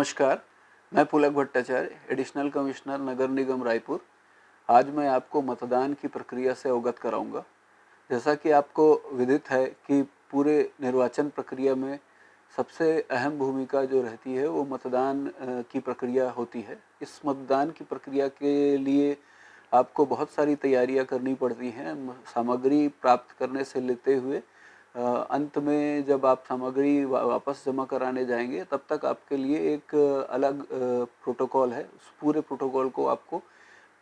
नमस्कार, मैं Pulak Bhattacharya, additional commissioner नगर निगम रायपुर। आज मैं आपको मतदान की प्रक्रिया से अवगत कराऊंगा। जैसा कि आपको विदित है कि पूरे निर्वाचन प्रक्रिया में सबसे अहम भूमिका जो रहती है वो मतदान की प्रक्रिया होती है। इस मतदान की प्रक्रिया के लिए आपको बहुत सारी तैयारियां करनी पड़ती हैं। सामग्री प्राप्त करने से लेते हुए अंत में जब आप सामग्री वापस जमा कराने जाएंगे तब तक आपके लिए एक अलग प्रोटोकॉल है। उस पूरे प्रोटोकॉल को आपको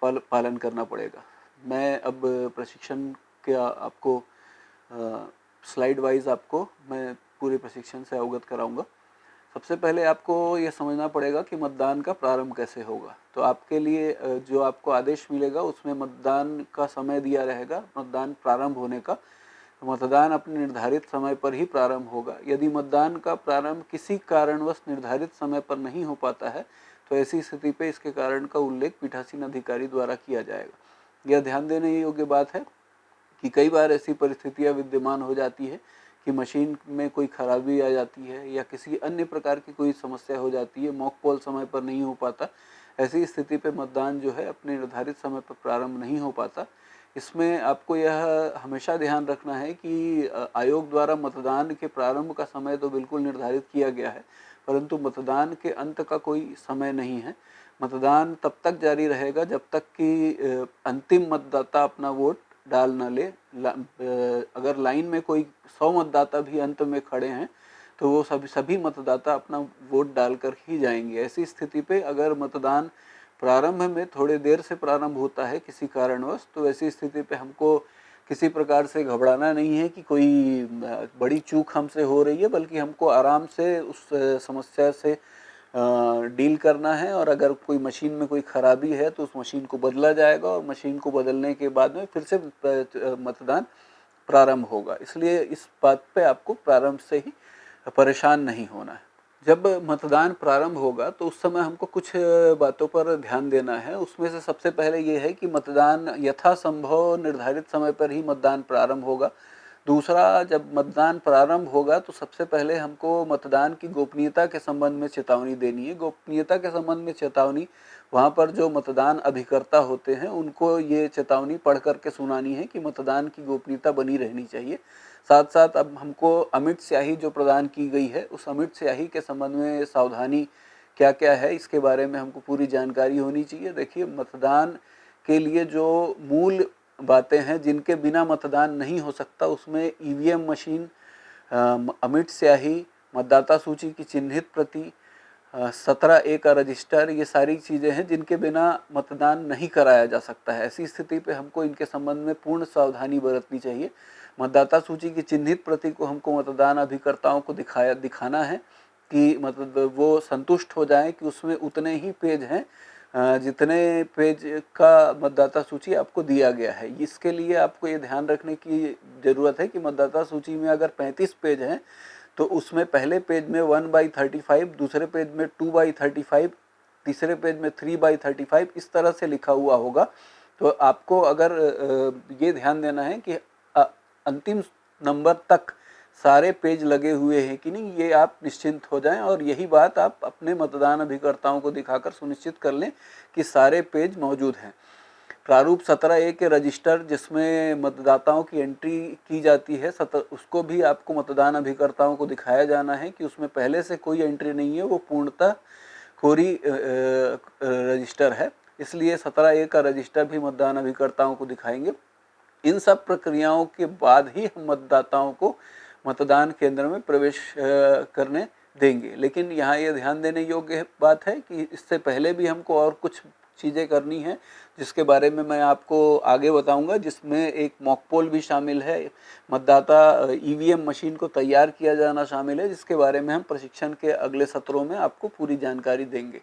पालन करना पड़ेगा। मैं अब प्रशिक्षण का आपको स्लाइड वाइज आपको मैं पूरे प्रशिक्षण से अवगत कराऊंगा। सबसे पहले आपको ये समझना पड़ेगा कि मतदान का प्रारंभ कैसे होगा। तो आपके लिए जो आपको आदेश मिलेगा उसमें मतदान का समय दिया रहेगा, मतदान प्रारंभ होने का। मतदान अपने निर्धारित समय पर ही प्रारंभ होगा। यदि मतदान का प्रारंभ किसी कारणवश निर्धारित समय पर नहीं हो पाता है तो ऐसी स्थिति पे इसके कारण का उल्लेख पीठासीन अधिकारी द्वारा किया जाएगा। यह ध्यान देने योग्य बात है कि कई बार ऐसी परिस्थितियां विद्यमान हो जाती है कि मशीन में कोई खराबी आ जाती है या किसी अन्य प्रकार की कोई समस्या हो जाती है, मॉक पोल समय पर नहीं हो पाता। ऐसी स्थिति पे मतदान जो है अपने निर्धारित समय पर प्रारंभ नहीं हो पाता। इसमें आपको यह हमेशा ध्यान रखना है कि आयोग द्वारा मतदान के प्रारंभ का समय तो बिल्कुल निर्धारित किया गया है, परंतु मतदान के अंत का कोई समय नहीं है। मतदान तब तक जारी रहेगा जब तक कि अंतिम मतदाता अपना वोट डाल न ले। अगर लाइन में कोई 100 मतदाता भी अंत में खड़े हैं तो वो सभी मतदाता अपना वोट डालकर ही जाएंगे। ऐसी स्थिति पे अगर मतदान प्रारंभ में थोड़े देर से प्रारंभ होता है किसी कारणवश, तो ऐसी स्थिति पे हमको किसी प्रकार से घबराना नहीं है कि कोई बड़ी चूक हमसे हो रही है, बल्कि हमको आराम से उस समस्या से डील करना है। और अगर कोई मशीन में कोई खराबी है तो उस मशीन को बदला जाएगा और मशीन को बदलने के बाद में फिर से मतदान प्रारंभ होगा। इसलिए इस बात पे आपको प्रारंभ से ही परेशान नहीं होना है। जब मतदान प्रारंभ होगा तो उस समय हमको कुछ बातों पर ध्यान देना है। उसमें से सबसे पहले ये है कि मतदान यथासंभव निर्धारित समय पर ही मतदान प्रारंभ होगा। दूसरा, जब मतदान प्रारंभ होगा तो सबसे पहले हमको मतदान की गोपनीयता के संबंध में चेतावनी देनी है। गोपनीयता के संबंध में चेतावनी वहाँ पर जो मतदान अभिकर्ता होते हैं उनको ये चेतावनी पढ़ करके सुनानी है कि मतदान की गोपनीयता बनी रहनी चाहिए। साथ साथ अब हमको अमिट स्याही जो प्रदान की गई है उस अमिट स्याही के संबंध में सावधानी क्या क्या है इसके बारे में हमको पूरी जानकारी होनी चाहिए। देखिए, मतदान के लिए जो मूल बातें हैं जिनके बिना मतदान नहीं हो सकता, उसमें ईवीएम मशीन, अमिट स्याही, मतदाता सूची की चिन्हित प्रति, 17A का रजिस्टर, ये सारी चीज़ें हैं जिनके बिना मतदान नहीं कराया जा सकता है। ऐसी स्थिति पे हमको इनके संबंध में पूर्ण सावधानी बरतनी चाहिए। मतदाता सूची की चिन्हित प्रति को हमको मतदान अभिकर्ताओं को दिखाना है कि मतलब वो संतुष्ट हो जाएं कि उसमें उतने ही पेज हैं जितने पेज का मतदाता सूची आपको दिया गया है। इसके लिए आपको ये ध्यान रखने की ज़रूरत है कि मतदाता सूची में अगर 35 पेज हैं तो उसमें पहले पेज में 1/35, दूसरे पेज में 2/35, तीसरे पेज में 3/35 इस तरह से लिखा हुआ होगा। तो आपको अगर ये ध्यान देना है कि अंतिम नंबर तक सारे पेज लगे हुए हैं कि नहीं, ये आप निश्चिंत हो जाएं। और यही बात आप अपने मतदान अभिकर्ताओं को दिखाकर सुनिश्चित कर लें कि सारे पेज मौजूद हैं। प्रारूप 17A के रजिस्टर जिसमें मतदाताओं की एंट्री की जाती है, उसको भी आपको मतदान अभिकर्ताओं को दिखाया जाना है कि उसमें पहले से कोई एंट्री नहीं है, वो पूर्णतः कोरी रजिस्टर है। इसलिए 17A का रजिस्टर भी मतदान अभिकर्ताओं को दिखाएंगे। इन सब प्रक्रियाओं के बाद ही हम मतदाताओं को मतदान केंद्र में प्रवेश करने देंगे। लेकिन यहाँ ये ध्यान देने योग्य बात है कि इससे पहले भी हमको और कुछ चीज़ें करनी है जिसके बारे में मैं आपको आगे बताऊंगा, जिसमें एक मॉक पोल भी शामिल है, मतदाता ईवीएम मशीन को तैयार किया जाना शामिल है, जिसके बारे में हम प्रशिक्षण के अगले सत्रों में आपको पूरी जानकारी देंगे।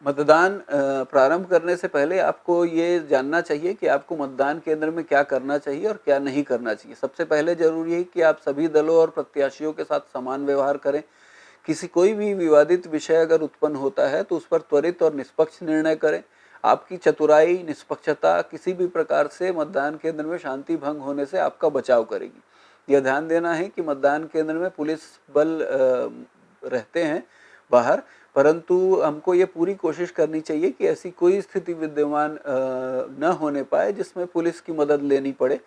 मतदान प्रारंभ करने से पहले आपको ये जानना चाहिए कि आपको मतदान केंद्र में क्या करना चाहिए और क्या नहीं करना चाहिए। सबसे पहले जरूरी है कि आप सभी दलों और प्रत्याशियों के साथ समान व्यवहार करें। कोई भी विवादित विषय अगर उत्पन्न होता है तो उस पर त्वरित और निष्पक्ष निर्णय करें। आपकी चतुराई, निष्पक्षता किसी भी प्रकार से मतदान केंद्र में शांति भंग होने से आपका बचाव करेगी। यह ध्यान देना है कि मतदान केंद्र में पुलिस बल रहते हैं बाहर, परंतु हमको ये पूरी कोशिश करनी चाहिए कि ऐसी कोई स्थिति विद्यमान न होने पाए जिसमें पुलिस की मदद लेनी पड़े।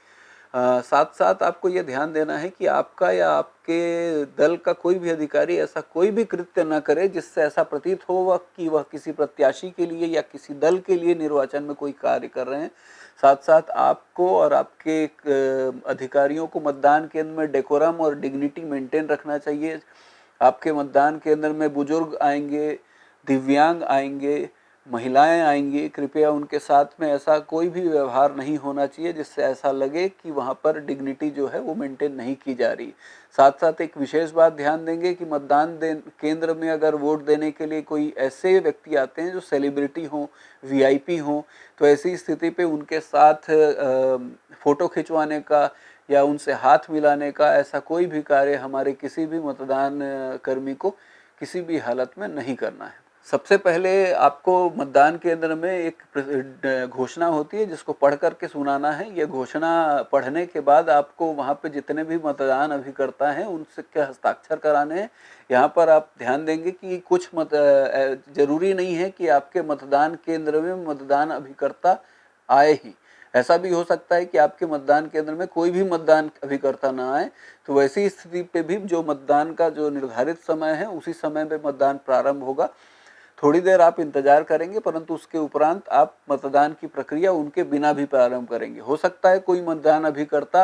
साथ साथ आपको ये ध्यान देना है कि आपका या आपके दल का कोई भी अधिकारी ऐसा कोई भी कृत्य न करे जिससे ऐसा प्रतीत हो कि वह किसी प्रत्याशी के लिए या किसी दल के लिए निर्वाचन में कोई कार्य कर रहे हैं। साथ साथ आपको और आपके अधिकारियों को मतदान केंद्र में डेकोरम और डिग्निटी मेंटेन रखना चाहिए। आपके मतदान केंद्र में बुजुर्ग आएंगे, दिव्यांग आएंगे, महिलाएं आएंगी, कृपया उनके साथ में ऐसा कोई भी व्यवहार नहीं होना चाहिए जिससे ऐसा लगे कि वहाँ पर डिग्निटी जो है वो मेंटेन नहीं की जा रही। साथ साथ एक विशेष बात ध्यान देंगे कि मतदान केंद्र में अगर वोट देने के लिए कोई ऐसे व्यक्ति आते हैं जो सेलिब्रिटी हों, वीआईपी हों, तो ऐसी स्थिति पे उनके साथ फ़ोटो खिंचवाने का या उनसे हाथ मिलाने का ऐसा कोई भी कार्य हमारे किसी भी मतदान कर्मी को किसी भी हालत में नहीं करना है। सबसे पहले आपको मतदान केंद्र में एक घोषणा होती है जिसको पढ़ करके सुनाना है। ये घोषणा पढ़ने के बाद आपको वहाँ पे जितने भी मतदान अभिकर्ता हैं उनसे के हस्ताक्षर कराने हैं। यहाँ पर आप ध्यान देंगे कि कुछ जरूरी नहीं है कि आपके मतदान केंद्र में मतदान अभिकर्ता आए ही। ऐसा भी हो सकता है कि आपके मतदान केंद्र में कोई भी मतदान अभिकर्ता ना आए, तो वैसी स्थिति पे भी जो मतदान का जो निर्धारित समय है उसी समय पे मतदान प्रारंभ होगा। थोड़ी देर आप इंतजार करेंगे, परंतु उसके उपरांत आप मतदान की प्रक्रिया उनके बिना भी प्रारंभ करेंगे। हो सकता है कोई मतदान अभिकर्ता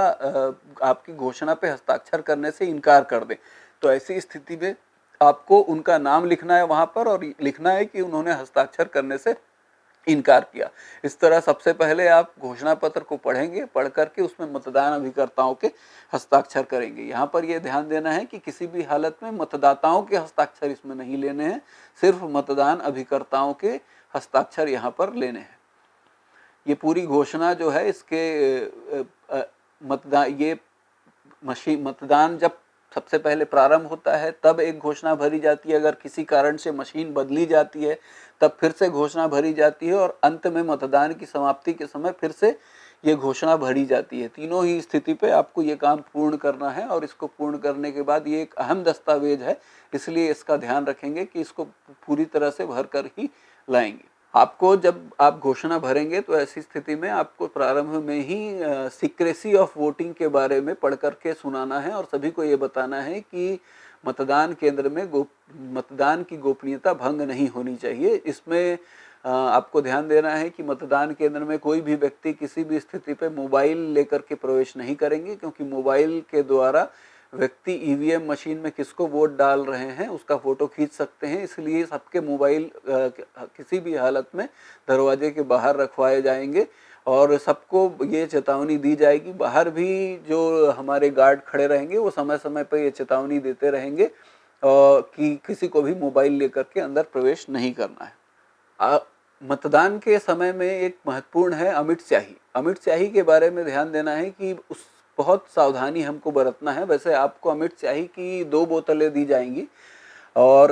आपकी घोषणा पे हस्ताक्षर करने से इनकार कर दे, तो ऐसी स्थिति में आपको उनका नाम लिखना है वहां पर और लिखना है कि उन्होंने हस्ताक्षर करने से इनकार किया। इस तरह सबसे पहले आप घोषणा पत्र को पढ़ेंगे, पढ़ करके उसमें मतदान अभिकर्ताओं के हस्ताक्षर करेंगे। यहाँ पर यह ध्यान देना है कि किसी भी हालत में मतदाताओं के हस्ताक्षर इसमें नहीं लेने हैं, सिर्फ मतदान अभिकर्ताओं के हस्ताक्षर यहाँ पर लेने हैं। ये पूरी घोषणा जो है इसके मतदान जब सबसे पहले प्रारंभ होता है तब एक घोषणा भरी जाती है, अगर किसी कारण से मशीन बदली जाती है तब फिर से घोषणा भरी जाती है और अंत में मतदान की समाप्ति के समय फिर से ये घोषणा भरी जाती है। तीनों ही स्थिति पे आपको ये काम पूर्ण करना है और इसको पूर्ण करने के बाद ये एक अहम दस्तावेज है, इसलिए इसका ध्यान रखेंगे कि इसको पूरी तरह से भर कर ही लाएंगे। आपको जब आप घोषणा भरेंगे तो ऐसी स्थिति में आपको प्रारंभ में ही सीक्रेसी ऑफ वोटिंग के बारे में पढ़ करके सुनाना है और सभी को ये बताना है कि मतदान केंद्र में मतदान की गोपनीयता भंग नहीं होनी चाहिए। इसमें आपको ध्यान देना है कि मतदान केंद्र में कोई भी व्यक्ति किसी भी स्थिति पे मोबाइल लेकर के प्रवेश नहीं करेंगे, क्योंकि मोबाइल के द्वारा व्यक्ति ईवीएम मशीन में किसको वोट डाल रहे हैं उसका फोटो खींच सकते हैं। इसलिए सबके मोबाइल किसी भी हालत में दरवाजे के बाहर रखवाए जाएंगे और सबको ये चेतावनी दी जाएगी। बाहर भी जो हमारे गार्ड खड़े रहेंगे वो समय समय पर ये चेतावनी देते रहेंगे कि किसी को भी मोबाइल लेकर के अंदर प्रवेश नहीं करना है। मतदान के समय में एक महत्वपूर्ण है अमिट स्याही। अमिट स्याही के बारे में ध्यान देना है कि उस बहुत सावधानी हमको बरतना है। वैसे आपको अमिट स्याही की 2 बोतलें दी जाएंगी और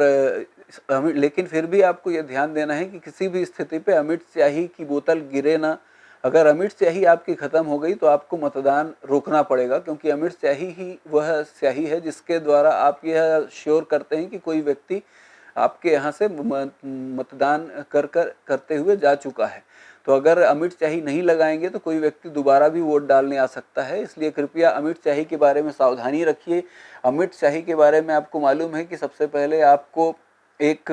लेकिन फिर भी आपको ये ध्यान देना है कि किसी भी स्थिति पे अमिट स्याही की बोतल गिरे ना। अगर अमिट स्याही आपकी ख़त्म हो गई तो आपको मतदान रोकना पड़ेगा, क्योंकि अमिट स्याही ही वह स्याही है जिसके द्वारा आप यह श्योर करते हैं कि कोई व्यक्ति आपके यहाँ से मतदान करते हुए जा चुका है। तो अगर अमिट स्याही नहीं लगाएंगे तो कोई व्यक्ति दोबारा भी वोट डालने आ सकता है, इसलिए कृपया अमिट स्याही के बारे में सावधानी रखिए। अमिट स्याही के बारे में आपको मालूम है कि सबसे पहले आपको एक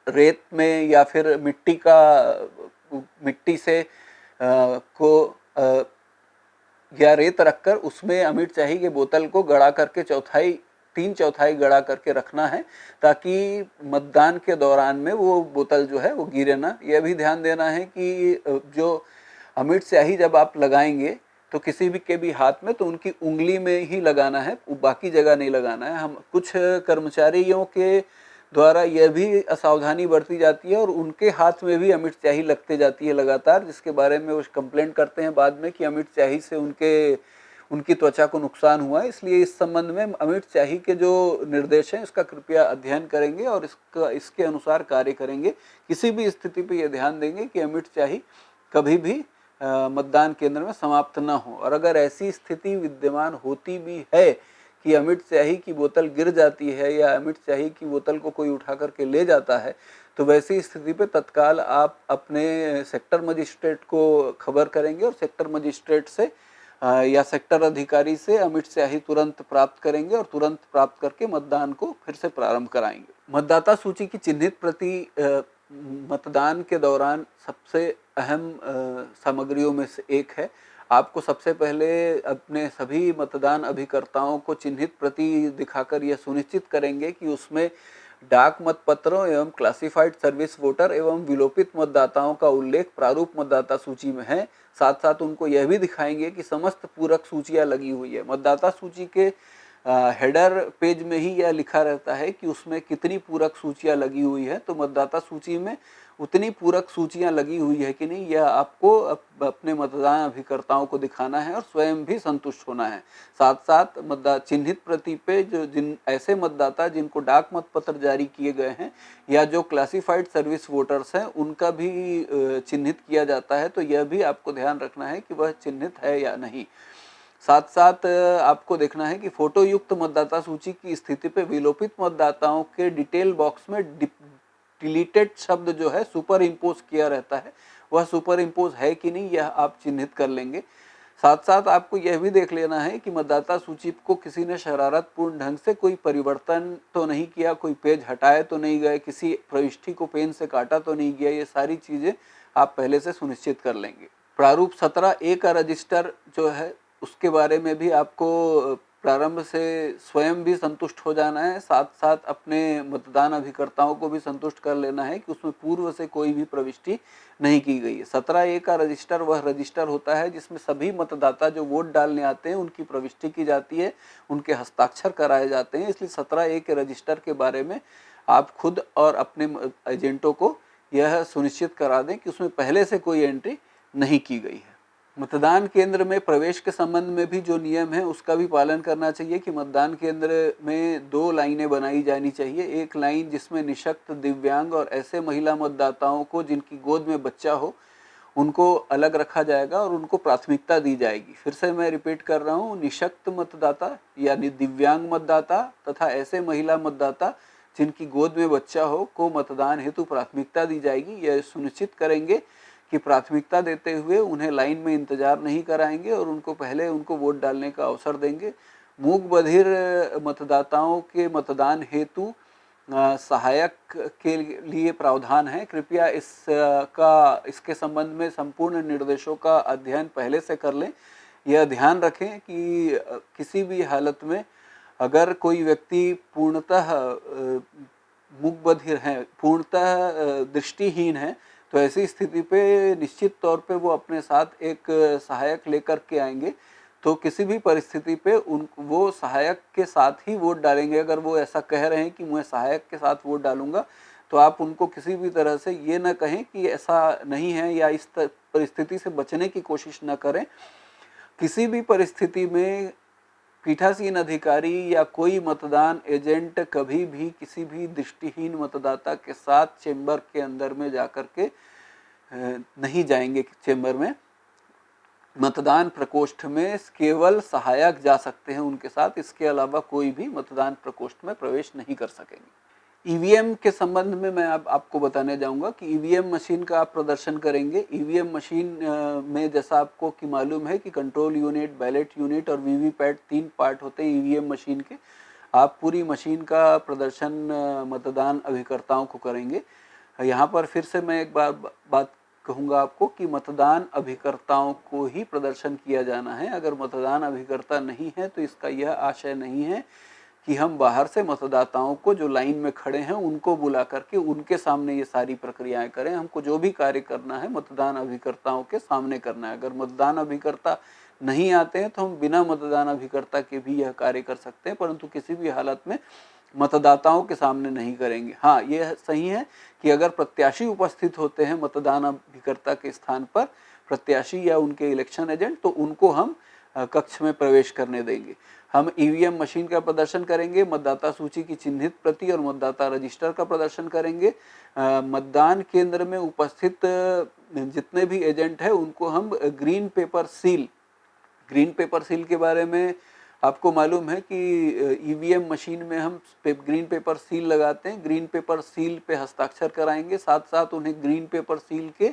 रेत में या फिर मिट्टी से या रेत रखकर उसमें अमिट स्याही के बोतल को गड़ा करके 3/4 गड़ा करके रखना है, ताकि मतदान के दौरान में वो बोतल जो है वो गिरे ना। यह भी ध्यान देना है कि जो अमिट स्याही जब आप लगाएंगे तो किसी भी के भी हाथ में तो उनकी उंगली में ही लगाना है, बाकी जगह नहीं लगाना है। हम कुछ कर्मचारियों के द्वारा यह भी असावधानी बरती जाती है और उनके हाथ में भी अमिट स्याही लगते जाती है लगातार, जिसके बारे में वो कंप्लेंट करते हैं बाद में कि अमिट स्याही से उनकी त्वचा को नुकसान हुआ है। इसलिए इस संबंध में अमिट स्याही के जो निर्देश हैं इसका कृपया अध्ययन करेंगे और इसके अनुसार कार्य करेंगे। किसी भी स्थिति पे ये ध्यान देंगे कि अमिट स्याही कभी भी मतदान केंद्र में समाप्त न हो। और अगर ऐसी स्थिति विद्यमान होती भी है कि अमिट स्याही की बोतल गिर जाती है या अमिट स्याही की बोतल को कोई उठा करके ले जाता है, तो वैसी स्थिति पे तत्काल आप अपने सेक्टर मजिस्ट्रेट को खबर करेंगे और सेक्टर मजिस्ट्रेट से या सेक्टर अधिकारी से अमिट स्याही तुरंत प्राप्त करेंगे और तुरंत प्राप्त करके मतदान को फिर से प्रारंभ कराएंगे। मतदाता सूची की चिन्हित प्रति मतदान के दौरान सबसे अहम सामग्रियों में से एक है। आपको सबसे पहले अपने सभी मतदान अभिकर्ताओं को चिन्हित प्रति दिखाकर यह सुनिश्चित करेंगे कि उसमें डाक मतपत्रों एवं क्लासिफाइड सर्विस वोटर एवं विलोपित मतदाताओं का उल्लेख प्रारूप मतदाता सूची में है। साथ साथ उनको यह भी दिखाएंगे कि समस्त पूरक सूचियां लगी हुई है। मतदाता सूची के हेडर पेज में ही यह लिखा रहता है कि उसमें कितनी पूरक सूचियां लगी हुई है, तो मतदाता सूची में उतनी पूरक सूचियां लगी हुई है कि नहीं, यह आपको अपने मतदान अभिकर्ताओं को दिखाना है और स्वयं भी संतुष्ट होना है। साथ साथ चिन्हित प्रति पे जिन ऐसे मतदाता जिनको डाक मतपत्र जारी किए गए हैं या जो क्लासिफाइड सर्विस वोटर्स हैं उनका भी चिन्हित किया जाता है, तो यह भी आपको ध्यान रखना है कि वह चिन्हित है या नहीं। साथ साथ आपको देखना है कि फोटो युक्त मतदाता सूची की स्थिति पे विलोपित मतदाताओं के डिटेल बॉक्स में डिलीटेड शब्द जो है सुपर इम्पोज किया रहता है, वह सुपर इम्पोज है कि नहीं यह आप चिन्हित कर लेंगे। साथ साथ आपको यह भी देख लेना है कि मतदाता सूची को किसी ने शरारतपूर्ण ढंग से कोई परिवर्तन तो नहीं किया, कोई पेज हटाए तो नहीं गए, किसी प्रविष्टि को पेन से काटा तो नहीं गया, ये सारी चीज़ें आप पहले से सुनिश्चित कर लेंगे। प्रारूप 17A का रजिस्टर जो है उसके बारे में भी आपको प्रारंभ से स्वयं भी संतुष्ट हो जाना है, साथ साथ अपने मतदान अभिकर्ताओं को भी संतुष्ट कर लेना है कि उसमें पूर्व से कोई भी प्रविष्टि नहीं की गई है। 17A का रजिस्टर वह रजिस्टर होता है जिसमें सभी मतदाता जो वोट डालने आते हैं उनकी प्रविष्टि की जाती है, उनके हस्ताक्षर कराए जाते हैं। इसलिए 17A के रजिस्टर के बारे में आप खुद और अपने एजेंटों को यह सुनिश्चित करा दें कि उसमें पहले से कोई एंट्री नहीं की गई है। मतदान केंद्र में प्रवेश के संबंध में भी जो नियम है उसका भी पालन करना चाहिए कि मतदान केंद्र में 2 लाइनें बनाई जानी चाहिए। एक लाइन जिसमें निशक्त, दिव्यांग और ऐसे महिला मतदाताओं को जिनकी गोद में बच्चा हो उनको अलग रखा जाएगा और उनको प्राथमिकता दी जाएगी। फिर से मैं रिपीट कर रहा हूँ, निशक्त मतदाता यानी दिव्यांग मतदाता तथा ऐसे महिला मतदाता जिनकी गोद में बच्चा हो को मतदान हेतु प्राथमिकता दी जाएगी। यह सुनिश्चित करेंगे कि प्राथमिकता देते हुए उन्हें लाइन में इंतजार नहीं कराएंगे और उनको पहले उनको वोट डालने का अवसर देंगे। मूक बधिर मतदाताओं के मतदान हेतु सहायक के लिए प्रावधान है। कृपया इसके संबंध में संपूर्ण निर्देशों का अध्ययन पहले से कर लें। यह ध्यान रखें कि किसी भी हालत में अगर कोई व्यक्ति पूर्णतः मूक बधिर है, पूर्णतः दृष्टिहीन है, तो ऐसी स्थिति पे निश्चित तौर पे वो अपने साथ एक सहायक लेकर के आएंगे, तो किसी भी परिस्थिति पे वो सहायक के साथ ही वोट डालेंगे। अगर वो ऐसा कह रहे हैं कि मैं सहायक के साथ वोट डालूंगा, तो आप उनको किसी भी तरह से ये ना कहें कि ऐसा नहीं है या इस परिस्थिति से बचने की कोशिश ना करें। किसी भी परिस्थिति में पीठासीन अधिकारी या कोई मतदान एजेंट कभी भी किसी भी दृष्टिहीन मतदाता के साथ चेंबर के अंदर में जाकर के नहीं जाएंगे। चेंबर में मतदान प्रकोष्ठ में केवल सहायक जा सकते हैं उनके साथ, इसके अलावा कोई भी मतदान प्रकोष्ठ में प्रवेश नहीं कर सकेंगे। ईवीएम के संबंध में मैं आपको बताने जाऊंगा कि ईवीएम मशीन का आप प्रदर्शन करेंगे। ईवीएम मशीन में जैसा आपको कि मालूम है कि कंट्रोल यूनिट, बैलेट यूनिट और वीवीपैट 3 पार्ट होते हैं ईवीएम मशीन के। आप पूरी मशीन का प्रदर्शन मतदान अभिकर्ताओं को करेंगे। यहाँ पर फिर से मैं एक बात कहूँगा आपको कि मतदान अभिकर्ताओं को ही प्रदर्शन किया जाना है। अगर मतदान अभिकर्ता नहीं है तो इसका यह आशय नहीं है कि हम बाहर से मतदाताओं को जो लाइन में खड़े हैं उनको बुला करके उनके सामने ये सारी प्रक्रियाएं करें। हमको जो भी कार्य करना है मतदान अभिकर्ताओं के सामने करना है। अगर मतदान अभिकर्ता नहीं आते हैं तो हम बिना मतदान अभिकर्ता के भी यह कार्य कर सकते हैं, परंतु किसी भी हालत में मतदाताओं के सामने नहीं करेंगे। हाँ, यह सही है कि अगर प्रत्याशी उपस्थित होते हैं मतदान अभिकर्ता के स्थान पर, प्रत्याशी या उनके इलेक्शन एजेंट, तो उनको हम कक्ष में प्रवेश करने देंगे। हम ईवीएम मशीन का प्रदर्शन करेंगे, मतदाता सूची की चिन्हित प्रति और मतदाता रजिस्टर का प्रदर्शन करेंगे। मतदान केंद्र में उपस्थित जितने भी एजेंट हैं उनको हम ग्रीन पेपर सील के बारे में आपको मालूम है कि ईवीएम मशीन में हम ग्रीन पेपर सील लगाते हैं, ग्रीन पेपर सील पे हस्ताक्षर कराएंगे, साथ साथ उन्हें ग्रीन पेपर सील के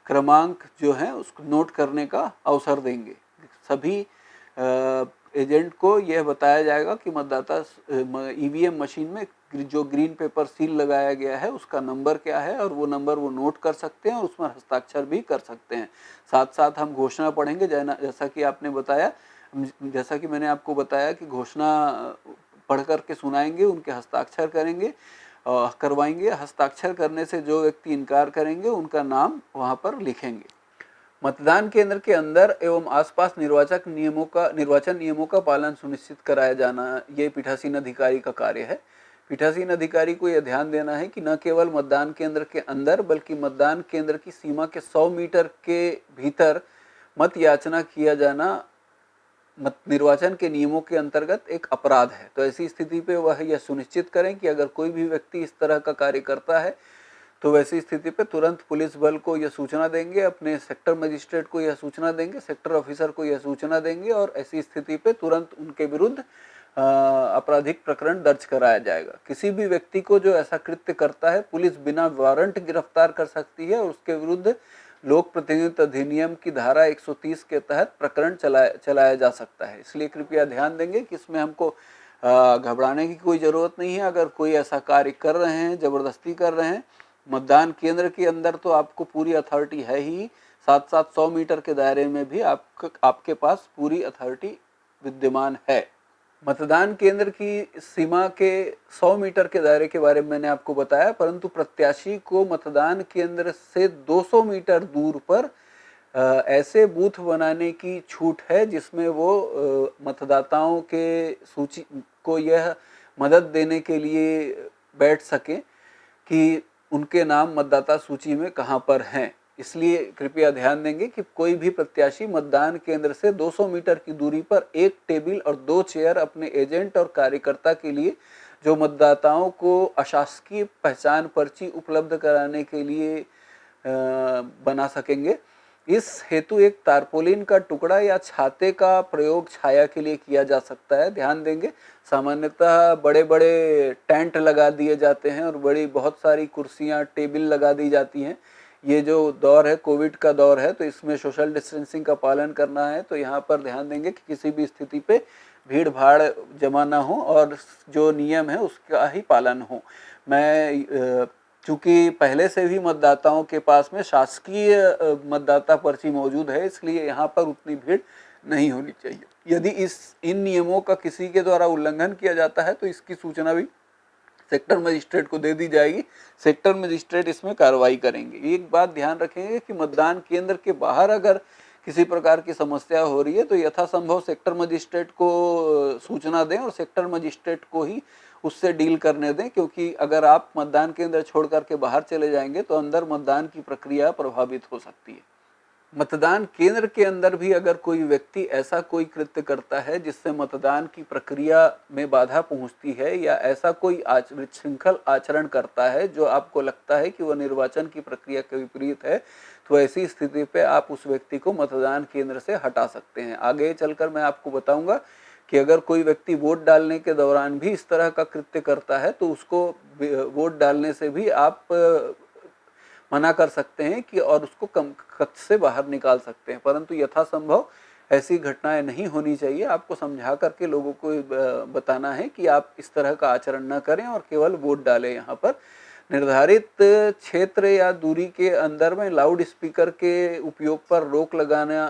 क्रमांक जो है उसको नोट करने का अवसर देंगे। सभी एजेंट को यह बताया जाएगा कि मतदाता ईवीएम मशीन में जो ग्रीन पेपर सील लगाया गया है उसका नंबर क्या है, और वो नंबर वो नोट कर सकते हैं और उसमें हस्ताक्षर भी कर सकते हैं। साथ साथ हम घोषणा पढ़ेंगे, जैसा कि आपने बताया, जैसा कि मैंने आपको बताया कि घोषणा पढ़ करके सुनाएंगे, उनके हस्ताक्षर करेंगे, करवाएंगे। हस्ताक्षर करने से जो व्यक्ति इनकार करेंगे उनका नाम वहाँ पर लिखेंगे। मतदान केंद्र के अंदर एवं आसपास निर्वाचन नियमों का पालन सुनिश्चित कराया जाना, ये पीठासीन अधिकारी का कार्य है। पीठासीन अधिकारी को यह ध्यान देना है कि न केवल मतदान केंद्र के अंदर बल्कि मतदान केंद्र की सीमा के 100 मीटर के भीतर मत याचना किया जाना निर्वाचन के नियमों के अंतर्गत एक अपराध है। तो ऐसी स्थिति पे वह यह सुनिश्चित करें कि अगर कोई भी व्यक्ति इस तरह का कार्य करता है तो वैसी स्थिति पे तुरंत पुलिस बल को यह सूचना देंगे, अपने सेक्टर मजिस्ट्रेट को यह सूचना देंगे, सेक्टर ऑफिसर को यह सूचना देंगे, और ऐसी स्थिति पे तुरंत उनके विरुद्ध आपराधिक प्रकरण दर्ज कराया जाएगा। किसी भी व्यक्ति को जो ऐसा कृत्य करता है पुलिस बिना वारंट गिरफ्तार कर सकती है और उसके विरुद्ध लोक प्रतिनिधित्व अधिनियम की धारा 130 के तहत प्रकरण चलाया जा सकता है। इसलिए कृपया ध्यान देंगे कि इसमें हमको घबराने की कोई ज़रूरत नहीं है। अगर कोई ऐसा कार्य कर रहे हैं, ज़बरदस्ती कर रहे हैं, मतदान केंद्र के अंदर तो आपको पूरी अथॉरिटी है ही, साथ साथ 100 मीटर के दायरे में भी आपके पास पूरी अथॉरिटी विद्यमान है। मतदान केंद्र की सीमा के 100 मीटर के दायरे के बारे में मैंने आपको बताया, परंतु प्रत्याशी को मतदान केंद्र से 200 मीटर दूर पर ऐसे बूथ बनाने की छूट है जिसमें वो मतदाताओं के सूची को यह मदद देने के लिए बैठ सके कि उनके नाम मतदाता सूची में कहां पर हैं। इसलिए कृपया ध्यान देंगे कि कोई भी प्रत्याशी मतदान केंद्र से 200 मीटर की दूरी पर एक टेबल और 2 चेयर अपने एजेंट और कार्यकर्ता के लिए, जो मतदाताओं को अशासकीय पहचान पर्ची उपलब्ध कराने के लिए बना सकेंगे। इस हेतु एक तारपोलिन का टुकड़ा या छाते का प्रयोग छाया के लिए किया जा सकता है। ध्यान देंगे, सामान्यतः बड़े बड़े टेंट लगा दिए जाते हैं और बहुत सारी कुर्सियां टेबल लगा दी जाती हैं। ये जो दौर है, कोविड का दौर है, तो इसमें सोशल डिस्टेंसिंग का पालन करना है। तो यहाँ पर ध्यान देंगे कि किसी भी स्थिति पे भीड़ भाड़ जमा ना हो और जो नियम है उसका ही पालन हो। मैं चूँकि पहले से भी मतदाताओं के पास में शासकीय मतदाता पर्ची मौजूद है, इसलिए यहाँ पर उतनी भीड़ नहीं होनी चाहिए। यदि इन नियमों का किसी के द्वारा उल्लंघन किया जाता है तो इसकी सूचना भी सेक्टर मजिस्ट्रेट को दे दी जाएगी। सेक्टर मजिस्ट्रेट इसमें कार्रवाई करेंगे। एक बात ध्यान रखेंगे कि मतदान केंद्र के बाहर अगर किसी प्रकार की समस्या हो रही है तो यथासंभव सेक्टर मजिस्ट्रेट को सूचना दें और सेक्टर मजिस्ट्रेट को ही उससे डील करने दें, क्योंकि अगर आप मतदान केंद्र छोड़ करके बाहर चले जाएंगे तो अंदर मतदान की प्रक्रिया प्रभावित हो सकती है। मतदान केंद्र के अंदर भी अगर कोई व्यक्ति ऐसा कोई कृत्य करता है जिससे मतदान की प्रक्रिया में बाधा पहुंचती है या ऐसा कोई विशृंखल आचरण करता है जो आपको लगता है कि वह निर्वाचन की प्रक्रिया के विपरीत है, तो ऐसी स्थिति पे आप उस व्यक्ति को मतदान केंद्र से हटा सकते हैं। आगे चलकर मैं आपको बताऊंगा कि अगर कोई व्यक्ति वोट डालने के दौरान भी इस तरह का कृत्य करता है तो उसको वोट डालने से भी आप मना कर सकते हैं कि और उसको कक्ष से बाहर निकाल सकते हैं, परंतु यथासंभव ऐसी घटनाएं नहीं होनी चाहिए। आपको समझा करके लोगों को बताना है कि आप इस तरह का आचरण न करें और केवल वोट डालें। यहाँ पर निर्धारित क्षेत्र या दूरी के अंदर में लाउड स्पीकर के उपयोग पर रोक लगाना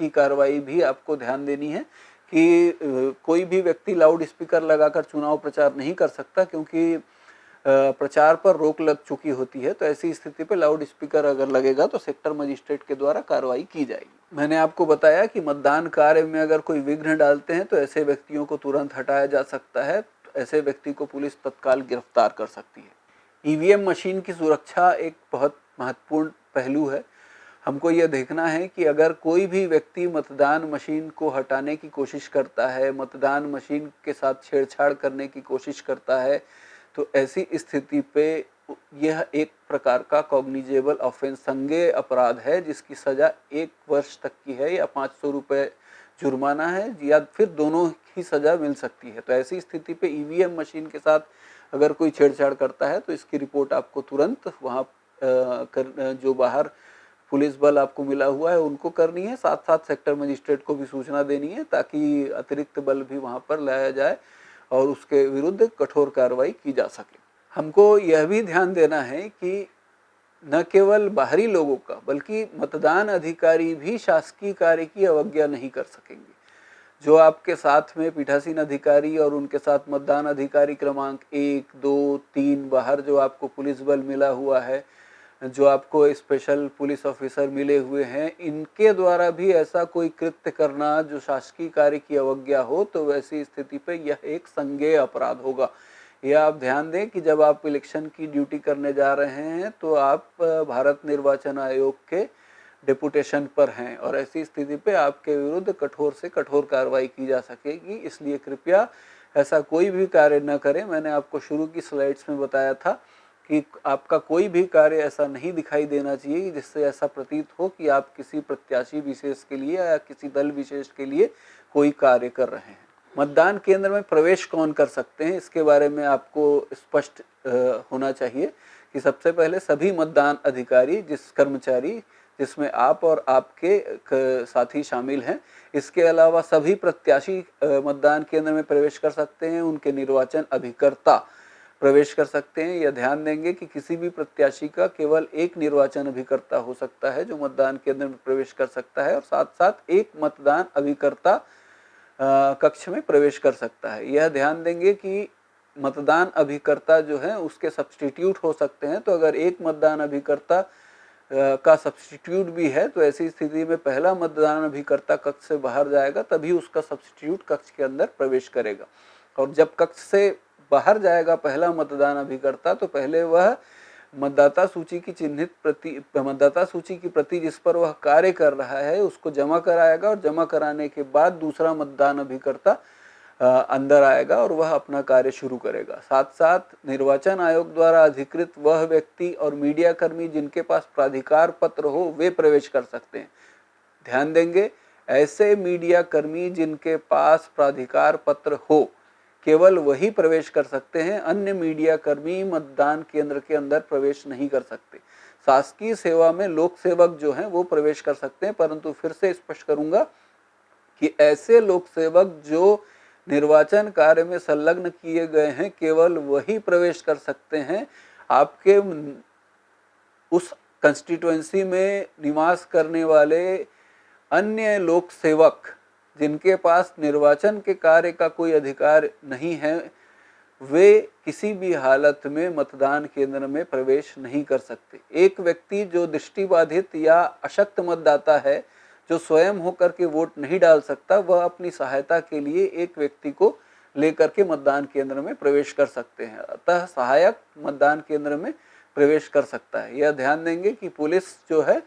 की कार्रवाई भी आपको ध्यान देनी है कि कोई भी व्यक्ति लाउड स्पीकर लगाकर चुनाव प्रचार नहीं कर सकता, क्योंकि प्रचार पर रोक लग चुकी होती है। तो ऐसी स्थिति पर लाउड स्पीकर अगर लगेगा तो सेक्टर मजिस्ट्रेट के द्वारा कार्रवाई की जाएगी। मैंने आपको बताया कि मतदान कार्य में अगर कोई विघ्न डालते हैं तो ऐसे व्यक्तियों को तुरंत हटाया जा सकता है। ऐसे व्यक्ति को पुलिस तत्काल गिरफ्तार कर सकती है। ईवीएम मशीन की सुरक्षा एक बहुत महत्वपूर्ण पहलू है। हमको यह देखना है कि अगर कोई भी व्यक्ति मतदान मशीन को हटाने की कोशिश करता है, मतदान मशीन के साथ छेड़छाड़ करने की कोशिश करता है, तो ऐसी स्थिति पे यह एक प्रकार का कॉग्निजेबल ऑफेंस, संज्ञेय अपराध है, जिसकी सजा 1 वर्ष तक की है या 500 रुपये जुर्माना है या फिर दोनों ही सज़ा मिल सकती है। तो ऐसी स्थिति पे ईवीएम मशीन के साथ अगर कोई छेड़छाड़ करता है तो इसकी रिपोर्ट आपको तुरंत वहाँ जो बाहर पुलिस बल आपको मिला हुआ है उनको करनी है, साथ साथ सेक्टर मजिस्ट्रेट को भी सूचना देनी है ताकि अतिरिक्त बल भी वहाँ पर लाया जाए और उसके विरुद्ध कठोर कार्रवाई की जा सके। हमको यह भी ध्यान देना है कि न केवल बाहरी लोगों का बल्कि मतदान अधिकारी भी शासकीय कार्य की अवज्ञा नहीं कर सकेंगे। जो आपके साथ में पीठासीन अधिकारी और उनके साथ मतदान अधिकारी क्रमांक 1, 2, 3 बाहर जो आपको पुलिस बल मिला हुआ है, जो आपको स्पेशल पुलिस ऑफिसर मिले हुए हैं, इनके द्वारा भी ऐसा कोई कृत्य करना जो शासकीय कार्य की अवज्ञा हो तो वैसी स्थिति पे यह एक संज्ञेय अपराध होगा। यह आप ध्यान दें कि जब आप इलेक्शन की ड्यूटी करने जा रहे हैं तो आप भारत निर्वाचन आयोग के डेपुटेशन पर हैं और ऐसी स्थिति पे आपके विरुद्ध कठोर से कठोर कार्रवाई की जा सकेगी। इसलिए कृपया ऐसा कोई भी कार्य न करें। मैंने आपको शुरू की स्लाइड्स में बताया था कि आपका कोई भी कार्य ऐसा नहीं दिखाई देना चाहिए जिससे ऐसा प्रतीत हो कि आप किसी प्रत्याशी विशेष के लिए या किसी दल विशेष के लिए कोई कार्य कर रहे हैं। मतदान केंद्र में प्रवेश कौन कर सकते हैं, इसके बारे में आपको स्पष्ट होना चाहिए कि सबसे पहले सभी मतदान अधिकारी कर्मचारी जिसमें आप और आपके साथी शामिल हैं, इसके अलावा सभी प्रत्याशी मतदान केंद्र में प्रवेश कर सकते हैं। उनके निर्वाचन अभिकर्ता प्रवेश कर सकते हैं। यह ध्यान देंगे कि किसी भी प्रत्याशी का केवल एक निर्वाचन अभिकर्ता हो सकता है जो मतदान केंद्र में प्रवेश कर सकता है और साथ साथ एक मतदान अभिकर्ता कक्ष में प्रवेश कर सकता है। यह ध्यान देंगे कि मतदान अभिकर्ता जो है उसके सब्स्टिट्यूट हो सकते हैं। तो अगर एक मतदान अभिकर्ता का सब्स्टिट्यूट भी है तो ऐसी स्थिति में पहला मतदान अभिकर्ता कक्ष से बाहर जाएगा तभी उसका सब्स्टिट्यूट कक्ष के अंदर प्रवेश करेगा। और जब कक्ष से बाहर जाएगा पहला मतदान अभिकर्ता तो पहले वह मतदाता सूची की प्रति जिस पर वह कार्य कर रहा है उसको जमा कराएगा और जमा कराने के बाद दूसरा मतदान अभिकर्ता अंदर आएगा और वह अपना कार्य शुरू करेगा। साथ साथ निर्वाचन आयोग द्वारा अधिकृत वह व्यक्ति और मीडिया कर्मी जिनके पास प्राधिकार पत्र हो वे प्रवेश कर सकते हैं। ध्यान देंगे, ऐसे मीडिया कर्मी जिनके पास प्राधिकार पत्र हो केवल वही प्रवेश कर सकते हैं। अन्य मीडिया कर्मी मतदान केंद्र के अंदर प्रवेश नहीं कर सकते। शासकीय सेवा में लोक सेवक जो हैं वो प्रवेश कर सकते हैं, परंतु फिर से स्पष्ट करूंगा कि ऐसे लोक सेवक जो निर्वाचन कार्य में संलग्न किए गए हैं केवल वही प्रवेश कर सकते हैं। आपके उस कंस्टिट्यूएंसी में निवास करने वाले अन्य लोक सेवक जिनके पास निर्वाचन के कार्य का कोई अधिकार नहीं है वे किसी भी हालत में मतदान केंद्र में प्रवेश नहीं कर सकते। एक व्यक्ति जो दृष्टिबाधित या अशक्त मतदाता है जो स्वयं होकर के वोट नहीं डाल सकता वह अपनी सहायता के लिए एक व्यक्ति को लेकर के मतदान केंद्र में प्रवेश कर सकते हैं। अतः सहायक मतदान केंद्र में प्रवेश कर सकता है। यह ध्यान देंगे कि पुलिस जो है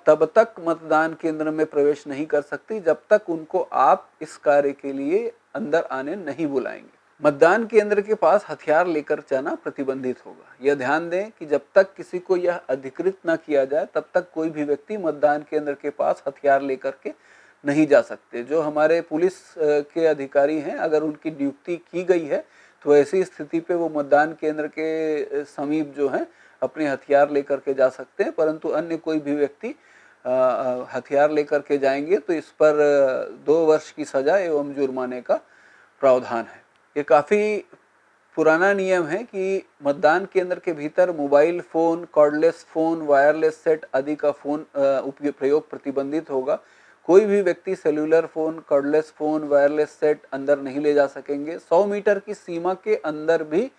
तब तक मतदान केंद्र में प्रवेश नहीं कर सकती जब तक उनको आप इस कार्य के लिए अंदर आने नहीं बुलाएंगे। मतदान केंद्र के पास हथियार लेकर जाना प्रतिबंधित होगा। यह ध्यान दें कि जब तक किसी को यह अधिकृत न किया जाए तब तक कोई भी व्यक्ति मतदान केंद्र के पास हथियार लेकर के नहीं जा सकते। जो हमारे पुलिस के अधिकारी हैं अगर उनकी नियुक्ति की गई है तो ऐसी स्थिति पे वो मतदान केंद्र के समीप जो है अपने हथियार लेकर के जा सकते हैं, परंतु अन्य कोई भी व्यक्ति हथियार लेकर के जाएंगे तो इस पर 2 वर्ष की सजा एवं जुर्माने का प्रावधान है। ये काफ़ी पुराना नियम है कि मतदान केंद्र के भीतर mobile phone, cordless phone, wireless set आदि का फ़ोन प्रयोग प्रतिबंधित होगा। कोई भी व्यक्ति cellular phone, cordless phone, wireless set अंदर नहीं ले जा सकेंगे। 100 मीटर की सीमा के अंदर भी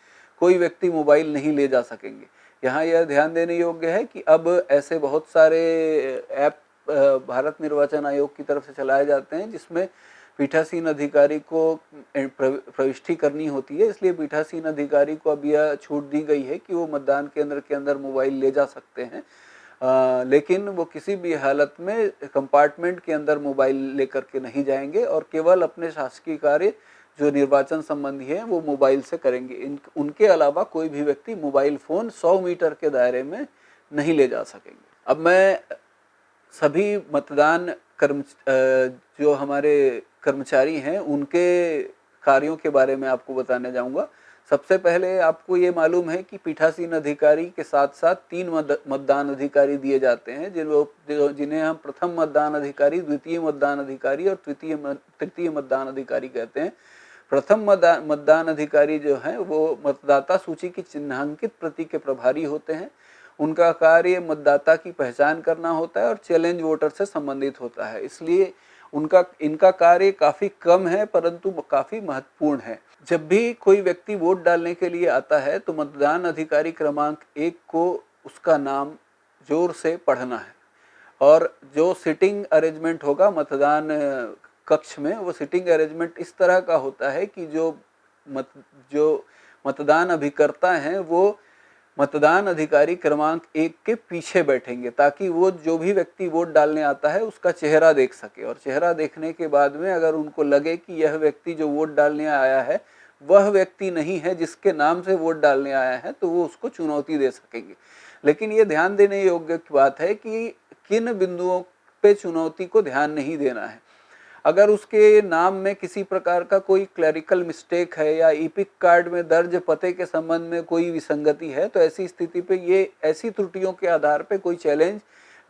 कोई व्यक्ति मोबाइल नहीं ले जा सकेंगे। यहाँ यह ध्यान देने योग्य है कि अब ऐसे बहुत सारे ऐप भारत निर्वाचन आयोग की तरफ से चलाए जाते हैं जिसमें पीठासीन अधिकारी को प्रविष्टि करनी होती है। इसलिए पीठासीन अधिकारी को अब यह छूट दी गई है कि वो मतदान केंद्र के अंदर मोबाइल ले जा सकते हैं, लेकिन वो किसी भी हालत में कंपार्टमेंट के अंदर मोबाइल लेकर के नहीं जाएंगे और केवल अपने शासकीय कार्य जो निर्वाचन संबंधी है वो मोबाइल से करेंगे। उनके अलावा कोई भी व्यक्ति मोबाइल फ़ोन 100 मीटर के दायरे में नहीं ले जा सकेंगे। अब मैं सभी मतदान जो हमारे कर्मचारी हैं उनके कार्यों के बारे में आपको बताने जाऊंगा। सबसे पहले आपको ये मालूम है कि पीठासीन अधिकारी के साथ साथ 3 मतदान अधिकारी दिए जाते हैं, जिन्हें हम प्रथम मतदान अधिकारी, द्वितीय मतदान अधिकारी और तृतीय मतदान अधिकारी कहते हैं। प्रथम मतदान अधिकारी जो हैं वो मतदाता सूची की चिन्हांकित प्रति के प्रभारी होते हैं। उनका कार्य मतदाता की पहचान करना होता है और चैलेंज वोटर से संबंधित होता है, इसलिए इनका कार्य काफ़ी कम है परंतु काफ़ी महत्वपूर्ण है। जब भी कोई व्यक्ति वोट डालने के लिए आता है तो मतदान अधिकारी क्रमांक 1 को उसका नाम जोर से पढ़ना है और जो सिटिंग अरेंजमेंट होगा मतदान कक्ष में, वो सिटिंग अरेंजमेंट इस तरह का होता है कि जो मतदान अभिकर्ता हैं वो मतदान अधिकारी क्रमांक 1 के पीछे बैठेंगे, ताकि वो जो भी व्यक्ति वोट डालने आता है उसका चेहरा देख सके, और चेहरा देखने के बाद में अगर उनको लगे कि यह व्यक्ति जो वोट डालने आया है वह व्यक्ति नहीं है जिसके नाम से वोट डालने आया है, तो वो उसको चुनौती दे सकेंगे। लेकिन ये ध्यान देने योग्य की बात है कि किन बिंदुओं पे चुनौती को ध्यान नहीं देना है। अगर उसके नाम में किसी प्रकार का कोई क्लरिकल मिस्टेक है या ईपिक कार्ड में दर्ज पते के संबंध में कोई विसंगति है, तो ऐसी स्थिति पे ये ऐसी त्रुटियों के आधार पे कोई चैलेंज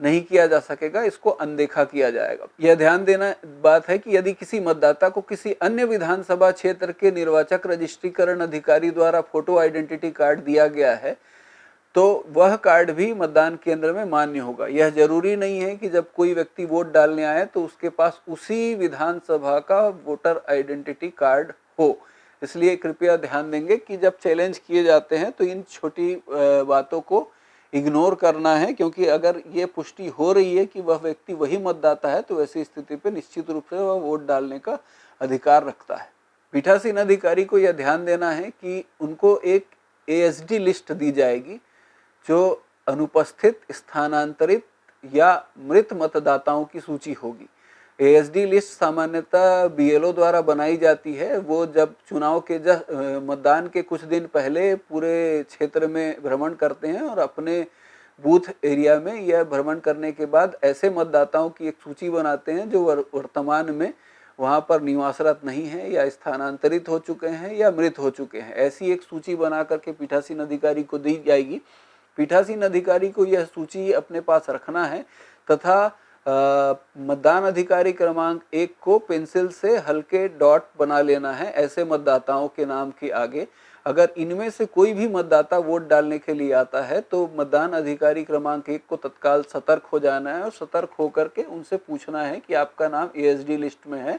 नहीं किया जा सकेगा, इसको अनदेखा किया जाएगा। यह ध्यान देना बात है कि यदि किसी मतदाता को किसी अन्य विधानसभा क्षेत्र के निर्वाचक रजिस्ट्रीकरण अधिकारी द्वारा फोटो आइडेंटिटी कार्ड दिया गया है तो वह कार्ड भी मतदान केंद्र में मान्य होगा। यह जरूरी नहीं है कि जब कोई व्यक्ति वोट डालने आए तो उसके पास उसी विधानसभा का वोटर आइडेंटिटी कार्ड हो। इसलिए कृपया ध्यान देंगे कि जब चैलेंज किए जाते हैं तो इन छोटी बातों को इग्नोर करना है, क्योंकि अगर ये पुष्टि हो रही है कि वह व्यक्ति वही मतदाता है तो ऐसी स्थिति पर निश्चित रूप से वह वोट डालने का अधिकार रखता है। पीठासीन अधिकारी को यह ध्यान देना है कि उनको एक ASD लिस्ट दी जाएगी जो अनुपस्थित, स्थानांतरित या मृत मतदाताओं की सूची होगी। ASD लिस्ट सामान्यतः BLO द्वारा बनाई जाती है। वो जब चुनाव के मतदान के कुछ दिन पहले पूरे क्षेत्र में भ्रमण करते हैं और अपने बूथ एरिया में यह भ्रमण करने के बाद ऐसे मतदाताओं की एक सूची बनाते हैं जो वर्तमान में वहाँ पर निवासरत नहीं है या स्थानांतरित हो चुके हैं या मृत हो चुके हैं। ऐसी एक सूची बना करके पीठासीन अधिकारी को दी जाएगी। पीठासीन अधिकारी को यह सूची अपने पास रखना है तथा मतदान अधिकारी क्रमांक 1 को पेंसिल से हल्के डॉट बना लेना है ऐसे मतदाताओं के नाम के आगे। अगर इनमें से कोई भी मतदाता वोट डालने के लिए आता है तो मतदान अधिकारी क्रमांक 1 को तत्काल सतर्क हो जाना है और सतर्क होकर के उनसे पूछना है कि आपका नाम ASD लिस्ट में है।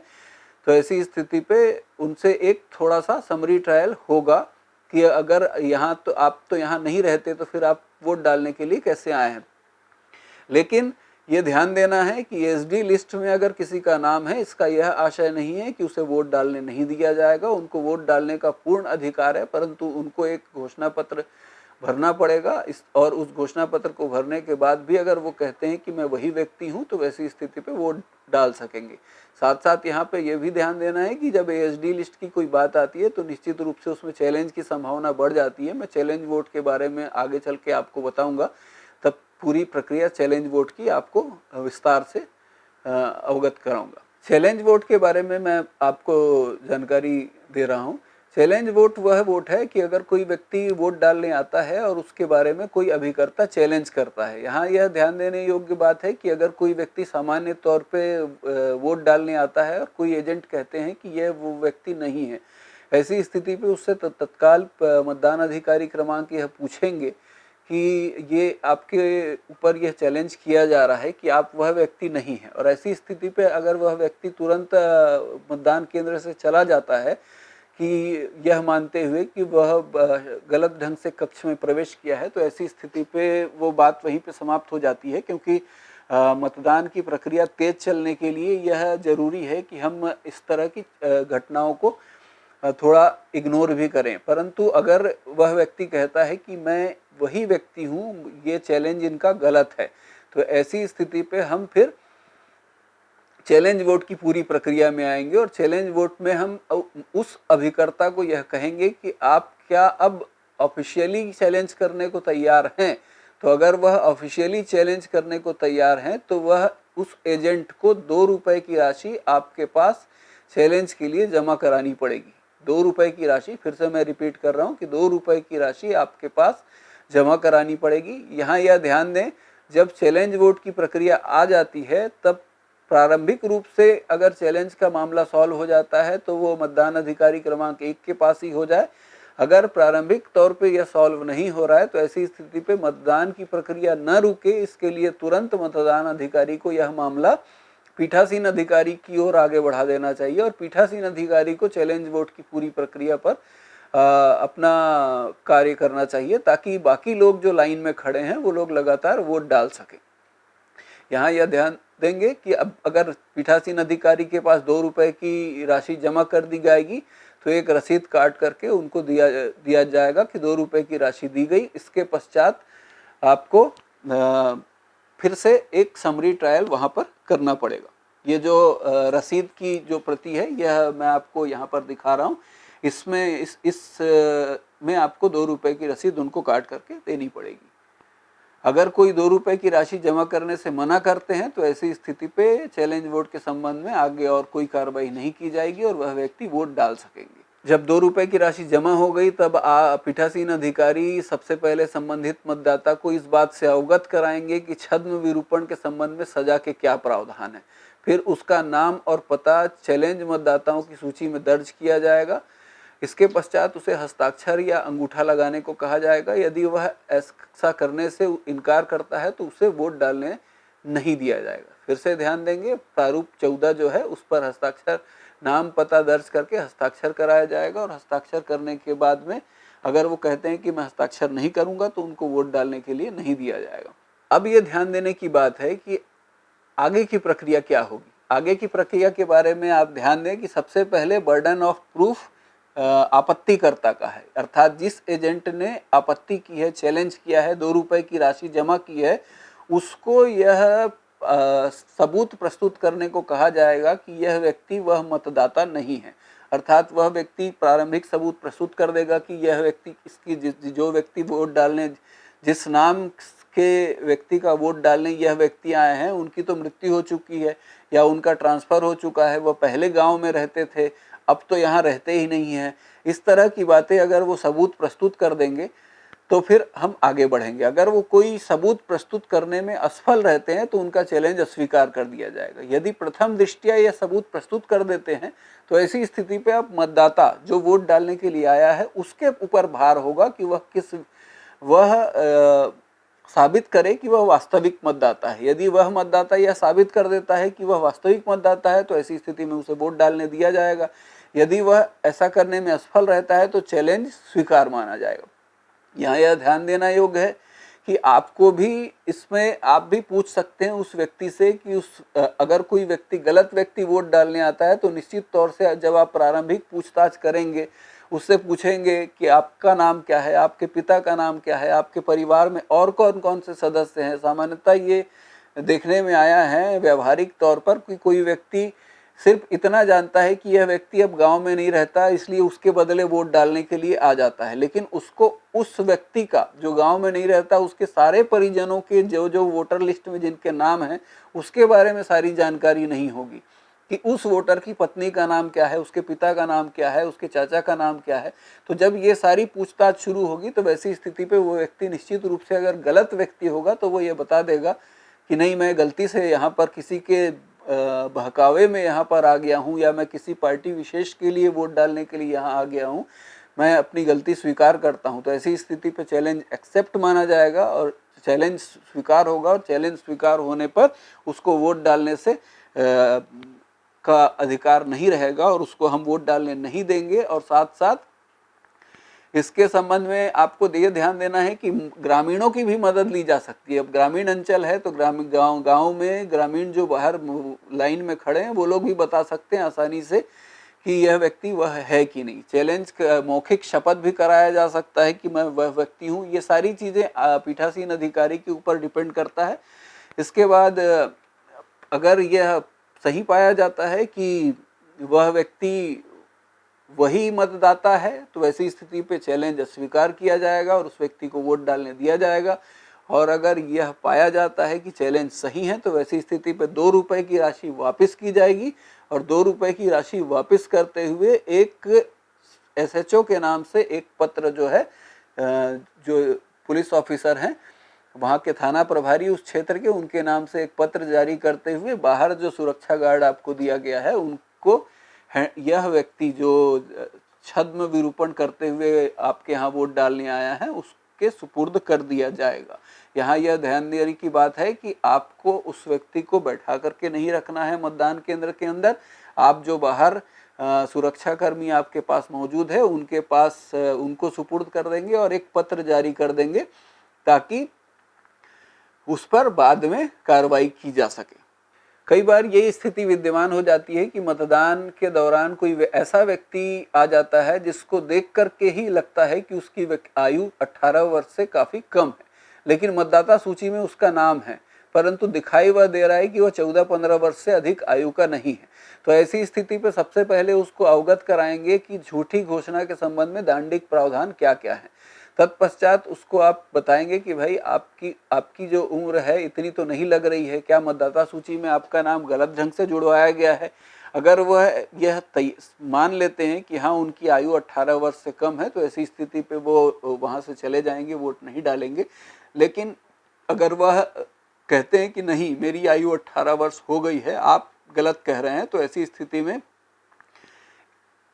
तो ऐसी स्थिति पे उनसे एक थोड़ा सा समरी ट्रायल होगा कि अगर यहाँ तो आप तो यहाँ नहीं रहते तो फिर आप वोट डालने के लिए कैसे आए हैं। लेकिन ये ध्यान देना है कि ASD लिस्ट में अगर किसी का नाम है, इसका यह आशय नहीं है कि उसे वोट डालने नहीं दिया जाएगा। उनको वोट डालने का पूर्ण अधिकार है, परंतु उनको एक घोषणा पत्र भरना पड़ेगा। और उस घोषणा पत्र को भरने के बाद भी अगर वो कहते हैं कि मैं वही व्यक्ति हूँ तो वैसी स्थिति पे वोट डाल सकेंगे। साथ साथ यहाँ पे ये भी ध्यान देना है कि जब ASD लिस्ट की कोई बात आती है तो निश्चित रूप से उसमें चैलेंज की संभावना बढ़ जाती है। मैं चैलेंज वोट के बारे में आगे चल के आपको बताऊंगा, तब पूरी प्रक्रिया चैलेंज वोट की आपको विस्तार से अवगत कराऊंगा। चैलेंज वोट के बारे में मैं आपको जानकारी दे रहा हूँ। चैलेंज वोट वह वोट है कि अगर कोई व्यक्ति वोट डालने आता है और उसके बारे में कोई अभिकर्ता चैलेंज करता है। यहाँ यह ध्यान देने योग्य बात है कि अगर कोई व्यक्ति सामान्य तौर पे वोट डालने आता है और कोई एजेंट कहते हैं कि यह वो व्यक्ति नहीं है, ऐसी स्थिति पे उससे तत्काल मतदान अधिकारी क्रमांक यह पूछेंगे कि ये आपके ऊपर यह चैलेंज किया जा रहा है कि आप वह व्यक्ति नहीं है। और ऐसी स्थिति पे अगर वह व्यक्ति तुरंत मतदान केंद्र से चला जाता है कि यह मानते हुए कि वह गलत ढंग से कक्ष में प्रवेश किया है, तो ऐसी स्थिति पे वो बात वहीं पे समाप्त हो जाती है। क्योंकि मतदान की प्रक्रिया तेज चलने के लिए यह जरूरी है कि हम इस तरह की घटनाओं को थोड़ा इग्नोर भी करें। परंतु अगर वह व्यक्ति कहता है कि मैं वही व्यक्ति हूँ, ये चैलेंज इनका गलत है, तो ऐसी स्थिति पे हम फिर चैलेंज वोट की पूरी प्रक्रिया में आएंगे। और चैलेंज वोट में हम उस अभिकर्ता को यह कहेंगे कि आप क्या अब ऑफिशियली चैलेंज करने को तैयार हैं। तो अगर वह ऑफिशियली चैलेंज करने को तैयार हैं तो वह उस एजेंट को 2 रुपए की राशि आपके पास चैलेंज के लिए जमा करानी पड़ेगी। 2 रुपए की राशि, फिर से मैं रिपीट कर रहा हूँ कि 2 रुपए की राशि आपके पास जमा करानी पड़ेगी। यहाँ यह ध्यान दें, जब चैलेंज वोट की प्रक्रिया आ जाती है तब प्रारंभिक रूप से अगर चैलेंज का मामला सॉल्व हो जाता है तो वो मतदान अधिकारी क्रमांक 1 के पास ही हो जाए। अगर प्रारंभिक तौर पे यह सॉल्व नहीं हो रहा है तो ऐसी स्थिति पे मतदान की प्रक्रिया न रुके, इसके लिए तुरंत मतदान अधिकारी को यह मामला पीठासीन अधिकारी की ओर आगे बढ़ा देना चाहिए और पीठासीन अधिकारी को चैलेंज वोट की पूरी प्रक्रिया पर अपना कार्य करना चाहिए, ताकि बाकी लोग जो लाइन में खड़े हैं वो लोग लगातार वोट डाल सकें। यहाँ यह ध्यान देंगे कि अब अगर पीठासीन अधिकारी के पास 2 रुपए की राशि जमा कर दी जाएगी तो एक रसीद काट करके उनको दिया जाएगा कि 2 रुपए की राशि दी गई। इसके पश्चात आपको फिर से एक समरी ट्रायल वहाँ पर करना पड़ेगा। ये जो रसीद की जो प्रति है यह मैं आपको यहाँ पर दिखा रहा हूँ। इसमें इस में आपको 2 रुपए की रसीद उनको काट करके देनी पड़ेगी। अगर कोई 2 रुपए की राशि जमा करने से मना करते हैं तो ऐसी स्थिति पे चैलेंज वोट के संबंध में आगे और कोई कार्रवाई नहीं की जाएगी और वह व्यक्ति वोट डाल सकेंगे। जब 2 रुपए की राशि जमा हो गई तब पीठासीन अधिकारी सबसे पहले संबंधित मतदाता को इस बात से अवगत कराएंगे कि छद्म विरूपण के संबंध में सजा के क्या प्रावधान है। फिर उसका नाम और पता चैलेंज मतदाताओं की सूची में दर्ज किया जाएगा। इसके पश्चात उसे हस्ताक्षर या अंगूठा लगाने को कहा जाएगा। यदि वह ऐसा करने से इनकार करता है तो उसे वोट डालने नहीं दिया जाएगा। फिर से ध्यान देंगे, प्रारूप 14 जो है उस पर हस्ताक्षर, नाम पता दर्ज करके हस्ताक्षर कराया जाएगा और हस्ताक्षर करने के बाद में अगर वो कहते हैं कि मैं हस्ताक्षर नहीं करूंगा तो उनको वोट डालने के लिए नहीं दिया जाएगा। अब ये ध्यान देने की बात है कि आगे की प्रक्रिया क्या होगी। आगे की प्रक्रिया के बारे में आप ध्यान दें कि सबसे पहले बर्डन ऑफ प्रूफ आपत्तिकर्ता का है, अर्थात जिस एजेंट ने आपत्ति की है, चैलेंज किया है, 2 रुपए की राशि जमा की है, उसको यह सबूत प्रस्तुत करने को कहा जाएगा कि यह व्यक्ति वह मतदाता नहीं है। अर्थात वह व्यक्ति प्रारंभिक सबूत प्रस्तुत कर देगा कि यह व्यक्ति, इसकी जो व्यक्ति वोट डालने, जिस नाम के व्यक्ति का वोट डालने यह व्यक्ति आए हैं उनकी तो मृत्यु हो चुकी है या उनका ट्रांसफ़र हो चुका है, वह पहले गांव में रहते थे, अब तो यहाँ रहते ही नहीं हैं। इस तरह की बातें अगर वो सबूत प्रस्तुत कर देंगे तो फिर हम आगे बढ़ेंगे। अगर वो कोई सबूत प्रस्तुत करने में असफल रहते हैं तो उनका चैलेंज अस्वीकार कर दिया जाएगा। यदि प्रथम दृष्टया यह सबूत प्रस्तुत कर देते हैं तो ऐसी स्थिति पे अब मतदाता जो वोट डालने के लिए आया है उसके ऊपर भार होगा कि वह साबित करे कि वह वास्तविक मतदाता है। यदि वह मतदाता यह साबित कर देता है कि वह वास्तविक मतदाता है तो ऐसी स्थिति में उसे वोट डालने दिया जाएगा। यदि वह ऐसा करने में असफल रहता है तो चैलेंज स्वीकार माना जाएगा। यहाँ यह ध्यान देना योग्य है कि आपको भी इसमें आप भी पूछ सकते हैं उस व्यक्ति से कि अगर कोई व्यक्ति, गलत व्यक्ति वोट डालने आता है तो निश्चित तौर से जब आप प्रारंभिक पूछताछ करेंगे उससे पूछेंगे कि आपका नाम क्या है, आपके पिता का नाम क्या है, आपके परिवार में और कौन कौन से सदस्य हैं। सामान्यतः ये देखने में आया है व्यवहारिक तौर पर कि कोई व्यक्ति सिर्फ इतना जानता है कि यह व्यक्ति अब गांव में नहीं रहता, इसलिए उसके बदले वोट डालने के लिए आ जाता है, लेकिन उसको उस व्यक्ति का जो गांव में नहीं रहता उसके सारे परिजनों के जो वोटर लिस्ट में जिनके नाम हैं उसके बारे में सारी जानकारी नहीं होगी कि उस वोटर की पत्नी का नाम क्या है, उसके पिता का नाम क्या है, उसके चाचा का नाम क्या है। तो जब ये सारी पूछताछ शुरू होगी तो वैसी स्थिति पे वो व्यक्ति निश्चित रूप से, अगर गलत व्यक्ति होगा तो वो ये बता देगा कि नहीं, मैं गलती से यहाँ पर किसी के बहकावे में यहाँ पर आ गया हूँ या मैं किसी पार्टी विशेष के लिए वोट डालने के लिए यहाँ आ गया हूँ, मैं अपनी गलती स्वीकार करता हूँ। तो ऐसी स्थिति पे चैलेंज एक्सेप्ट माना जाएगा और चैलेंज स्वीकार होगा और चैलेंज स्वीकार होने पर उसको वोट डालने से का अधिकार नहीं रहेगा और उसको हम वोट डालने नहीं देंगे। और साथ साथ इसके संबंध में आपको ये ध्यान देना है कि ग्रामीणों की भी मदद ली जा सकती है। अब ग्रामीण अंचल है तो गांव में ग्रामीण जो बाहर लाइन में खड़े हैं वो लोग भी बता सकते हैं आसानी से कि यह व्यक्ति वह है कि नहीं। चैलेंज मौखिक शपथ भी कराया जा सकता है कि मैं वह व्यक्ति हूँ। ये सारी चीज़ें पीठासीन अधिकारी के ऊपर डिपेंड करता है। इसके बाद अगर यह सही पाया जाता है कि वह व्यक्ति वही मतदाता है तो ऐसी स्थिति पे चैलेंज अस्वीकार किया जाएगा और उस व्यक्ति को वोट डालने दिया जाएगा। और अगर यह पाया जाता है कि चैलेंज सही है तो वैसी स्थिति पे 2 रुपए की राशि वापस की जाएगी और 2 रुपए की राशि वापस करते हुए एक एसएचओ के नाम से एक पत्र जो है, जो पुलिस ऑफिसर हैं वहाँ के थाना प्रभारी उस क्षेत्र के, उनके नाम से एक पत्र जारी करते हुए बाहर जो सुरक्षा गार्ड आपको दिया गया है उनको यह व्यक्ति जो छद्म विरूपण करते हुए आपके यहाँ वोट डालने आया है उसके सुपुर्द कर दिया जाएगा। यहाँ यह ध्यान देने की बात है कि आपको उस व्यक्ति को बैठा करके नहीं रखना है मतदान केंद्र के अंदर। आप जो बाहर सुरक्षाकर्मी आपके पास मौजूद है उनके पास उनको सुपुर्द कर देंगे और एक पत्र जारी कर देंगे ताकि उस पर बाद में कार्रवाई की जा सके। कई बार ये स्थिति विद्यमान हो जाती है कि मतदान के दौरान कोई ऐसा व्यक्ति आ जाता है जिसको देख करके ही लगता है कि उसकी आयु 18 वर्ष से काफ़ी कम है, लेकिन मतदाता सूची में उसका नाम है, परंतु दिखाई वह दे रहा है कि वह 14-15 वर्ष से अधिक आयु का नहीं है। तो ऐसी स्थिति पर सबसे पहले उसको अवगत कराएंगे कि झूठी घोषणा के संबंध में दंडिक प्रावधान क्या क्या है। तत्पश्चात उसको आप बताएंगे कि भाई आपकी जो उम्र है इतनी तो नहीं लग रही है, क्या मतदाता सूची में आपका नाम गलत ढंग से जुड़वाया गया है। अगर वह यह मान लेते हैं कि हाँ उनकी आयु 18 वर्ष से कम है तो ऐसी स्थिति पे वो वहाँ से चले जाएंगे, वोट नहीं डालेंगे। लेकिन अगर वह कहते हैं कि नहीं मेरी आयु 18 वर्ष हो गई है, आप गलत कह रहे हैं, तो ऐसी स्थिति में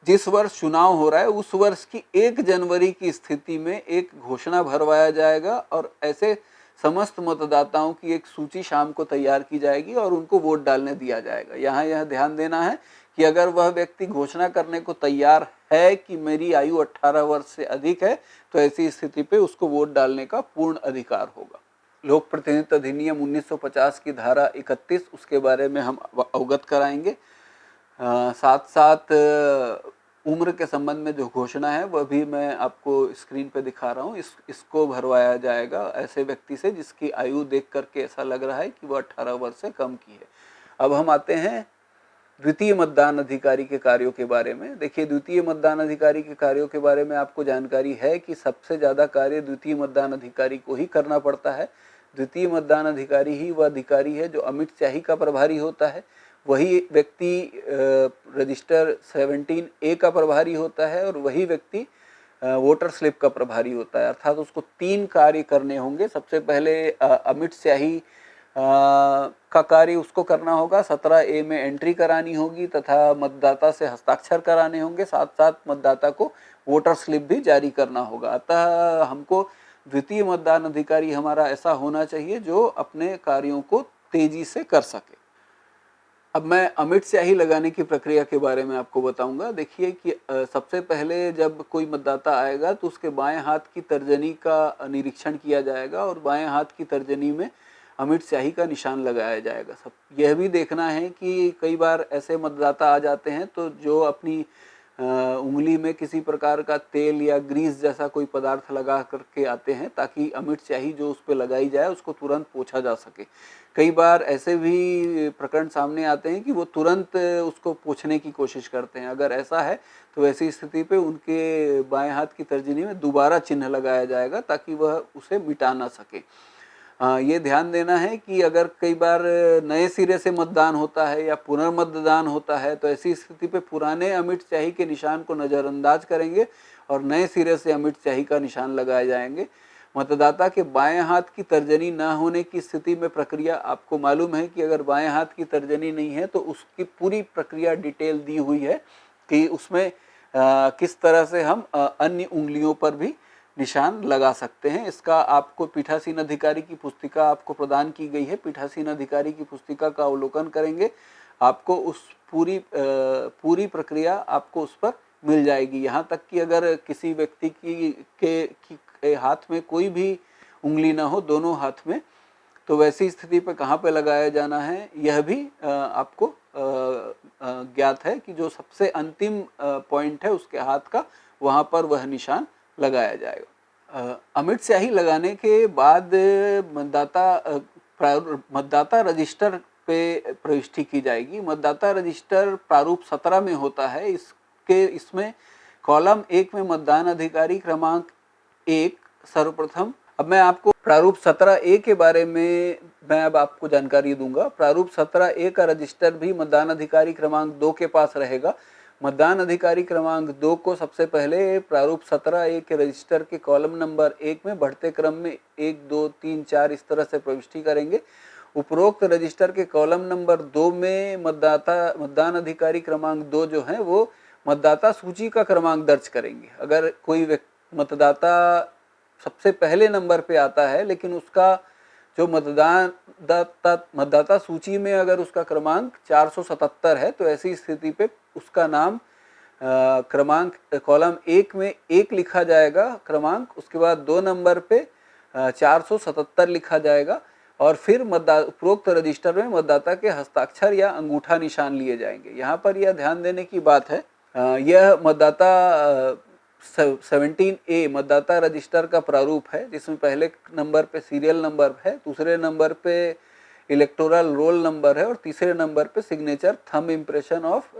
जिस वर्ष चुनाव हो रहा है उस वर्ष की 1 जनवरी की स्थिति में एक घोषणा भरवाया जाएगा और ऐसे समस्त मतदाताओं की एक सूची शाम को तैयार की जाएगी और उनको वोट डालने दिया जाएगा। यहाँ यह ध्यान देना है कि अगर वह व्यक्ति घोषणा करने को तैयार है कि मेरी आयु 18 वर्ष से अधिक है तो ऐसी स्थिति पे उसको वोट डालने का पूर्ण अधिकार होगा। लोक प्रतिनिधित्व अधिनियम 1950 की धारा 31 उसके बारे में हम अवगत कराएंगे। साथ साथ उम्र के संबंध में जो घोषणा है वह भी मैं आपको स्क्रीन पे दिखा रहा हूँ। इसको भरवाया जाएगा ऐसे व्यक्ति से जिसकी आयु देख करके ऐसा लग रहा है कि वह 18 वर्ष से कम की है। अब हम आते हैं द्वितीय मतदान अधिकारी के कार्यों के बारे में। देखिए, द्वितीय मतदान अधिकारी के कार्यों के बारे में आपको जानकारी है कि सबसे ज़्यादा कार्य द्वितीय मतदान अधिकारी को ही करना पड़ता है। द्वितीय मतदान अधिकारी ही वह अधिकारी है जो अमिट स्याही का प्रभारी होता है। वही व्यक्ति रजिस्टर 17A का प्रभारी होता है और वही व्यक्ति वोटर स्लिप का प्रभारी होता है। अर्थात उसको 3 कार्य करने होंगे। सबसे पहले अमिट स्याही का कार्य उसको करना होगा, 17A में एंट्री करानी होगी तथा मतदाता से हस्ताक्षर कराने होंगे, साथ साथ मतदाता को वोटर स्लिप भी जारी करना होगा। अतः हमको द्वितीय मतदान अधिकारी हमारा ऐसा होना चाहिए जो अपने कार्यों को तेजी से कर सके। अब मैं अमिट स्याही लगाने की प्रक्रिया के बारे में आपको बताऊंगा। देखिए कि सबसे पहले जब कोई मतदाता आएगा तो उसके बाएं हाथ की तर्जनी का निरीक्षण किया जाएगा और बाएं हाथ की तर्जनी में अमिट स्याही का निशान लगाया जाएगा। सब यह भी देखना है कि कई बार ऐसे मतदाता आ जाते हैं तो जो अपनी उंगली में किसी प्रकार का तेल या ग्रीस जैसा कोई पदार्थ लगा करके आते हैं ताकि अमिट स्याही जो उस पर लगाई जाए उसको तुरंत पोंछा जा सके। कई बार ऐसे भी प्रकरण सामने आते हैं कि वो तुरंत उसको पोंछने की कोशिश करते हैं। अगर ऐसा है तो ऐसी स्थिति पे उनके बाएं हाथ की तर्जनी में दोबारा चिन्ह लगाया जाएगा ताकि वह उसे मिटा ना सके। ये ध्यान देना है कि अगर कई बार नए सिरे से मतदान होता है या पुनर्मतदान होता है तो ऐसी स्थिति पे पुराने अमिट स्याही के निशान को नज़रअंदाज करेंगे और नए सिरे से अमिट स्याही का निशान लगाए जाएंगे। मतदाता के बाएं हाथ की तर्जनी न होने की स्थिति में प्रक्रिया आपको मालूम है कि अगर बाएं हाथ की तर्जनी नहीं है तो उसकी पूरी प्रक्रिया डिटेल दी हुई है कि उसमें किस तरह से हम अन्य उंगलियों पर भी निशान लगा सकते हैं। इसका आपको पीठासीन अधिकारी की पुस्तिका आपको प्रदान की गई है। पीठासीन अधिकारी की पुस्तिका का अवलोकन करेंगे, आपको उस पूरी प्रक्रिया आपको उस पर मिल जाएगी। यहाँ तक कि अगर किसी व्यक्ति के हाथ में कोई भी उंगली ना हो, दोनों हाथ में, तो वैसी स्थिति पर कहाँ पे लगाया जाना है यह भी आपको ज्ञात है कि जो सबसे अंतिम पॉइंट है उसके हाथ का, वहाँ पर वह निशान लगाया जाएगा। अमिट स्याही लगाने के बाद मतदाता रजिस्टर पे प्रविष्टि की जाएगी। मतदाता रजिस्टर प्रारूप 17 में होता है। इसमें कॉलम 1 में मतदान अधिकारी क्रमांक 1 सर्वप्रथम अब मैं आपको प्रारूप 17A के बारे में मैं अब आपको जानकारी दूंगा। प्रारूप 17A का रजिस्टर भी मतदान अधिकारी क्रमांक 2 के पास रहेगा। मतदान अधिकारी क्रमांक 2 को सबसे पहले प्रारूप 17A के रजिस्टर के कॉलम नंबर 1 में बढ़ते क्रम में 1, 2, 3, 4 इस तरह से प्रविष्टि करेंगे। उपरोक्त रजिस्टर के कॉलम नंबर 2 में मतदान अधिकारी क्रमांक 2 जो है वो मतदाता सूची का क्रमांक दर्ज करेंगे। अगर कोई मतदाता सबसे पहले नंबर पे आता है लेकिन उसका जो मतदाता सूची में अगर उसका क्रमांक 477 है तो ऐसी स्थिति पे उसका नाम क्रमांक कॉलम 1 में 1 लिखा जाएगा क्रमांक, उसके बाद 2 नंबर पे 477 लिखा जाएगा और फिर उपरोक्त रजिस्टर में मतदाता के हस्ताक्षर या अंगूठा निशान लिए जाएंगे। यहाँ पर यह ध्यान देने की बात है, यह मतदाता 17A मतदाता रजिस्टर का प्रारूप है जिसमें पहले नंबर पे सीरियल नंबर है, दूसरे नंबर पे इलेक्टोरल रोल नंबर है और तीसरे नंबर पे सिग्नेचर थंब इम्प्रेशन ऑफ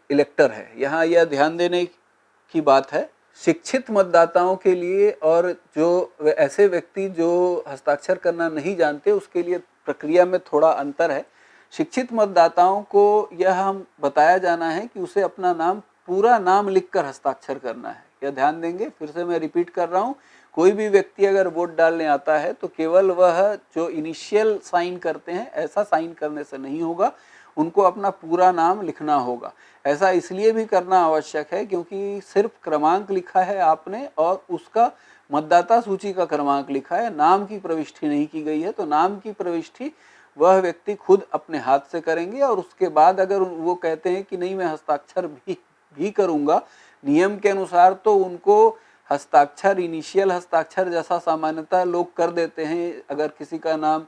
इलेक्टर है। यहाँ यह ध्यान देने की बात है शिक्षित मतदाताओं के लिए और जो ऐसे व्यक्ति जो हस्ताक्षर करना नहीं जानते उसके लिए प्रक्रिया में थोड़ा अंतर है। शिक्षित मतदाताओं को यह हम बताया जाना है कि उसे अपना नाम पूरा नाम लिखकर हस्ताक्षर करना है। यह ध्यान देंगे, फिर से मैं रिपीट कर रहा हूँ, कोई भी व्यक्ति अगर वोट डालने आता है तो केवल वह जो इनिशियल साइन करते हैं ऐसा साइन करने से नहीं होगा, उनको अपना पूरा नाम लिखना होगा। ऐसा इसलिए भी करना आवश्यक है क्योंकि सिर्फ क्रमांक लिखा है आपने और उसका मतदाता सूची का क्रमांक लिखा है, नाम की प्रविष्टि नहीं की गई है, तो नाम की प्रविष्टि वह व्यक्ति खुद अपने हाथ से करेंगे और उसके बाद अगर वो कहते हैं कि नहीं मैं हस्ताक्षर भी करूंगा नियम के अनुसार, तो उनको हस्ताक्षर इनिशियल हस्ताक्षर जैसा सामान्यतः लोग कर देते हैं। अगर किसी का नाम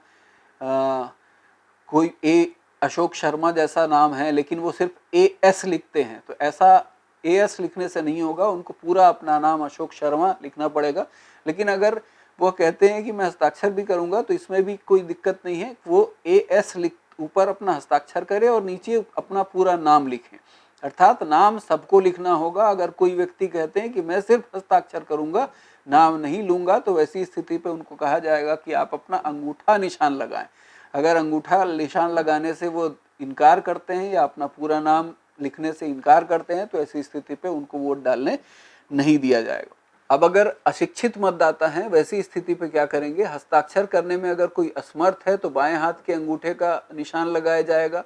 कोई अशोक शर्मा जैसा नाम है लेकिन वो सिर्फ AS लिखते हैं, तो ऐसा AS लिखने से नहीं होगा, उनको पूरा अपना नाम अशोक शर्मा लिखना पड़ेगा। लेकिन अगर वो कहते हैं कि मैं हस्ताक्षर भी करूंगा तो इसमें भी कोई दिक्कत नहीं है, वो AS ऊपर अपना हस्ताक्षर करे और नीचे अपना पूरा नाम लिखें, अर्थात नाम सबको लिखना होगा। अगर कोई व्यक्ति कहते हैं कि मैं सिर्फ हस्ताक्षर करूंगा नाम नहीं लूंगा तो वैसी स्थिति पे उनको कहा जाएगा कि आप अपना अंगूठा निशान लगाएं। अगर अंगूठा निशान लगाने से वो इनकार करते हैं या अपना पूरा नाम लिखने से इनकार करते हैं तो ऐसी स्थिति पे उनको वोट डालने नहीं दिया जाएगा। अब अगर अशिक्षित मतदाता हैं वैसी स्थिति पे क्या करेंगे, हस्ताक्षर करने में अगर कोई असमर्थ है तो बाएं हाथ के अंगूठे का निशान लगाया जाएगा।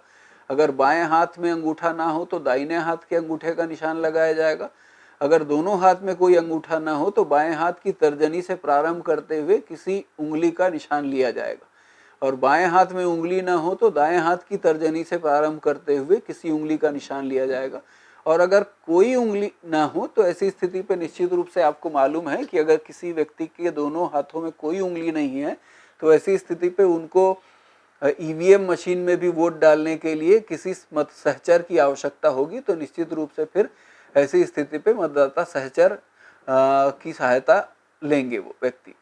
अगर बाएं हाथ में अंगूठा ना हो तो दाहिने हाथ के अंगूठे का निशान लगाया जाएगा। अगर दोनों हाथ में कोई अंगूठा ना हो तो बाएं हाथ की तर्जनी से प्रारंभ करते हुए किसी उंगली का निशान लिया जाएगा और बाएं हाथ में उंगली ना हो तो दाएं हाथ की तर्जनी से प्रारंभ करते हुए किसी उंगली का निशान लिया जाएगा। और अगर कोई उंगली ना हो तो ऐसी स्थिति पे निश्चित रूप से आपको मालूम है कि अगर किसी व्यक्ति के दोनों हाथों में कोई उंगली नहीं है तो ऐसी स्थिति पे उनको EVM मशीन में भी वोट डालने के लिए किसी मत सहचर की आवश्यकता होगी, तो निश्चित रूप से फिर ऐसी स्थिति पे मतदाता सहचर की सहायता लेंगे वो व्यक्ति।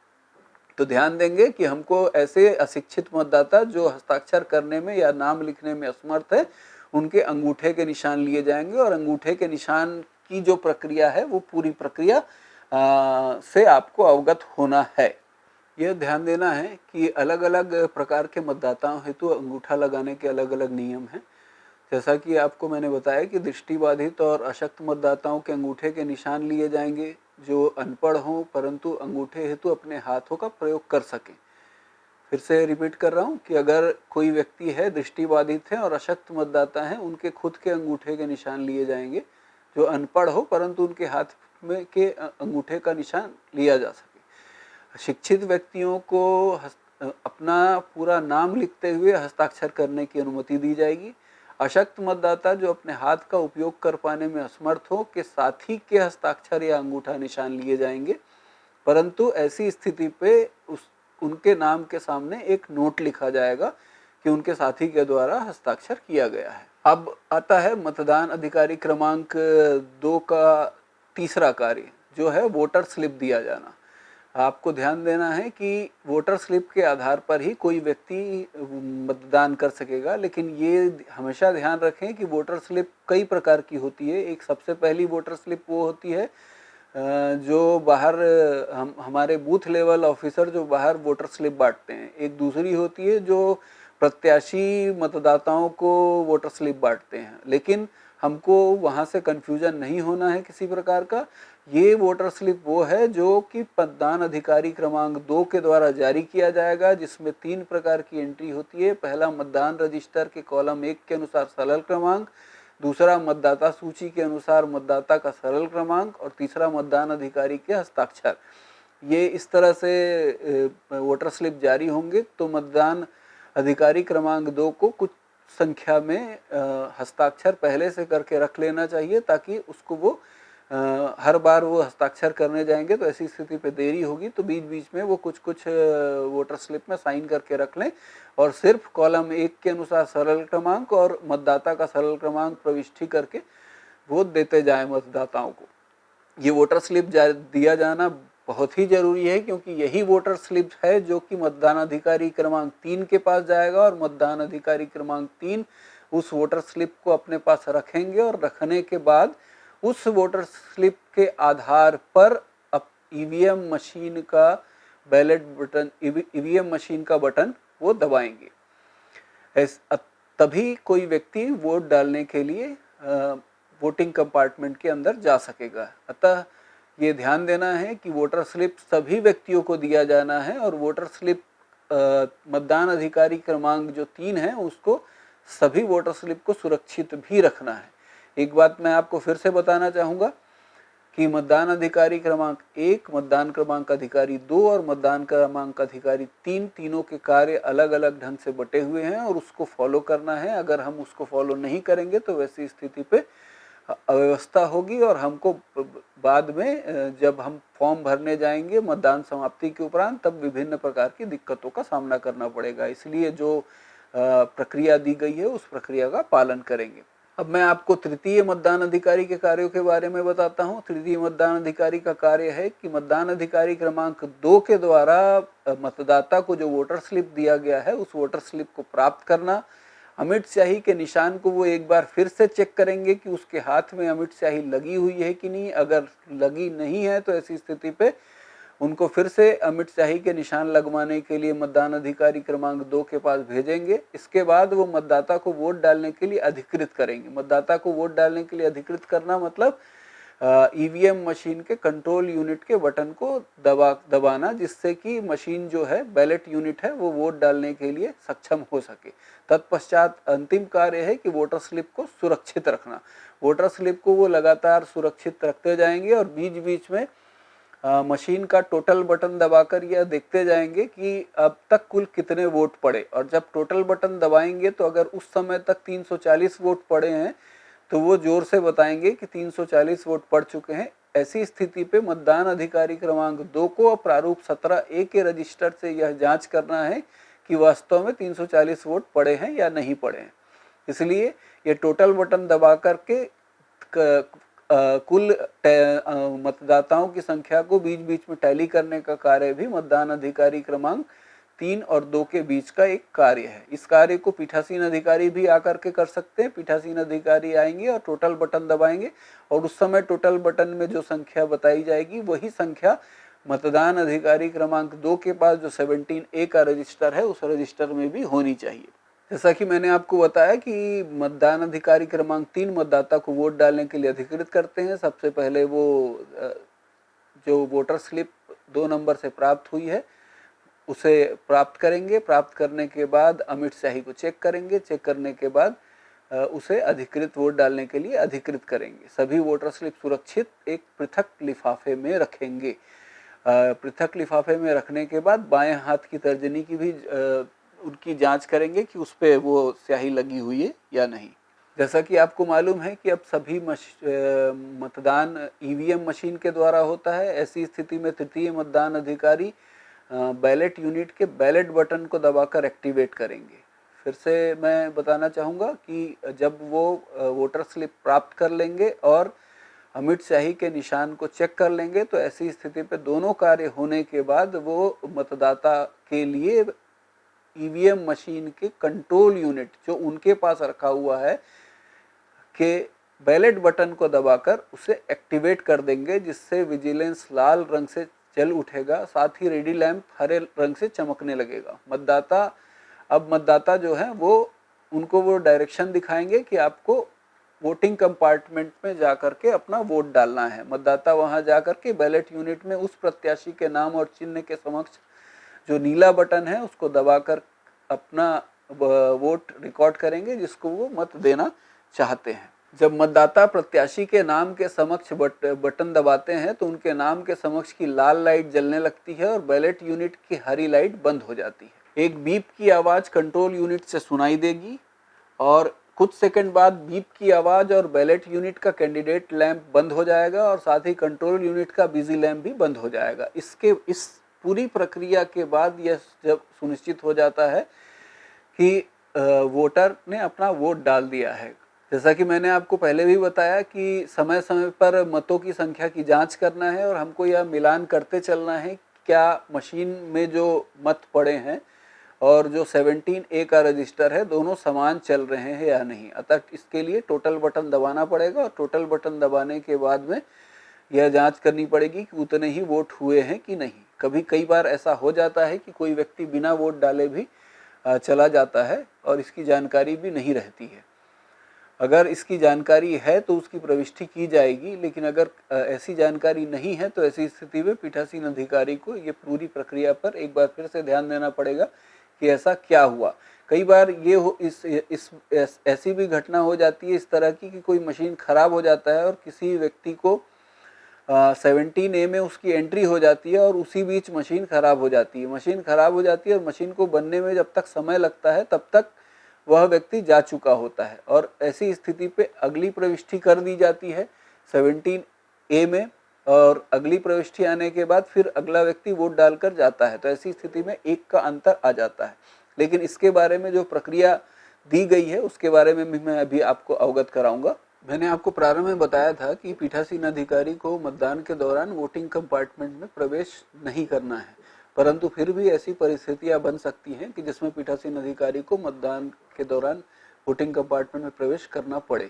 तो ध्यान देंगे कि हमको ऐसे अशिक्षित मतदाता जो हस्ताक्षर करने में या नाम लिखने में असमर्थ है उनके अंगूठे के निशान लिए जाएंगे और अंगूठे के निशान की जो प्रक्रिया है वो पूरी प्रक्रिया से आपको अवगत होना है। यह ध्यान देना है कि अलग अलग प्रकार के मतदाताओं हेतु अंगूठा लगाने के अलग अलग नियम हैं। जैसा कि आपको मैंने बताया कि दृष्टिबाधित और अशक्त मतदाताओं के अंगूठे के निशान लिए जाएंगे जो अनपढ़ हों परंतु अंगूठे हेतु अपने हाथों का प्रयोग कर सकें। फिर से रिपीट कर रहा हूँ कि अगर कोई व्यक्ति है दृष्टिबाधित है और अशक्त मतदाता हैं, उनके खुद के अंगूठे के निशान लिए जाएंगे जो अनपढ़ हो परंतु उनके हाथ में के अंगूठे का निशान लिया जा सके। शिक्षित व्यक्तियों को अपना पूरा नाम लिखते हुए हस्ताक्षर करने की अनुमति दी जाएगी। अशक्त मतदाता जो अपने हाथ का उपयोग कर पाने में असमर्थ हो के साथी के हस्ताक्षर या अंगूठा निशान लिए जाएंगे, परंतु ऐसी स्थिति पे उनके नाम के सामने एक नोट लिखा जाएगा कि उनके साथी के द्वारा हस्ताक्षर किया गया है। अब आता है मतदान अधिकारी क्रमांक 2 का तीसरा कार्य जो है वोटर स्लिप दिया जाना। आपको ध्यान देना है कि वोटर स्लिप के आधार पर ही कोई व्यक्ति मतदान कर सकेगा, लेकिन ये हमेशा ध्यान रखें कि वोटर स्लिप कई प्रकार की होती है। एक सबसे पहली वोटर स्लिप वो होती है जो बाहर हमारे बूथ लेवल ऑफिसर जो बाहर वोटर स्लिप बांटते हैं, एक दूसरी होती है जो प्रत्याशी मतदाताओं को वोटर स्लिप बांटते हैं। लेकिन हमको वहाँ से कन्फ्यूजन नहीं होना है किसी प्रकार का। ये वोटर स्लिप वो है जो कि मतदान अधिकारी क्रमांक 2 के द्वारा जारी किया जाएगा, जिसमें 3 प्रकार की एंट्री होती है। पहला, मतदान रजिस्टर के कॉलम 1 के अनुसार सरल क्रमांक, दूसरा मतदाता सूची के अनुसार मतदाता का सरल क्रमांक, और तीसरा मतदान अधिकारी के हस्ताक्षर। ये इस तरह से वोटर स्लिप जारी होंगे। तो मतदान अधिकारी क्रमांक 2 को कुछ संख्या में हस्ताक्षर पहले से करके रख लेना चाहिए, ताकि उसको वो हर बार वो हस्ताक्षर करने जाएंगे तो ऐसी स्थिति पे देरी होगी, तो बीच बीच में वो कुछ वोटर स्लिप में साइन करके रख लें, और सिर्फ कॉलम 1 के अनुसार सरल क्रमांक और मतदाता का सरल क्रमांक प्रविष्टि करके वोट देते जाएं मतदाताओं को। ये वोटर स्लिप दिया जाना बहुत ही जरूरी है, क्योंकि यही वोटर स्लिप है जो कि मतदान अधिकारी क्रमांक 3 के पास जाएगा, और मतदान अधिकारी क्रमांक 3 उस वोटर स्लिप को अपने पास रखेंगे, और रखने के बाद उस वोटर स्लिप के आधार पर ईवीएम मशीन का बैलेट बटन, ईवीएम मशीन का बटन वो दबाएंगे। तभी कोई व्यक्ति वोट डालने के लिए वोटिंग कंपार्टमेंट के अंदर जा सकेगा। अतः ये ध्यान देना है कि वोटर स्लिप सभी व्यक्तियों को दिया जाना है, और वोटर स्लिप मतदान अधिकारी क्रमांक जो 3 है उसको सभी वोटर स्लिप को सुरक्षित भी रखना है। एक बात मैं आपको फिर से बताना चाहूँगा कि मतदान अधिकारी क्रमांक 1, मतदान क्रमांक अधिकारी 2 और मतदान क्रमांक अधिकारी 3, तीनों के कार्य अलग अलग ढंग से बटे हुए हैं, और उसको फॉलो करना है। अगर हम उसको फॉलो नहीं करेंगे तो वैसी स्थिति पे अव्यवस्था होगी, और हमको बाद में जब हम फॉर्म भरने जाएंगे मतदान समाप्ति के उपरांत, तब विभिन्न प्रकार की दिक्कतों का सामना करना पड़ेगा। इसलिए जो प्रक्रिया दी गई है उस प्रक्रिया का पालन करेंगे। अब मैं आपको तृतीय मतदान अधिकारी के कार्यों के बारे में बताता हूँ। तृतीय मतदान अधिकारी का कार्य है कि मतदान अधिकारी क्रमांक 2 के द्वारा मतदाता को जो वोटर स्लिप दिया गया है उस वोटर स्लिप को प्राप्त करना, अमिट स्याही के निशान को वो एक बार फिर से चेक करेंगे कि उसके हाथ में अमिट स्याही लगी हुई है कि नहीं। अगर लगी नहीं है तो ऐसी स्थिति पे उनको फिर से अमिट स्याही के निशान लगवाने के लिए मतदान अधिकारी क्रमांक 2 के पास भेजेंगे। इसके बाद वो मतदाता को वोट डालने के लिए अधिकृत करेंगे। मतदाता को वोट डालने के लिए अधिकृत करना मतलब ईवीएम मशीन के कंट्रोल यूनिट के बटन को दबाना, जिससे कि मशीन जो है बैलेट यूनिट है वो वोट डालने के लिए सक्षम हो सके। तत्पश्चात अंतिम कार्य है कि वोटर स्लिप को सुरक्षित रखना। वोटर स्लिप को वो लगातार सुरक्षित रखते जाएंगे, और बीच बीच में मशीन का टोटल बटन दबाकर यह देखते जाएंगे कि अब तक कुल कितने वोट पड़े, और जब टोटल बटन दबाएंगे तो अगर उस समय तक 340 वोट पड़े हैं तो वो जोर से बताएंगे कि 340 वोट पड़ चुके हैं। ऐसी स्थिति पे मतदान अधिकारी क्रमांक 2 को प्रारूप 17A के रजिस्टर से यह जांच करना है कि वास्तव में 340 वोट पड़े हैं या नहीं पड़े हैं। इसलिए ये टोटल बटन दबा करके कुल मतदाताओं की संख्या को बीच बीच में टैली करने का कार्य भी मतदान अधिकारी क्रमांक 3 और 2 के बीच का एक कार्य है। इस कार्य को पीठासीन अधिकारी भी आकर के कर सकते हैं। पीठासीन अधिकारी आएंगे और टोटल बटन दबाएंगे, और उस समय टोटल बटन में जो संख्या बताई जाएगी वही संख्या मतदान अधिकारी क्रमांक 2 के पास जो 17A का रजिस्टर है उस रजिस्टर में भी होनी चाहिए। जैसा कि मैंने आपको बताया कि मतदान अधिकारी क्रमांक 3 मतदाता को वोट डालने के लिए अधिकृत करते हैं। सबसे पहले वो जो वोटर स्लिप 2 नंबर से प्राप्त हुई है उसे प्राप्त करेंगे। प्राप्त करने के बाद अमिट स्याही को चेक करेंगे। चेक करने के बाद उसे अधिकृत वोट डालने के लिए अधिकृत करेंगे। सभी वोटर स्लिप सुरक्षित एक पृथक लिफाफे में रखेंगे। पृथक लिफाफे में रखने के बाद बाएं हाथ की तर्जनी की भी उनकी जांच करेंगे कि उस पर वो स्याही लगी हुई है या नहीं। जैसा कि आपको मालूम है कि अब सभी मतदान ईवीएम मशीन के द्वारा होता है। ऐसी स्थिति में तृतीय मतदान अधिकारी बैलेट यूनिट के बैलेट बटन को दबाकर एक्टिवेट करेंगे। फिर से मैं बताना चाहूँगा कि जब वो वोटर स्लिप प्राप्त कर लेंगे और अमिट स्याही के निशान को चेक कर लेंगे तो ऐसी स्थिति पे दोनों कार्य होने के बाद वो मतदाता के लिए ईवीएम मशीन के कंट्रोल यूनिट जो उनके पास रखा हुआ है के बैलेट बटन को दबाकर उसे एक्टिवेट कर देंगे, जिससे विजिलेंस लाल रंग से जल उठेगा, साथ ही रेडी लैंप हरे रंग से चमकने लगेगा। मतदाता जो है वो उनको वो डायरेक्शन दिखाएंगे कि आपको वोटिंग कंपार्टमेंट में जाकर के अपना वोट डालना है। मतदाता वहां जाकर के बैलेट यूनिट में उस प्रत्याशी के नाम और चिन्ह के समक्ष जो नीला बटन है उसको दबाकर अपना वोट रिकॉर्ड करेंगे, जिसको वो मत देना चाहते हैं। जब मतदाता प्रत्याशी के नाम के समक्ष बटन दबाते हैं तो उनके नाम के समक्ष की लाल लाइट जलने लगती है और बैलेट यूनिट की हरी लाइट बंद हो जाती है। एक बीप की आवाज कंट्रोल यूनिट से सुनाई देगी और कुछ सेकंड बाद बीप की आवाज और बैलेट यूनिट का कैंडिडेट लैंप बंद हो जाएगा और साथ ही कंट्रोल यूनिट का बिजी लैंप भी बंद हो जाएगा। इस पूरी प्रक्रिया के बाद यह जब सुनिश्चित हो जाता है कि वोटर ने अपना वोट डाल दिया है। जैसा कि मैंने आपको पहले भी बताया कि समय समय पर मतों की संख्या की जांच करना है और हमको यह मिलान करते चलना है क्या मशीन में जो मत पड़े हैं और जो 17A का रजिस्टर है दोनों समान चल रहे हैं या नहीं। अतः इसके लिए टोटल बटन दबाना पड़ेगा और टोटल बटन दबाने के बाद में यह जांच करनी पड़ेगी कि उतने ही वोट हुए हैं कि नहीं। कई बार ऐसा हो जाता है कि कोई व्यक्ति बिना वोट डाले भी चला जाता है और इसकी जानकारी भी नहीं रहती है। अगर इसकी जानकारी है तो उसकी प्रविष्टि की जाएगी, लेकिन अगर ऐसी जानकारी नहीं है तो ऐसी स्थिति में पीठासीन अधिकारी को ये पूरी प्रक्रिया पर एक बार फिर से ध्यान देना पड़ेगा कि ऐसा क्या हुआ। कई बार ऐसी भी घटना हो जाती है इस तरह की कि कोई मशीन खराब हो जाता है और किसी व्यक्ति को 17A में उसकी एंट्री हो जाती है और उसी बीच मशीन खराब हो जाती है। मशीन खराब हो जाती है और मशीन को बनने में जब तक समय लगता है तब तक वह व्यक्ति जा चुका होता है और ऐसी स्थिति पे अगली प्रविष्टि कर दी जाती है 17A में और अगली प्रविष्टि आने के बाद फिर अगला व्यक्ति वोट डालकर जाता है। तो ऐसी स्थिति में एक का अंतर आ जाता है। लेकिन इसके बारे में जो प्रक्रिया दी गई है उसके बारे में भी मैं अभी आपको अवगत कराऊंगा। मैंने आपको प्रारंभ में बताया था कि पीठासीन अधिकारी को मतदान के दौरान वोटिंग कंपार्टमेंट में प्रवेश नहीं करना है, परंतु फिर भी ऐसी परिस्थितियां बन सकती हैं कि जिसमें पीठासीन अधिकारी को मतदान के दौरान वोटिंग कंपार्टमेंट में प्रवेश करना पड़े।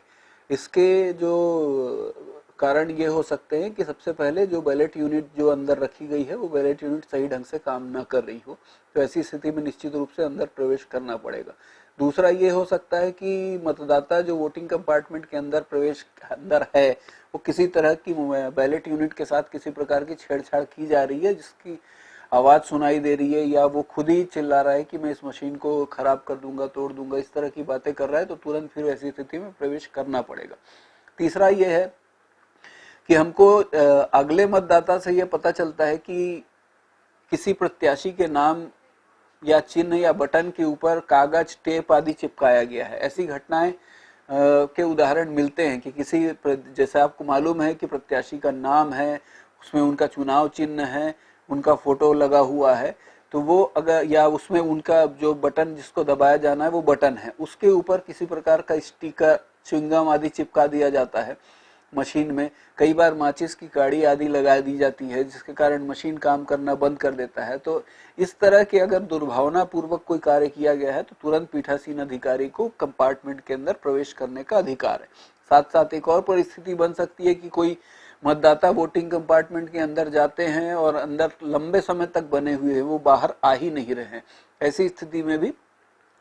इसके जो कारण ये हो सकते हैं कि सबसे पहले जो बैलेट यूनिट जो अंदर रखी गई है वो बैलेट यूनिट सही ढंग से काम न कर रही हो, तो ऐसी स्थिति में निश्चित रूप से अंदर प्रवेश करना पड़ेगा। दूसरा ये हो सकता है कि मतदाता जो वोटिंग कंपार्टमेंट के अंदर है वो किसी तरह की बैलेट यूनिट के साथ किसी प्रकार की छेड़छाड़ की जा रही है, जिसकी आवाज सुनाई दे रही है, या वो खुद ही चिल्ला रहा है कि मैं इस मशीन को खराब कर दूंगा, तोड़ दूंगा, इस तरह की बातें कर रहा है, तो तुरंत फिर ऐसी स्थिति में प्रवेश करना पड़ेगा। तीसरा ये है कि हमको अगले मतदाता से यह पता चलता है कि किसी प्रत्याशी के नाम या चिन्ह या बटन के ऊपर कागज, टेप आदि चिपकाया गया है। ऐसी घटनाएं के उदाहरण मिलते हैं कि जैसे आपको मालूम है कि प्रत्याशी का नाम है, उसमें उनका चुनाव चिन्ह है, उनका फोटो लगा हुआ है, तो वो अगर या उसमें उनका जो बटन जिसको दबाया जाना है वो बटन है, उसके ऊपर किसी प्रकार का स्टिकर, च्युइंगम आदि चिपका दिया जाता है मशीन में। कई बार माचिस की काड़ी आदि लगा दी जाती है, जिसके कारण मशीन काम करना बंद कर देता है। तो इस तरह के अगर दुर्भावना पूर्वक कोई कार्य किया गया है तो तुरंत पीठासीन अधिकारी को कंपार्टमेंट के अंदर प्रवेश करने का अधिकार है। साथ साथ एक और परिस्थिति बन सकती है कि कोई मतदाता वोटिंग कंपार्टमेंट के अंदर जाते हैं और अंदर लंबे समय तक बने हुए हैं, वो बाहर आ ही नहीं रहे हैं। ऐसी स्थिति में भी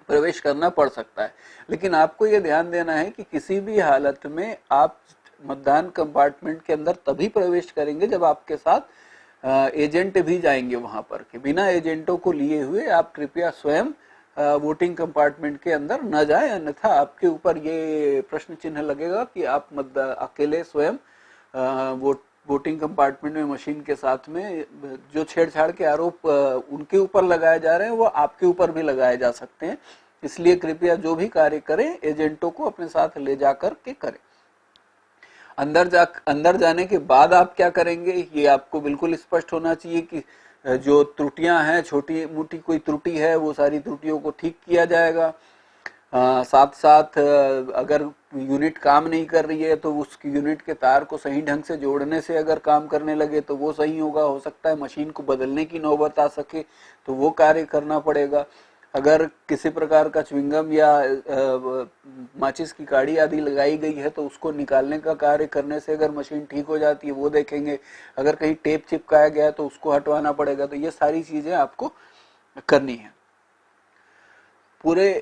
प्रवेश करना पड़ सकता है। लेकिन आपको ये ध्यान देना है कि किसी भी हालत में आप मतदान कंपार्टमेंट के अंदर तभी प्रवेश करेंगे जब आपके साथ एजेंट भी जाएंगे वहां पर। कि बिना एजेंटों को लिए हुए आप कृपया स्वयं वोटिंग कंपार्टमेंट के अंदर न जाएं, अन्यथा आपके ऊपर ये प्रश्न चिन्ह लगेगा कि आप अकेले स्वयं वोटिंग कंपार्टमेंट में मशीन के साथ में जो छेड़छाड़ के आरोप उनके ऊपर लगाए जा रहे हैं वो आपके ऊपर भी लगाए जा सकते हैं। इसलिए कृपया जो भी कार्य करें एजेंटों को अपने साथ ले जाकर के करें। अंदर जाने के बाद आप क्या करेंगे ये आपको बिल्कुल स्पष्ट होना चाहिए कि जो त्रुटियां हैं, छोटी मोटी कोई त्रुटि है, वो सारी त्रुटियों को ठीक किया जाएगा। साथ साथ अगर यूनिट काम नहीं कर रही है तो उस यूनिट के तार को सही ढंग से जोड़ने से अगर काम करने लगे तो वो सही होगा। हो सकता है मशीन को बदलने की नौबत आ सके तो वो कार्य करना पड़ेगा। अगर किसी प्रकार का च्युइंगम या माचिस की काड़ी आदि लगाई गई है तो उसको निकालने का कार्य करने से अगर मशीन ठीक हो जाती है वो देखेंगे। अगर कहीं टेप चिपकाया गया है तो उसको हटवाना पड़ेगा। तो ये सारी चीजें आपको करनी है। पूरे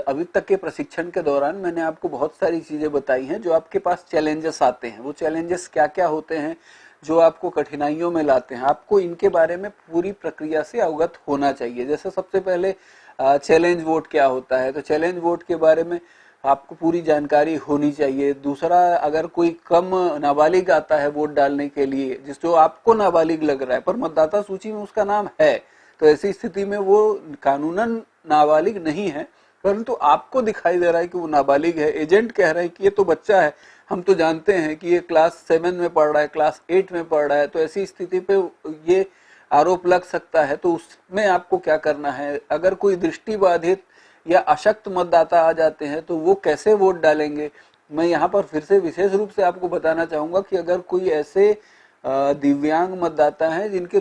अभी तक के प्रशिक्षण के दौरान मैंने आपको बहुत सारी चीजें बताई हैं जो आपके पास चैलेंजेस आते हैं। वो चैलेंजेस क्या क्या होते हैं जो आपको कठिनाइयों में लाते हैं, आपको इनके बारे में पूरी प्रक्रिया से अवगत होना चाहिए। जैसे सबसे पहले चैलेंज वोट क्या होता है, तो चैलेंज वोट के बारे में आपको पूरी जानकारी होनी चाहिए। दूसरा, अगर कोई कम नाबालिग आता है वोट डालने के लिए, जो आपको नाबालिग लग रहा है पर मतदाता सूची में उसका नाम है, तो ऐसी स्थिति में वो कानूनन नाबालिग नहीं है, परंतु आपको दिखाई दे रहा है कि वो नाबालिग है। एजेंट कह रहे हैं कि ये तो बच्चा है, हम तो जानते हैं कि ये क्लास 7 में पढ़ रहा है, क्लास 8 में पढ़ रहा है, तो ऐसी स्थिति पे ये आरोप लग सकता है। तो उसमें आपको क्या करना है, अगर कोई दृष्टिबाधित या अशक्त मतदाता आ जाते हैं तो वो कैसे वोट डालेंगे। मैं यहाँ पर फिर से विशेष रूप से आपको बताना चाहूंगा कि अगर कोई ऐसे दिव्यांग मतदाता हैं जिनके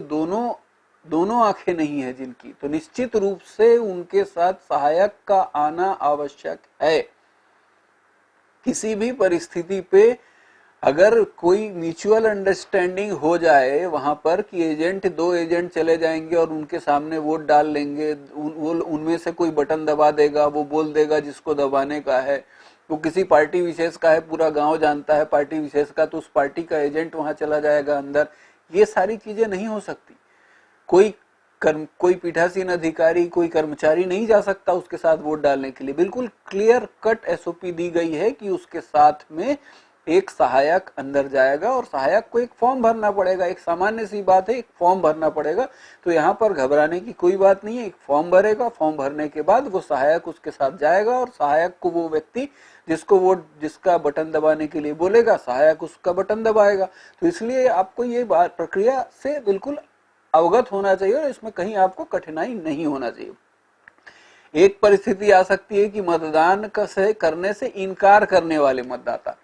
दोनों आंखें नहीं है जिनकी, तो निश्चित रूप से उनके साथ सहायक का आना आवश्यक है। किसी भी परिस्थिति पे अगर कोई म्यूचुअल अंडरस्टैंडिंग हो जाए वहां पर कि दो एजेंट चले जाएंगे और उनके सामने वोट डाल लेंगे, वो उनमें से कोई बटन दबा देगा, वो बोल देगा जिसको दबाने का है, वो किसी पार्टी विशेष का है, पूरा गांव जानता है पार्टी विशेष का, तो उस पार्टी का एजेंट वहां चला जाएगा अंदर। ये सारी चीजें नहीं हो सकती। कोई पीठासीन अधिकारी, कोई कर्मचारी नहीं जा सकता उसके साथ वोट डालने के लिए। बिल्कुल क्लियर कट एसओपी दी गई है कि उसके साथ में एक सहायक अंदर जाएगा और सहायक को एक फॉर्म भरना पड़ेगा। एक सामान्य सी बात है, एक फॉर्म भरना पड़ेगा। तो यहाँ पर घबराने की कोई बात नहीं है। एक फॉर्म भरेगा, फॉर्म भरने के बाद वो सहायक उसके साथ जाएगा और सहायक को वो व्यक्ति जिसका बटन दबाने के लिए बोलेगा, सहायक उसका बटन दबाएगा। तो इसलिए आपको ये बात प्रक्रिया से बिल्कुल अवगत होना चाहिए और इसमें कहीं आपको कठिनाई नहीं होना चाहिए। एक परिस्थिति आ सकती है कि मतदान करने से इनकार करने वाले मतदाता,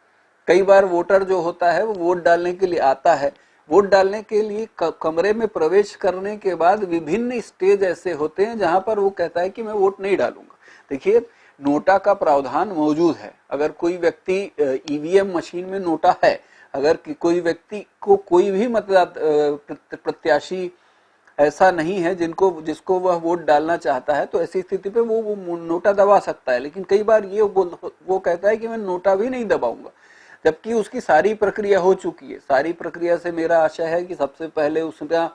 कई बार वोटर जो होता है वो वोट डालने के लिए आता है, वोट डालने के लिए कमरे में प्रवेश करने के बाद विभिन्न स्टेज ऐसे होते हैं जहां पर वो कहता है कि मैं वोट नहीं डालूंगा। देखिए, नोटा का प्रावधान मौजूद है। अगर कोई व्यक्ति ईवीएम मशीन में नोटा है, अगर कोई व्यक्ति को कोई भी प्रत्याशी ऐसा नहीं है जिसको वह वोट डालना चाहता है, तो ऐसी स्थिति पे वो नोटा दबा सकता है। लेकिन कई बार वो कहता है कि मैं नोटा भी नहीं दबाऊंगा, जबकि उसकी सारी प्रक्रिया हो चुकी है। सारी प्रक्रिया से मेरा आशय है कि सबसे पहले उसका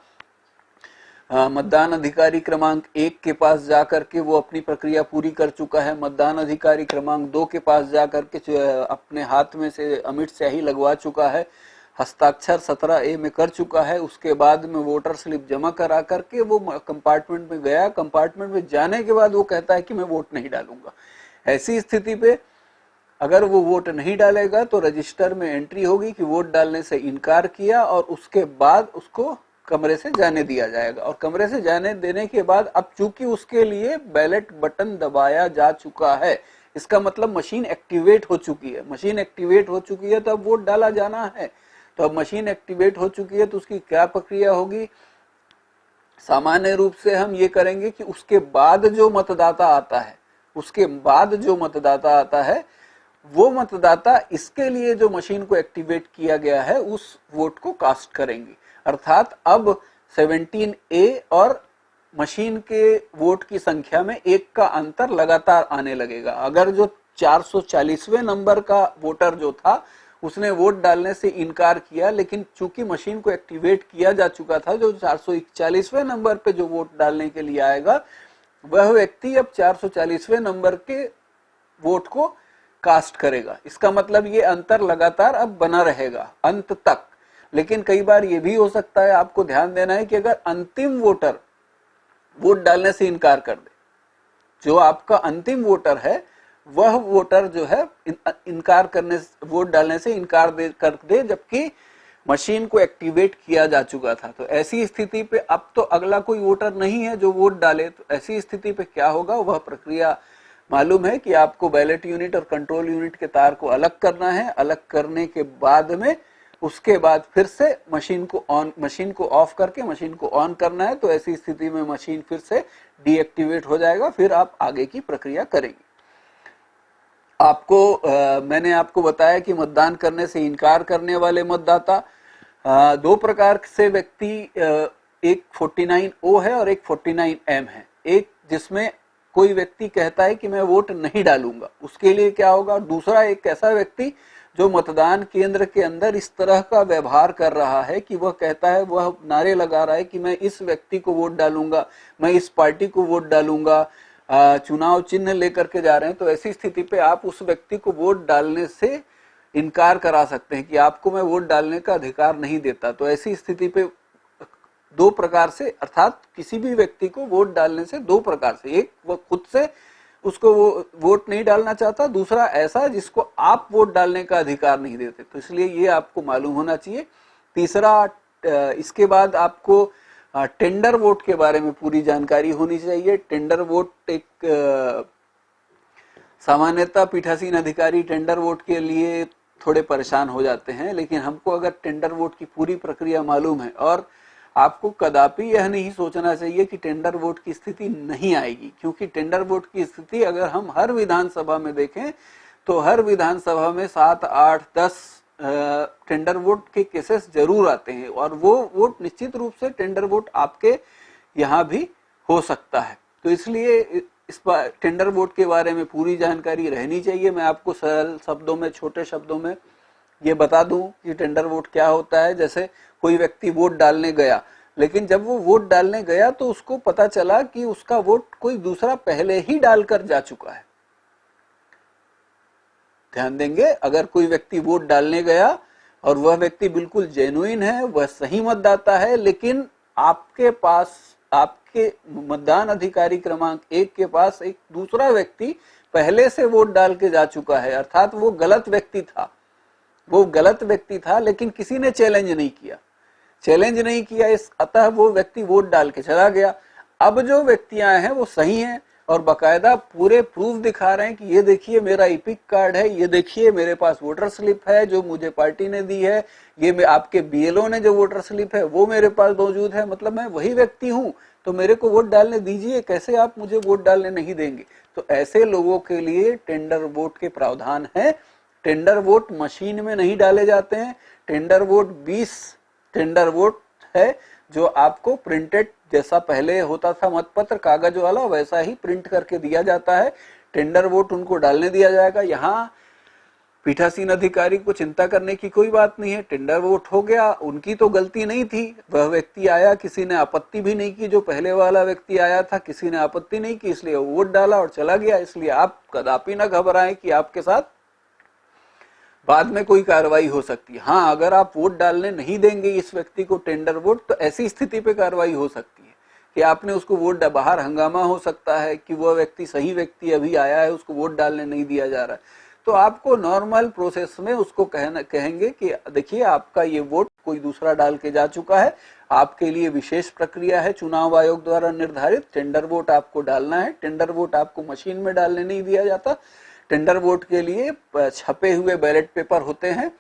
मतदान अधिकारी क्रमांक 1 के पास जाकर के वो अपनी प्रक्रिया पूरी कर चुका है। मतदान अधिकारी क्रमांक 2 के पास जाकर के अपने हाथ में से अमिट स्याही लगवा चुका है, हस्ताक्षर 17A में कर चुका है। उसके बाद में वोटर स्लिप जमा करा करके वो कंपार्टमेंट में गया। कंपार्टमेंट में जाने के बाद वो कहता है कि मैं वोट नहीं डालूंगा। ऐसी स्थिति पे अगर वो वोट नहीं डालेगा तो रजिस्टर में एंट्री होगी कि वोट डालने से इनकार किया, और उसके बाद उसको कमरे से जाने दिया जाएगा। और कमरे से जाने देने के बाद अब चूंकि उसके लिए बैलेट बटन दबाया जा चुका है, इसका मतलब मशीन एक्टिवेट हो चुकी है। मशीन एक्टिवेट हो चुकी है तो अब वोट डाला जाना है। तो अब मशीन एक्टिवेट हो चुकी है तो उसकी क्या प्रक्रिया होगी? सामान्य रूप से हम ये करेंगे कि उसके बाद जो मतदाता आता है वो मतदाता इसके लिए जो मशीन को एक्टिवेट किया गया है उस वोट को कास्ट करेंगे। अर्थात अब 17A और मशीन के वोट की संख्या में 1 का अंतर लगातार आने लगेगा। अगर जो 440वें नंबर का वोटर जो था उसने वोट डालने से इनकार किया, लेकिन चूंकि मशीन को एक्टिवेट किया जा चुका था, जो 441वें नंबर पे जो वोट डालने के लिए आएगा वह व्यक्ति अब 440वें नंबर के वोट को कास्ट करेगा। इसका मतलब ये अंतर लगातार अब बना रहेगा अंत तक। लेकिन कई बार ये भी हो सकता है, आपको ध्यान देना है कि अगर अंतिम वोटर वोट डालने से इनकार कर दे, जो आपका अंतिम वोटर है वह वोटर जो है वोट डालने से इनकार कर दे जबकि मशीन को एक्टिवेट किया जा चुका था, तो ऐसी स्थिति पे अब तो अगला कोई वोटर नहीं है जो वोट डाले। तो ऐसी स्थिति पे क्या होगा, वह प्रक्रिया मालूम है कि आपको बैलेट यूनिट और कंट्रोल यूनिट के तार को अलग करना है। अलग करने के बाद में उसके बाद फिर से मशीन को ऑफ करके मशीन को ऑन करना है। तो ऐसी स्थिति में मशीन फिर से डीएक्टिवेट हो जाएगा, फिर आप आगे की प्रक्रिया करेंगे। मैंने आपको बताया कि मतदान करने से इनकार करने वाले मतदाता दो प्रकार से व्यक्ति, एक 49O है और एक 49M है। एक जिसमें कोई व्यक्ति कहता है कि मैं वोट नहीं डालूंगा, उसके लिए क्या होगा। दूसरा एक ऐसा व्यक्ति जो मतदान केंद्र के अंदर इस तरह का व्यवहार कर रहा है कि वह कहता है, वह नारे लगा रहा है कि मैं इस व्यक्ति को वोट डालूंगा, मैं इस पार्टी को वोट डालूंगा, चुनाव चिन्ह लेकर के जा रहे हैं। तो ऐसी स्थिति पे आप उस व्यक्ति को वोट डालने से इनकार करा सकते हैं कि आपको मैं वोट डालने का अधिकार नहीं देता। तो ऐसी स्थिति पे दो प्रकार से, अर्थात किसी भी व्यक्ति को वोट डालने से दो प्रकार से, एक वो खुद से उसको वो वोट नहीं डालना चाहता, दूसरा ऐसा जिसको आप वोट डालने का अधिकार नहीं देते। तो इसलिए ये आपको मालूम होना चाहिए। तीसरा, इसके बाद आपको टेंडर वोट के बारे में पूरी जानकारी होनी चाहिए। टेंडर वोट एक सामान्यतः पीठासीन अधिकारी टेंडर वोट के लिए थोड़े परेशान हो जाते हैं, लेकिन हमको अगर टेंडर वोट की पूरी प्रक्रिया मालूम है, और आपको कदापि यह नहीं सोचना चाहिए कि टेंडर वोट की स्थिति नहीं आएगी, क्योंकि टेंडर वोट की स्थिति अगर हम हर विधानसभा में देखें तो हर विधानसभा में 7, 8, 10 टेंडर वोट के केसेस जरूर आते हैं, और वो वोट निश्चित रूप से टेंडर वोट आपके यहाँ भी हो सकता है। तो इसलिए इस टेंडर वोट के बारे में पूरी जानकारी रहनी चाहिए। मैं आपको सरल शब्दों में, छोटे शब्दों में ये बता दूं कि टेंडर वोट क्या होता है। जैसे कोई व्यक्ति वोट डालने गया, लेकिन जब वो वोट डालने गया तो उसको पता चला कि उसका वोट कोई दूसरा पहले ही डालकर जा चुका है। ध्यान देंगे, अगर कोई व्यक्ति वोट डालने गया और वह व्यक्ति बिल्कुल जेन्युइन है, वह सही मतदाता है, लेकिन आपके पास, आपके मतदान अधिकारी क्रमांक 1 के पास एक दूसरा व्यक्ति पहले से वोट डाल के जा चुका है, अर्थात वो गलत व्यक्ति था, वो गलत व्यक्ति था, लेकिन किसी ने चैलेंज नहीं किया, अतः वो व्यक्ति वोट डाल के चला गया। अब जो व्यक्ति आए हैं वो सही हैं और बकायदा पूरे प्रूफ दिखा रहे हैं कि ये देखिए मेरा इपिक कार्ड है, ये देखिए मेरे पास वोटर स्लिप है जो मुझे पार्टी ने दी है, ये आपके बीएलओ ने जो वोटर स्लिप है वो मेरे पास मौजूद है, मतलब मैं वही व्यक्ति हूं, तो मेरे को वोट डालने दीजिए, कैसे आप मुझे वोट डालने नहीं देंगे। तो ऐसे लोगों के लिए टेंडर वोट के प्रावधान है। टेंडर वोट मशीन में नहीं डाले जाते हैं। टेंडर वोट 20 टेंडर वोट है जो आपको प्रिंटेड, जैसा पहले होता था मतपत्र कागज वाला, वैसा ही प्रिंट करके दिया जाता है। टेंडर वोट उनको डालने दिया जाएगा। यहाँ पीठासीन अधिकारी को चिंता करने की कोई बात नहीं है। टेंडर वोट हो गया, उनकी तो गलती नहीं थी, वह व्यक्ति आया, किसी ने आपत्ति भी नहीं की, जो पहले वाला व्यक्ति आया था किसी ने आपत्ति नहीं की, इसलिए वोट डाला और चला गया। इसलिए आप कदापि ना घबराएं कि आपके साथ बाद में कोई कार्रवाई हो सकती है। हाँ, अगर आप वोट डालने नहीं देंगे इस व्यक्ति को टेंडर वोट, तो ऐसी स्थिति पे कार्रवाई हो सकती है कि आपने उसको वोट, बाहर हंगामा हो सकता है कि वह व्यक्ति, सही व्यक्ति अभी आया है, उसको वोट डालने नहीं दिया जा रहा है। तो आपको नॉर्मल प्रोसेस में उसको कहेंगे कि देखिए आपका ये वोट कोई दूसरा डाल के जा चुका है, आपके लिए विशेष प्रक्रिया है चुनाव आयोग द्वारा निर्धारित, टेंडर वोट आपको डालना है। टेंडर वोट आपको मशीन में डालने नहीं दिया जाता। टेंडर वोट के लिए छपे हुए बैलेट पेपर होते हैं।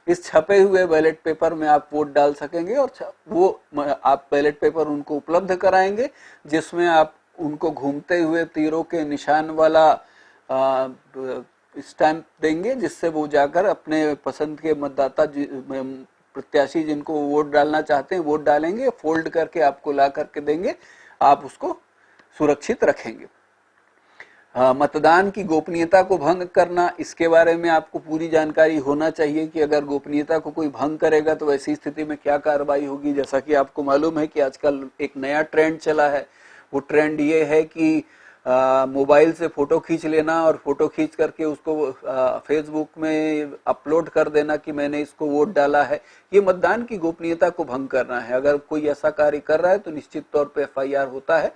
इस छपे हुए बैलेट पेपर में आप वोट डाल सकेंगे और वो आप बैलेट पेपर उनको उपलब्ध कराएंगे, जिसमें आप उनको घूमते हुए तीरों के निशान वाला स्टैंप देंगे, जिससे वो जाकर अपने पसंद के मतदाता, प्रत्याशी जिनको वोट डालना चाहते हैं वोट डालेंगे, फोल्ड करके आपको ला करके देंगे, आप उसको सुरक्षित रखेंगे। मतदान की गोपनीयता को भंग करना, इसके बारे में आपको पूरी जानकारी होना चाहिए कि अगर गोपनीयता को कोई भंग करेगा तो ऐसी स्थिति में क्या कार्रवाई होगी। जैसा कि आपको मालूम है कि आजकल एक नया ट्रेंड चला है। वो ट्रेंड ये है कि मोबाइल से फोटो खींच लेना और फोटो खींच करके उसको फेसबुक में अपलोड कर देना कि मैंने इसको वोट डाला है। ये मतदान की गोपनीयता को भंग करना है। अगर कोई ऐसा कार्य कर रहा है तो निश्चित तौर पे FIR होता है।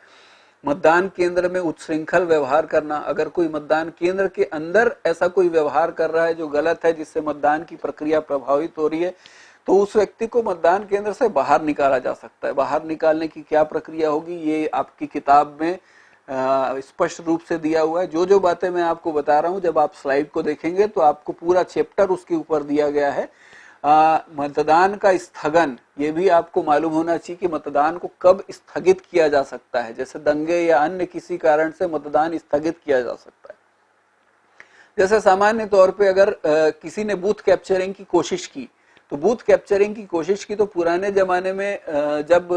मतदान केंद्र में उच्छृंखल व्यवहार करना, अगर कोई मतदान केंद्र के अंदर ऐसा कोई व्यवहार कर रहा है जो गलत है, जिससे मतदान की प्रक्रिया प्रभावित हो रही है, तो उस व्यक्ति को मतदान केंद्र से बाहर निकाला जा सकता है। बाहर निकालने की क्या प्रक्रिया होगी, ये आपकी किताब में स्पष्ट रूप से दिया हुआ है। जो जो बातें मैं आपको बता रहा हूं, जब आप स्लाइड को देखेंगे तो आपको पूरा चैप्टर उसके ऊपर दिया गया है। मतदान का स्थगन, ये भी आपको मालूम होना चाहिए कि मतदान को कब स्थगित किया जा सकता है। जैसे दंगे या अन्य किसी कारण से मतदान स्थगित किया जा सकता है। जैसे सामान्य तौर पे अगर किसी ने बूथ कैप्चरिंग की कोशिश की, तो बूथ कैप्चरिंग की कोशिश की तो पुराने जमाने में जब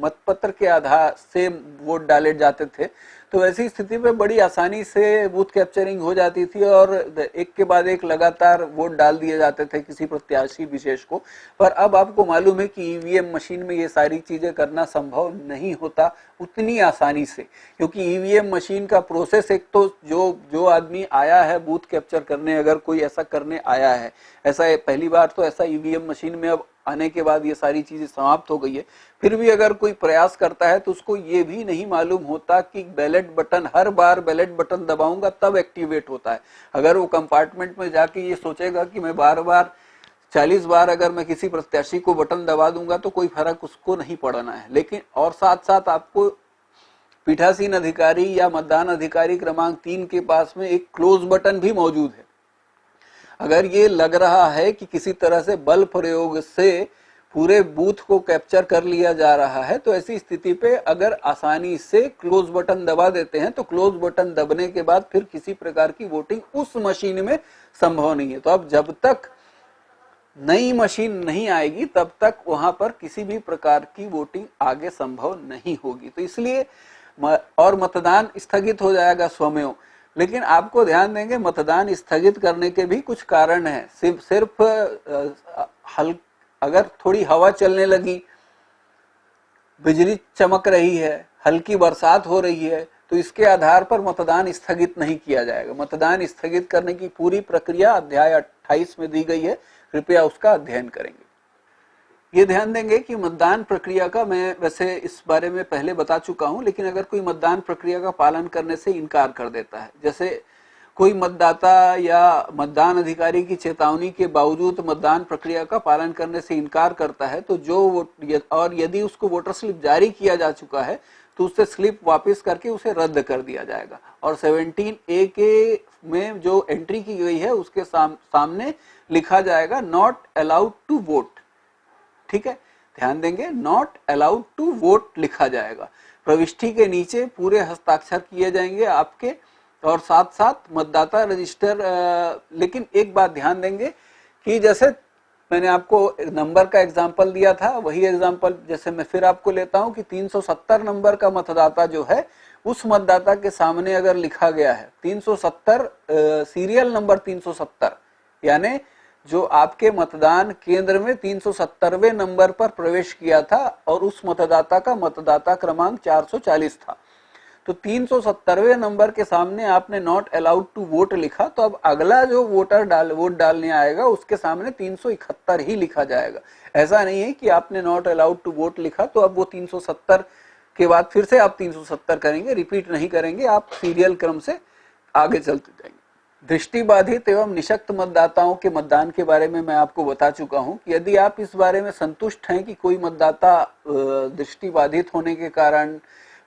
मतपत्र के आधार से वोट डाले जाते थे, तो ऐसी स्थिति में बड़ी आसानी से बूथ कैप्चरिंग हो जाती थी और एक के बाद एक लगातार वोट डाल दिए जाते थे किसी प्रत्याशी विशेष को। पर अब आपको मालूम है कि ईवीएम मशीन में ये सारी चीजें करना संभव नहीं होता उतनी आसानी से, क्योंकि ईवीएम मशीन का प्रोसेस, एक तो जो आदमी आया है बूथ कैप्चर करने, अगर कोई ऐसा करने आया है, ऐसा पहली बार तो ऐसा ईवीएम मशीन में अब आने के बाद ये सारी चीजें समाप्त हो गई है, फिर भी अगर कोई प्रयास करता है तो उसको ये भी नहीं मालूम होता कि बैलेट बटन, हर बार बैलेट बटन दबाऊंगा तब एक्टिवेट होता है। अगर वो कंपार्टमेंट में जाके ये सोचेगा कि मैं बार बार 40 बार अगर मैं किसी प्रत्याशी को बटन दबा दूंगा तो कोई फर्क उसको नहीं पड़ना है। लेकिन और साथ साथ आपको पीठासीन अधिकारी या मतदान अधिकारी क्रमांक 3 के पास में एक क्लोज बटन भी मौजूद है। अगर ये लग रहा है कि किसी तरह से बल प्रयोग से पूरे बूथ को कैप्चर कर लिया जा रहा है, तो ऐसी स्थिति पे अगर आसानी से क्लोज बटन दबा देते हैं तो क्लोज बटन दबने के बाद फिर किसी प्रकार की वोटिंग उस मशीन में संभव नहीं है। तो अब जब तक नई मशीन नहीं आएगी तब तक वहां पर किसी भी प्रकार की वोटिंग आगे संभव नहीं होगी। तो इसलिए और मतदान स्थगित हो जाएगा स्वमेव। लेकिन आपको ध्यान देंगे मतदान स्थगित करने के भी कुछ कारण हैं। सिर्फ अगर थोड़ी हवा चलने लगी, बिजली चमक रही है, हल्की बरसात हो रही है, तो इसके आधार पर मतदान स्थगित नहीं किया जाएगा। मतदान स्थगित करने की पूरी प्रक्रिया अध्याय 28 में दी गई है, कृपया उसका अध्ययन करेंगे। ये ध्यान देंगे कि मतदान प्रक्रिया का मैं वैसे इस बारे में पहले बता चुका हूं, लेकिन अगर कोई मतदान प्रक्रिया का पालन करने से इनकार कर देता है, जैसे कोई मतदाता या मतदान अधिकारी की चेतावनी के बावजूद मतदान प्रक्रिया का पालन करने से इनकार करता है, तो और यदि उसको वोटर स्लिप जारी किया जा चुका है तो उससे स्लिप वापस करके उसे रद्द कर दिया जाएगा। और 17A के में जो एंट्री की गई है उसके सामने लिखा जाएगा नॉट अलाउड टू वोट। ठीक है, ध्यान देंगे, नॉट अलाउड टू वोट लिखा जाएगा। प्रविष्टि के नीचे पूरे हस्ताक्षर किए जाएंगे आपके, और साथ साथ मतदाता रजिस्टर। लेकिन एक बात ध्यान देंगे कि जैसे मैंने आपको नंबर का एग्जाम्पल दिया था, वही एग्जाम्पल जैसे मैं फिर आपको लेता हूं कि 370 नंबर का मतदाता जो है, उस मतदाता के सामने अगर लिखा गया है 370 सीरियल नंबर 370, यानी जो आपके मतदान केंद्र में 370वें नंबर पर प्रवेश किया था और उस मतदाता का मतदाता क्रमांक 440 था, तो 370वें नंबर के सामने आपने नॉट अलाउड टू वोट लिखा, तो अब अगला जो वोट डालने आएगा उसके सामने 371 ही लिखा जाएगा। ऐसा नहीं है कि आपने नॉट अलाउड टू वोट लिखा तो अब वो 370 के बाद फिर से आप 370 करेंगे, रिपीट नहीं करेंगे, आप सीरियल क्रम से आगे चलते जाएंगे। दृष्टिबाधित एवं निशक्त मतदाताओं के मतदान के बारे में मैं आपको बता चुका हूं कि यदि आप इस बारे में संतुष्ट हैं कि कोई मतदाता दृष्टिबाधित होने के कारण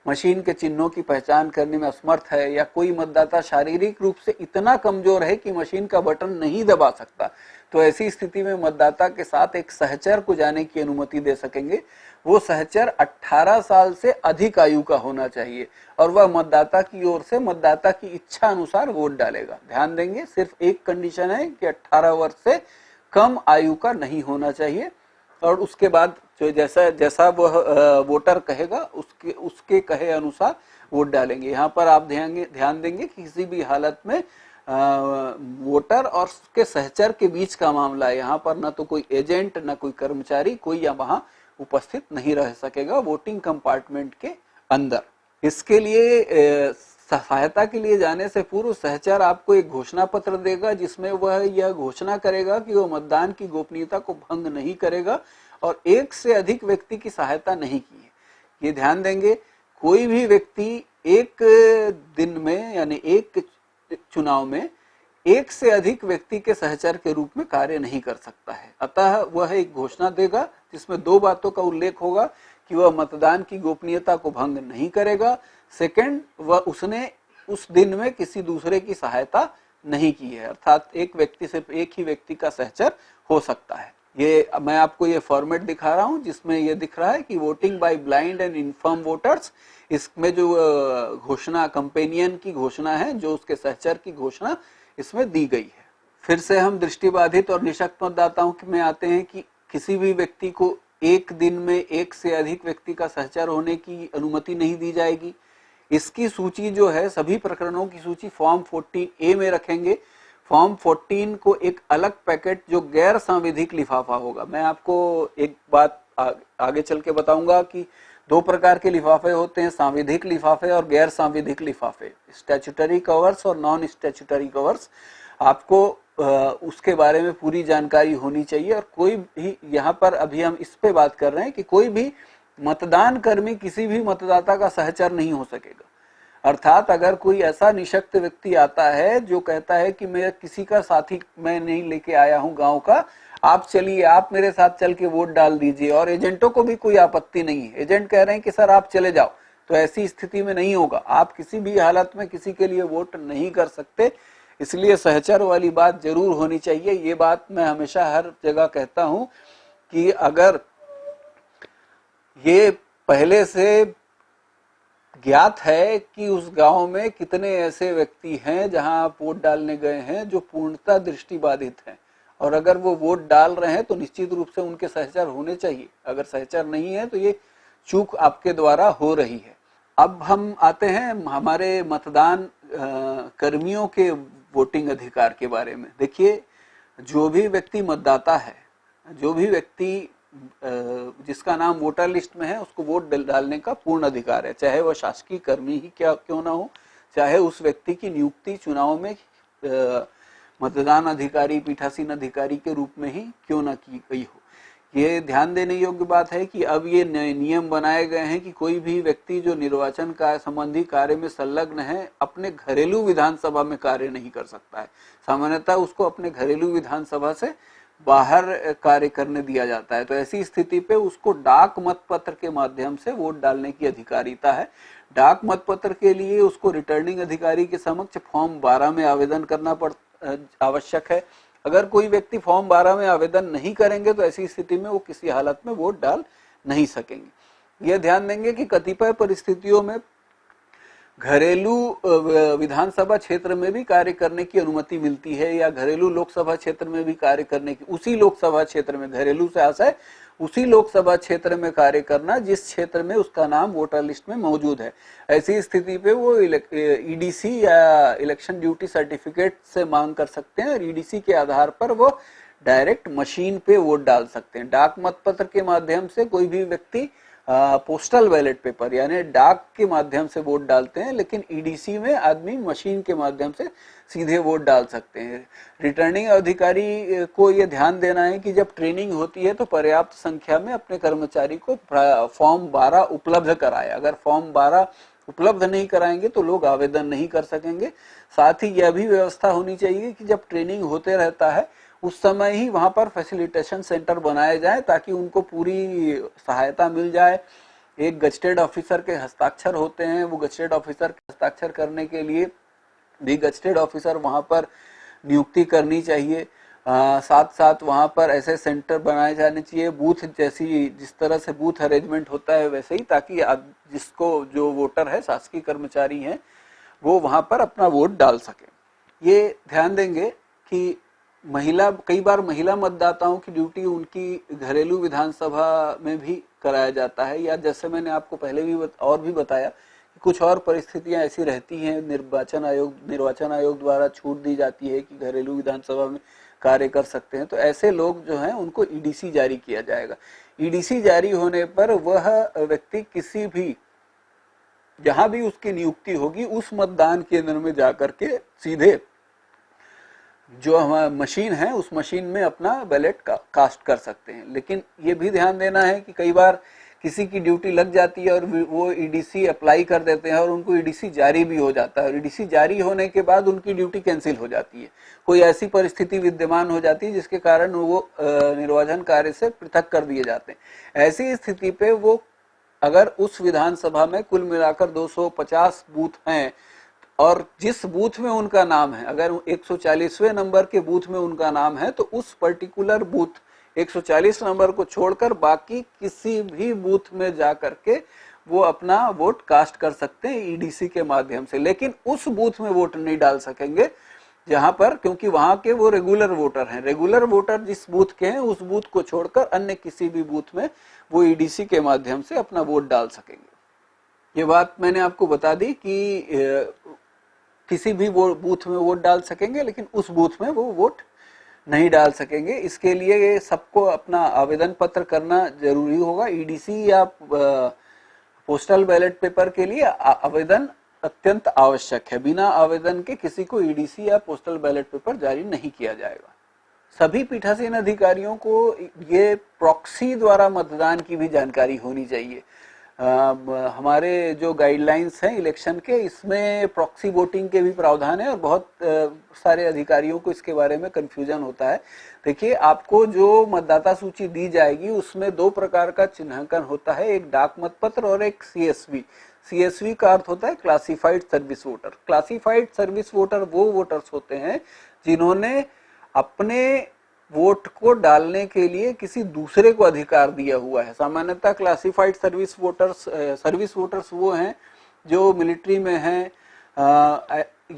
मशीन के चिन्हों की पहचान करने में असमर्थ है, या कोई मतदाता शारीरिक रूप से इतना कमजोर है कि मशीन का बटन नहीं दबा सकता, तो ऐसी स्थिति में मतदाता के साथ एक सहचर को जाने की अनुमति दे सकेंगे। वो सहचर 18 साल से अधिक आयु का होना चाहिए और वह मतदाता की ओर से मतदाता की इच्छा अनुसार वोट डालेगा। ध्यान देंगे, सिर्फ एक कंडीशन है कि 18 वर्ष से कम आयु का नहीं होना चाहिए, और उसके बाद जो जैसा वह वोटर कहेगा उसके कहे अनुसार वोट डालेंगे। यहाँ पर आप ध्यान देंगे कि किसी भी हालत में वोटर और उसके सहचर के बीच का मामला है। यहाँ पर न तो कोई एजेंट, न कोई कर्मचारी, कोई या वहां उपस्थित नहीं रह सकेगा वोटिंग कंपार्टमेंट के अंदर। इसके लिए सहायता के लिए जाने से पूर्व सहचर आपको एक घोषणा पत्र देगा, जिसमें वह यह घोषणा करेगा कि वह मतदान की गोपनीयता को भंग नहीं करेगा और एक से अधिक व्यक्ति की सहायता नहीं की है। ये ध्यान देंगे, कोई भी व्यक्ति एक दिन में यानी एक चुनाव में एक से अधिक व्यक्ति के सहचर के रूप में कार्य नहीं कर सकता है। अतः वह एक घोषणा देगा जिसमें दो बातों का उल्लेख होगा कि वह मतदान की गोपनीयता को भंग नहीं करेगा, सेकंड, वह उसने उस दिन में किसी दूसरे की सहायता नहीं की है, अर्थात एक व्यक्ति सिर्फ एक ही व्यक्ति का सहचर हो सकता है। ये मैं आपको ये फॉर्मेट दिखा रहा हूं जिसमें ये दिख रहा है कि voting by blind and inform voters, इसमें जो घोषणा कंपेनियन की घोषणा है, जो उसके सहचर की घोषणा इसमें दी गई है। फिर से हम दृष्टिबाधित और निःशक्त मतदाताओं में आते हैं कि किसी भी व्यक्ति को एक दिन में एक से अधिक व्यक्ति का सहचर होने की अनुमति नहीं दी जाएगी। इसकी सूची जो है, सभी प्रकरणों की सूची फॉर्म 14A में रखेंगे। फॉर्म 14 को एक अलग पैकेट जो गैर सांविधिक लिफाफा होगा। मैं आपको एक बात आगे चल के बताऊंगा कि दो प्रकार के लिफाफे होते हैं, सांविधिक लिफाफे और गैर सांविधिक लिफाफे, स्टैट्यूटरी कवर्स और नॉन स्टैट्यूटरी कवर्स। आपको उसके बारे में पूरी जानकारी होनी चाहिए। और कोई भी, यहाँ पर अभी हम इस पे बात कर रहे हैं कि कोई भी मतदान कर्मी किसी भी मतदाता का सहचर नहीं हो सकेगा। अर्थात अगर कोई ऐसा निःशक्त व्यक्ति आता है जो कहता है कि मैं किसी का साथी मैं नहीं लेके आया हूं गांव का, आप चलिए, आप मेरे साथ चल के वोट डाल दीजिए, और एजेंटों को भी कोई आपत्ति नहीं है, एजेंट कह रहे हैं कि सर आप चले जाओ, तो ऐसी स्थिति में नहीं होगा। आप किसी भी हालत में किसी के लिए वोट नहीं कर सकते। इसलिए सहचर वाली बात जरूर होनी चाहिए। ये बात मैं हमेशा हर जगह कहता हूं कि अगर ये पहले से ज्ञात है कि उस गांव में कितने ऐसे व्यक्ति हैं जहां आप वोट डालने गए हैं जो पूर्णतः दृष्टिबाधित हैं, और अगर वो वोट डाल रहे हैं तो निश्चित रूप से उनके सहचर होने चाहिए। अगर सहचर नहीं है तो ये चूक आपके द्वारा हो रही है। अब हम आते हैं हमारे मतदान कर्मियों के वोटिंग अधिकार के बारे में। देखिए, जो भी व्यक्ति मतदाता है, जो भी व्यक्ति जिसका नाम वोटर लिस्ट में है, उसको वोट डालने का पूर्ण अधिकार है, चाहे वह शासकीय कर्मी ही क्यों ना हो, चाहे उस व्यक्ति की नियुक्ति चुनाव में मतदान अधिकारी, पीठासीन अधिकारी के रूप में ही क्यों ना की गई हो। ये ध्यान देने योग्य बात है कि अब ये नियम बनाए गए हैं कि कोई भी व्यक्ति जो निर्वाचन का संबंधी कार्य में संलग्न है, अपने घरेलू विधानसभा में कार्य नहीं कर सकता है। सामान्यतः उसको अपने घरेलू विधानसभा से बाहर कार्य करने दिया जाता है। तो ऐसी स्थिति पे उसको डाक मतपत्र के माध्यम से वोट डालने की अधिकारिता है। डाक मतपत्र के लिए उसको रिटर्निंग अधिकारी के समक्ष फॉर्म 12 में आवेदन करना आवश्यक है। अगर कोई व्यक्ति फॉर्म 12 में आवेदन नहीं करेंगे तो ऐसी स्थिति में वो किसी हालत में वोट डाल नहीं सकेंगे। यह ध्यान देंगे कि कतिपय परिस्थितियों में घरेलू विधानसभा क्षेत्र में भी कार्य करने की अनुमति मिलती है, या घरेलू लोकसभा क्षेत्र में भी कार्य करने की, उसी लोकसभा क्षेत्र में, घरेलू से आशय उसी लोकसभा क्षेत्र में कार्य करना जिस क्षेत्र में उसका नाम वोटर लिस्ट में मौजूद है। ऐसी स्थिति पे वो ईडीसी या इलेक्शन ड्यूटी सर्टिफिकेट से मांग कर सकते हैं, और ईडीसी के आधार पर वो डायरेक्ट मशीन पे वोट डाल सकते हैं। डाक मतपत्र के माध्यम से कोई भी व्यक्ति पोस्टल बैलेट पेपर यानी डाक के माध्यम से वोट डालते हैं, लेकिन ईडीसी में आदमी मशीन के माध्यम से सीधे वोट डाल सकते हैं। रिटर्निंग अधिकारी को यह ध्यान देना है कि जब ट्रेनिंग होती है तो पर्याप्त संख्या में अपने कर्मचारी को फॉर्म 12 उपलब्ध कराए। अगर फॉर्म 12 उपलब्ध नहीं कराएंगे तो लोग आवेदन नहीं कर सकेंगे। साथ ही यह भी व्यवस्था होनी चाहिए कि जब ट्रेनिंग होते रहता है उस समय ही वहां पर फैसिलिटेशन सेंटर बनाए जाए ताकि उनको पूरी सहायता मिल जाए। एक गजेटेड ऑफिसर के हस्ताक्षर होते हैं, वो गजेटेड ऑफिसर के हस्ताक्षर करने के लिए भी गजेटेड ऑफिसर वहां पर नियुक्ति करनी चाहिए। साथ साथ वहां पर ऐसे सेंटर बनाए जाने चाहिए, बूथ जैसी, जिस तरह से बूथ अरेंजमेंट होता है वैसे ही, ताकि जिसको जो वोटर है, शासकीय कर्मचारी हैं, वो वहां पर अपना वोट डाल सके। ये ध्यान देंगे कि कई बार महिला मतदाताओं की ड्यूटी उनकी घरेलू विधानसभा में भी कराया जाता है, या जैसे मैंने आपको पहले भी और भी बताया कि कुछ और परिस्थितियां ऐसी रहती हैं, निर्वाचन आयोग द्वारा छूट दी जाती है कि घरेलू विधानसभा में कार्य कर सकते हैं। तो ऐसे लोग जो हैं उनको ईडीसी जारी किया जाएगा। ईडीसी जारी होने पर वह व्यक्ति किसी भी, जहां भी उसकी नियुक्ति होगी, उस मतदान केंद्र में जाकर के सीधे जो हमारा मशीन है उस मशीन में अपना बैलेट कास्ट कर सकते हैं। लेकिन ये भी ध्यान देना है कि कई बार किसी की ड्यूटी लग जाती है और वो ईडीसी अप्लाई कर देते हैं और उनको ईडीसी जारी भी हो जाता है, और ईडीसी जारी होने के बाद उनकी ड्यूटी कैंसिल हो जाती है। कोई ऐसी परिस्थिति विद्यमान हो जाती है जिसके कारण वो निर्वाचन कार्य से पृथक कर दिए जाते हैं। ऐसी स्थिति पे वो, अगर उस विधानसभा में कुल मिलाकर 250 बूथ हैं और जिस बूथ में उनका नाम है, अगर 140वें नंबर के बूथ में उनका नाम है तो उस पर्टिकुलर बूथ 140 नंबर को छोड़कर बाकी किसी भी बूथ में जा करके वो अपना वोट कास्ट कर सकते हैं ईडीसी के माध्यम से, लेकिन उस बूथ में वोट नहीं डाल सकेंगे जहां पर, क्योंकि वहां के वो रेगुलर वोटर हैं। रेगुलर वोटर जिस बूथ के हैं उस बूथ को छोड़कर अन्य किसी भी बूथ में वो ईडीसी के माध्यम से अपना वोट डाल सकेंगे। ये बात मैंने आपको बता दी कि किसी भी वो बूथ में वोट डाल सकेंगे, लेकिन उस बूथ में वो वोट नहीं डाल सकेंगे। इसके लिए सबको अपना आवेदन पत्र करना जरूरी होगा। ईडीसी या पोस्टल बैलेट पेपर के लिए आवेदन अत्यंत आवश्यक है। बिना आवेदन के किसी को ईडीसी या पोस्टल बैलेट पेपर जारी नहीं किया जाएगा। सभी पीठासीन अधिकारियों को ये प्रॉक्सी द्वारा मतदान की भी जानकारी होनी चाहिए। हमारे जो गाइडलाइंस हैं इलेक्शन के, इसमें प्रॉक्सी वोटिंग के भी प्रावधान है और बहुत सारे अधिकारियों को इसके बारे में कंफ्यूजन होता है। देखिए, आपको जो मतदाता सूची दी जाएगी उसमें दो प्रकार का चिन्हांकन होता है, एक डाक मतपत्र और एक सीएसवी। सीएसवी का अर्थ होता है classified service voter. Classified service voter वो वोटर्स होते हैं जिन्होंने अपने वोट को डालने के लिए किसी दूसरे को अधिकार दिया हुआ है। सामान्यतः क्लासिफाइड सर्विस वोटर्स वो हैं जो मिलिट्री में हैं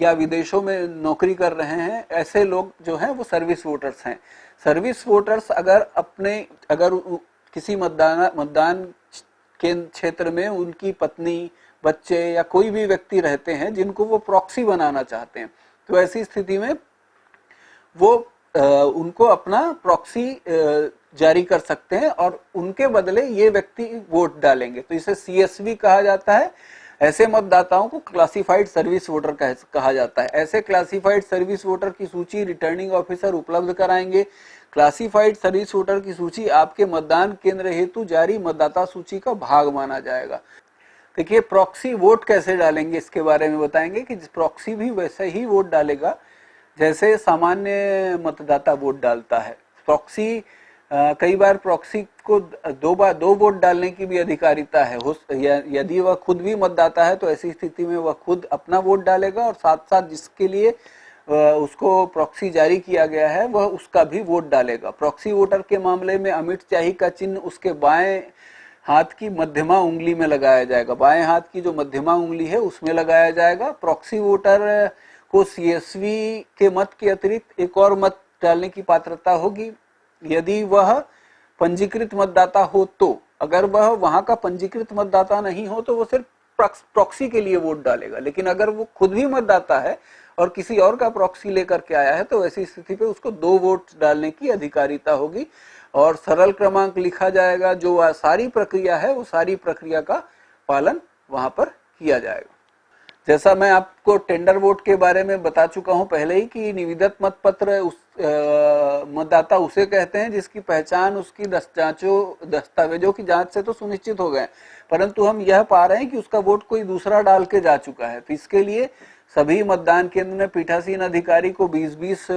या विदेशों में नौकरी कर रहे हैं। ऐसे लोग जो हैं वो सर्विस वोटर्स हैं। सर्विस वोटर्स अगर किसी मतदान के क्षेत्र में उनकी पत्नी, बच्चे या कोई भी व्यक्ति रहते हैं जिनको वो प्रॉक्सी बनाना चाहते हैं, तो ऐसी स्थिति में वो उनको अपना प्रॉक्सी जारी कर सकते हैं और उनके बदले ये व्यक्ति वोट डालेंगे, तो इसे सीएसवी कहा जाता है। ऐसे मतदाताओं को क्लासिफाइड सर्विस वोटर कहा जाता है। ऐसे क्लासिफाइड सर्विस वोटर की सूची रिटर्निंग ऑफिसर उपलब्ध कराएंगे। क्लासिफाइड सर्विस वोटर की सूची आपके मतदान केंद्र हेतु जारी मतदाता सूची का भाग माना जाएगा। देखिए, प्रॉक्सी वोट कैसे डालेंगे इसके बारे में बताएंगे कि प्रॉक्सी भी वैसे ही वोट डालेगा जैसे सामान्य मतदाता वोट डालता है। प्रॉक्सी कई बार प्रॉक्सी को दो वोट डालने की भी अधिकारिता है। यदि वह खुद भी मतदाता है तो ऐसी स्थिति में वह खुद अपना वोट डालेगा और साथ साथ जिसके लिए उसको प्रॉक्सी जारी किया गया है वह उसका भी वोट डालेगा। प्रॉक्सी वोटर के मामले में अमिट स्याही का चिन्ह उसके बाएं हाथ की मध्यमा उंगली में लगाया जाएगा। बाएं हाथ की जो मध्यमा उंगली है उसमें लगाया जाएगा। प्रॉक्सी वोटर को सीएसवी के मत के अतिरिक्त एक और मत डालने की पात्रता होगी यदि वह पंजीकृत मतदाता हो तो। अगर वह वहां का पंजीकृत मतदाता नहीं हो तो वो सिर्फ प्रॉक्सी के लिए वोट डालेगा, लेकिन अगर वो खुद भी मतदाता है और किसी और का प्रॉक्सी लेकर के आया है तो ऐसी स्थिति पे उसको 2 वोट डालने की अधिकारिता होगी और सरल क्रमांक लिखा जाएगा। जो सारी प्रक्रिया है वो सारी प्रक्रिया का पालन वहां पर किया जाएगा। जैसा मैं आपको टेंडर वोट के बारे में बता चुका हूं पहले ही कि निविदत मतपत्र मतदाता उसे कहते हैं जिसकी पहचान उसकी दस्तावेजों की जांच से तो सुनिश्चित हो गए, परंतु हम यह पा रहे हैं कि उसका वोट कोई दूसरा डाल के जा चुका है। तो इसके लिए सभी मतदान केंद्र में पीठासीन अधिकारी को 20-20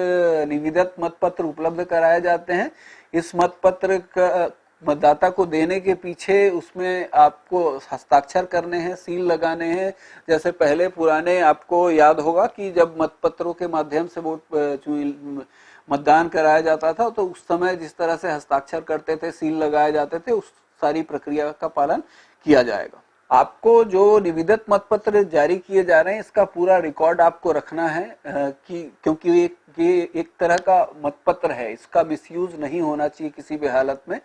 निविदत मतपत्र उपलब्ध कराए जाते हैं। इस मतपत्र का मतदाता को देने के पीछे उसमें आपको हस्ताक्षर करने हैं, सील लगाने हैं। जैसे पहले पुराने आपको याद होगा कि जब मतपत्रों के माध्यम से वोट मतदान कराया जाता था तो उस समय जिस तरह से हस्ताक्षर करते थे, सील लगाए जाते थे, उस सारी प्रक्रिया का पालन किया जाएगा। आपको जो निविदत मतपत्र जारी किए जा रहे हैं इसका पूरा रिकॉर्ड आपको रखना है क्योंकि ये एक तरह का मतपत्र है, इसका मिसयूज नहीं होना चाहिए किसी भी हालत में।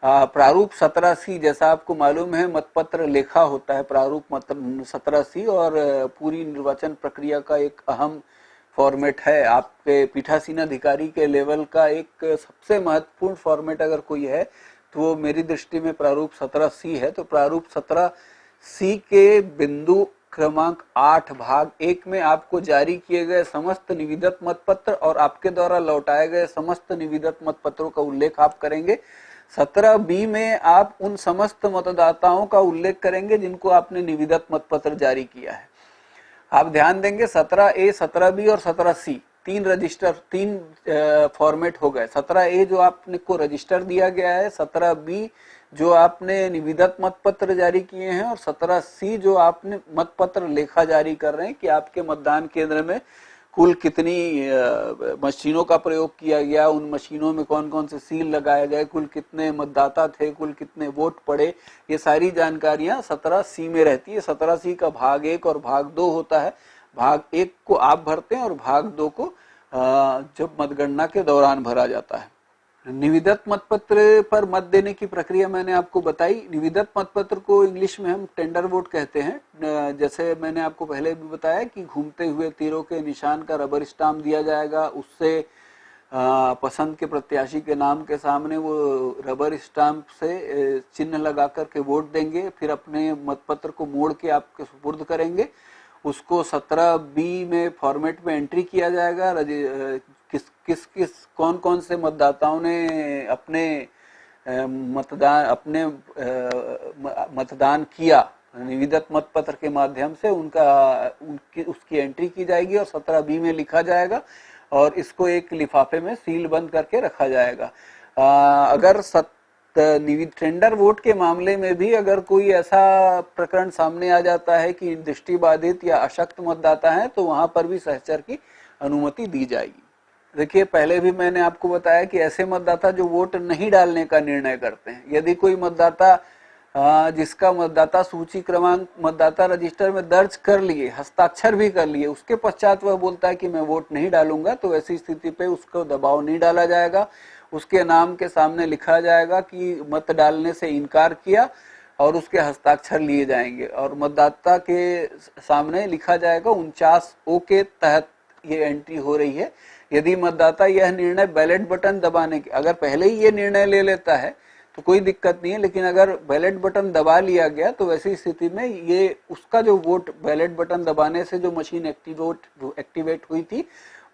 प्रारूप 17C जैसा आपको मालूम है मतपत्र लेखा होता है प्रारूप 17C और पूरी निर्वाचन प्रक्रिया का एक अहम फॉर्मेट है। आपके पीठासीन अधिकारी के लेवल का एक सबसे महत्वपूर्ण फॉर्मेट अगर कोई है तो वो मेरी दृष्टि में प्रारूप 17C है। तो प्रारूप 17C के बिंदु क्रमांक 8 भाग 1 में आपको जारी किए गए समस्त निविदत मतपत्र और आपके द्वारा लौटाए गए समस्त निविदत मतपत्रों का उल्लेख आप करेंगे। 17B में आप उन समस्त मतदाताओं का उल्लेख करेंगे जिनको आपने निविदत मतपत्र जारी किया है। आप ध्यान देंगे 17A, 17B और 17C तीन फॉर्मेट हो गए। 17A जो आपने को रजिस्टर दिया गया है, 17B जो आपने निविदत मतपत्र जारी किए हैं और 17C जो आपने मतपत्र लेखा जारी कर रहे हैं कि आपके मतदान केंद्र में कुल कितनी मशीनों का प्रयोग किया गया, उन मशीनों में कौन कौन से सील लगाए गए, कुल कितने मतदाता थे, कुल कितने वोट पड़े, ये सारी जानकारियां 17C में रहती है। 17C का भाग 1 और भाग 2 होता है। भाग 1 को आप भरते हैं और भाग 2 को जब मतगणना के दौरान भरा जाता है। निविदत मतपत्र पर मत देने की प्रक्रिया मैंने आपको बताई। निविदत मतपत्र को इंग्लिश में हम टेंडर वोट कहते हैं। जैसे मैंने आपको पहले भी बताया कि घूमते हुए तीरों के निशान का रबर स्टाम्प दिया जाएगा, उससे पसंद के प्रत्याशी के नाम के सामने वो रबर स्टाम्प से चिन्ह लगा करके वोट देंगे, फिर अपने मतपत्र को मोड़ के आपके सुपुर्द करेंगे। उसको 17B में फॉर्मेट में एंट्री किया जाएगा। किस कौन कौन से मतदाताओं ने अपने मतदान किया निविदत मतपत्र के माध्यम से, उसकी एंट्री की जाएगी और 17B में लिखा जाएगा और इसको एक लिफाफे में सील बंद करके रखा जाएगा। अगर टेंडर वोट के मामले में भी अगर कोई ऐसा प्रकरण सामने आ जाता है कि दृष्टिबाधित या अशक्त मतदाता है तो वहां पर भी सहचर की अनुमति दी जाएगी। देखिए, पहले भी मैंने आपको बताया कि ऐसे मतदाता जो वोट नहीं डालने का निर्णय करते हैं, यदि कोई मतदाता जिसका मतदाता सूची क्रमांक मतदाता रजिस्टर में दर्ज कर लिए, हस्ताक्षर भी कर लिए, उसके पश्चात वह बोलता है कि मैं वोट नहीं डालूंगा, तो ऐसी स्थिति पे उसको दबाव नहीं डाला जाएगा। उसके नाम के सामने लिखा जाएगा कि मत डालने से इनकार किया और उसके हस्ताक्षर लिए जाएंगे और मतदाता के सामने लिखा जाएगा 49O के तहत ये एंट्री हो रही है। यदि मतदाता यह निर्णय बैलेट बटन दबाने के, अगर पहले ही ये निर्णय ले लेता है तो कोई दिक्कत नहीं है, लेकिन अगर बैलेट बटन दबा लिया गया तो वैसी स्थिति में ये उसका जो वोट बैलेट बटन दबाने से जो मशीन एक्टिवेट हुई थी,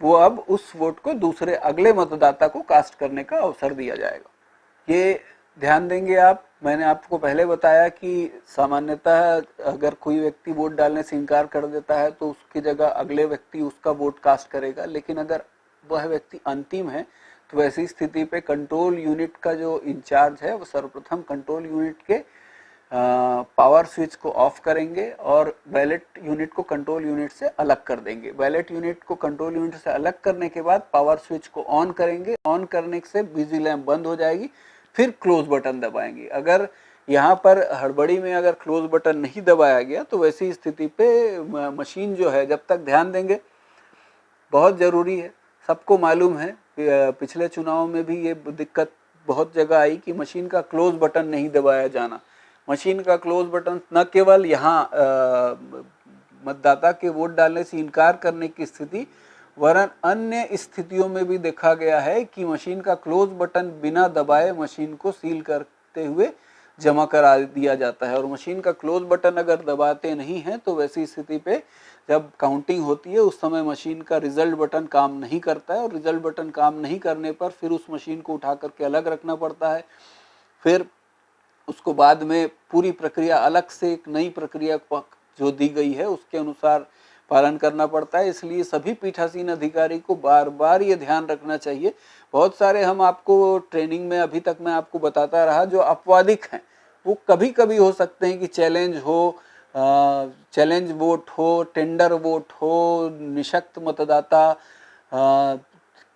वो अब उस वोट को दूसरे अगले मतदाता को कास्ट करने का अवसर दिया जाएगा। ये ध्यान देंगे आप। मैंने आपको पहले बताया कि सामान्यतः अगर कोई व्यक्ति वोट डालने से इनकार कर देता है तो उसकी जगह अगले व्यक्ति उसका वोट कास्ट करेगा, लेकिन अगर वह व्यक्ति अंतिम है तो वैसी स्थिति पे कंट्रोल यूनिट का जो इंचार्ज है वो सर्वप्रथम कंट्रोल यूनिट के पावर स्विच को ऑफ करेंगे और बैलेट यूनिट को कंट्रोल यूनिट से अलग कर देंगे। बैलेट यूनिट को कंट्रोल यूनिट से अलग करने के बाद पावर स्विच को ऑन करेंगे। ऑन करने से बिजली लैंप बंद हो जाएगी, फिर क्लोज बटन दबाएंगे। अगर यहाँ पर हड़बड़ी में अगर क्लोज बटन नहीं दबाया गया तो वैसी स्थिति पे मशीन जो है, जब तक ध्यान देंगे, बहुत ज़रूरी है, सबको मालूम है, पिछले चुनाव में भी ये दिक्कत बहुत जगह आई कि मशीन का क्लोज बटन नहीं दबाया जाना। मशीन का क्लोज बटन न केवल यहाँ मतदाता के वोट डालने से इनकार करने की स्थिति, वरन अन्य स्थितियों में भी देखा गया है कि मशीन का क्लोज बटन बिना दबाए मशीन को सील करते हुए जमा करा दिया जाता है। और मशीन का क्लोज बटन अगर दबाते नहीं हैं तो वैसी स्थिति पे जब काउंटिंग होती है उस समय मशीन का रिजल्ट बटन काम नहीं करता है और रिजल्ट बटन काम नहीं करने पर फिर उस मशीन को उठा करके अलग रखना पड़ता है। फिर उसको बाद में पूरी प्रक्रिया अलग से एक नई प्रक्रिया जो दी गई है उसके अनुसार पालन करना पड़ता है। इसलिए सभी पीठासीन अधिकारी को बार बार ये ध्यान रखना चाहिए। बहुत सारे हम आपको ट्रेनिंग में अभी तक मैं आपको बताता रहा जो अपवादिक हैं, वो कभी कभी हो सकते हैं कि चैलेंज हो, चैलेंज वोट हो, टेंडर वोट हो, निशक्त मतदाता,